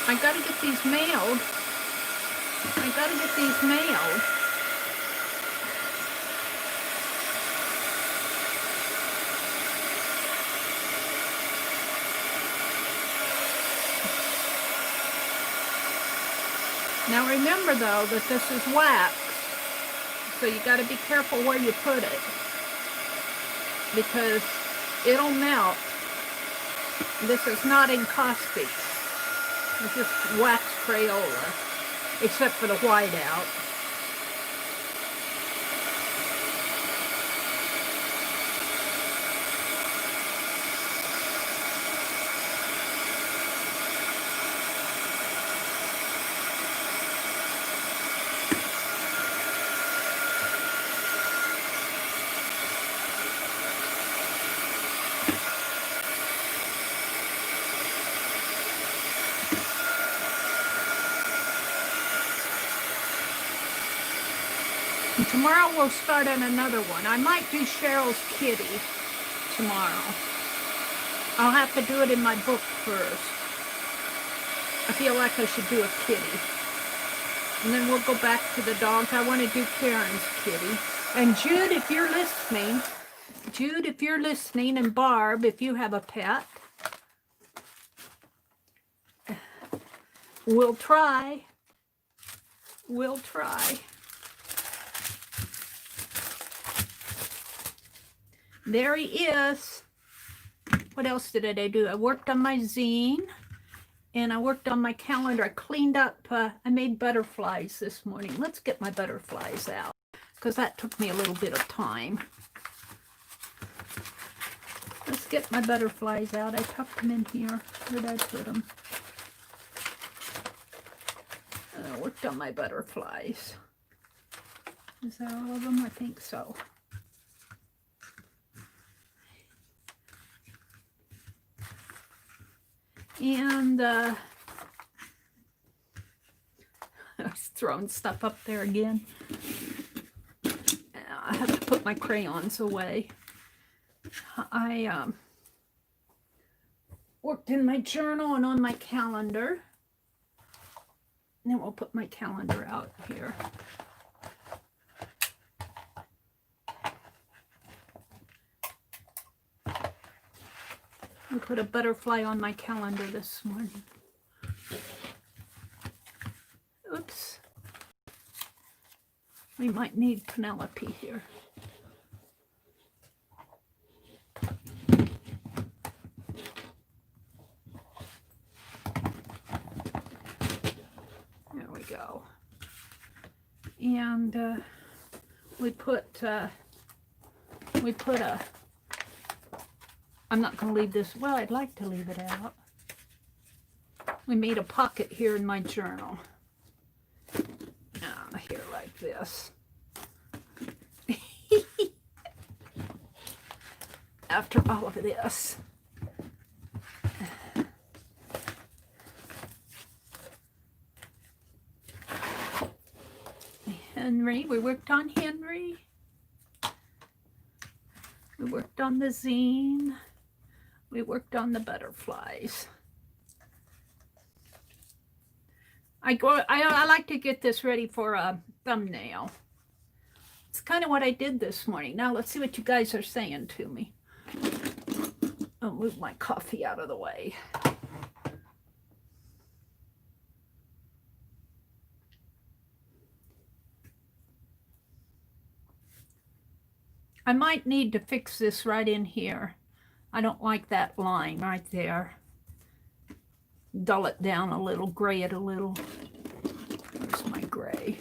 I gotta get these mailed. Now remember though that this is wax, so you gotta be careful where you put it, because it'll melt. This is not encaustic. It's just wax Crayola, except for the whiteout. Tomorrow we'll start on another one. I might do Cheryl's kitty tomorrow. I'll have to do it in my book first. I feel like I should do a kitty. And then we'll go back to the dogs. I want to do Karen's kitty. And Jude, if you're listening, and Barb, if you have a pet, we'll try. We'll try. There he is. What else did I do? I worked on my zine. And I worked on my calendar. I cleaned up, I made butterflies this morning. Let's get my butterflies out, because that took me a little bit of time. Let's get my butterflies out. I tucked them in here. Where did I put them? I worked on my butterflies. Is that all of them? I think so. And I was throwing stuff up there again. I have to put my crayons away. I worked in my journal and on my calendar. And then we'll put my calendar out here. I put a butterfly on my calendar this morning. Oops. We might need Penelope here. There we go. And we put a I'm not going to leave this. Well, I'd like to leave it out. We made a pocket here in my journal. Here like this. After all of this. Henry, we worked on Henry. We worked on the zine. We worked on the butterflies. I like to get this ready for a thumbnail. It's kind of what I did this morning. Now let's see what you guys are saying to me. I'll move my coffee out of the way. I might need to fix this right in here. I don't like that line right there. Dull it down a little, gray it a little. Where's my gray?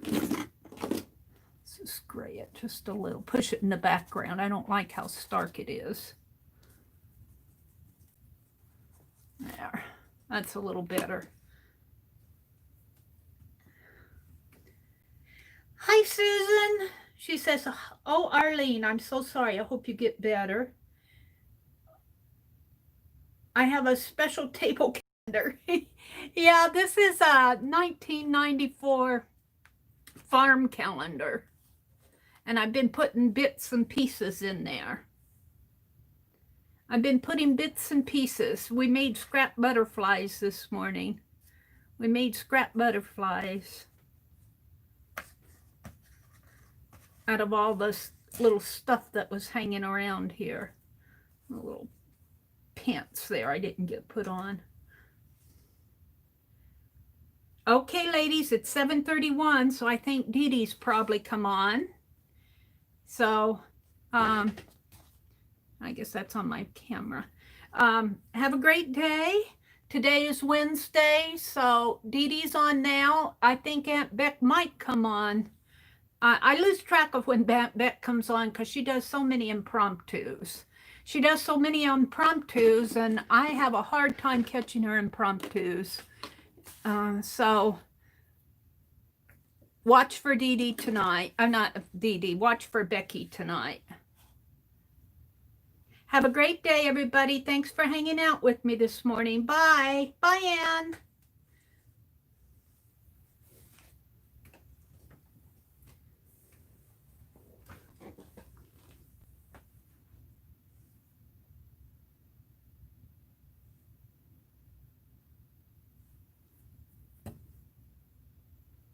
Let's just gray it just a little. Push it in the background. I don't like how stark it is. There. That's a little better. Hi, Susan. She says, oh, Arlene, I'm so sorry. I hope you get better. I have a special table calendar. Yeah, this is a 1994 farm calendar. And I've been putting bits and pieces in there. I've been putting bits and pieces. We made scrap butterflies this morning. We made scrap butterflies out of all this little stuff that was hanging around here. A little pants there I didn't get put on. Okay, ladies, it's 7:31, so I think Dee Dee's probably come on. So, I guess that's on my camera. Have a great day. Today is Wednesday, so Dee Dee's on now. I think Aunt Beck might come on. I lose track of when Aunt Beck comes on because she does so many impromptus. She does so many impromptus, and I have a hard time catching her impromptus. So watch for Dee Dee tonight. I'm not Dee Dee. Watch for Becky tonight. Have a great day, everybody. Thanks for hanging out with me this morning. Bye. Bye, Ann.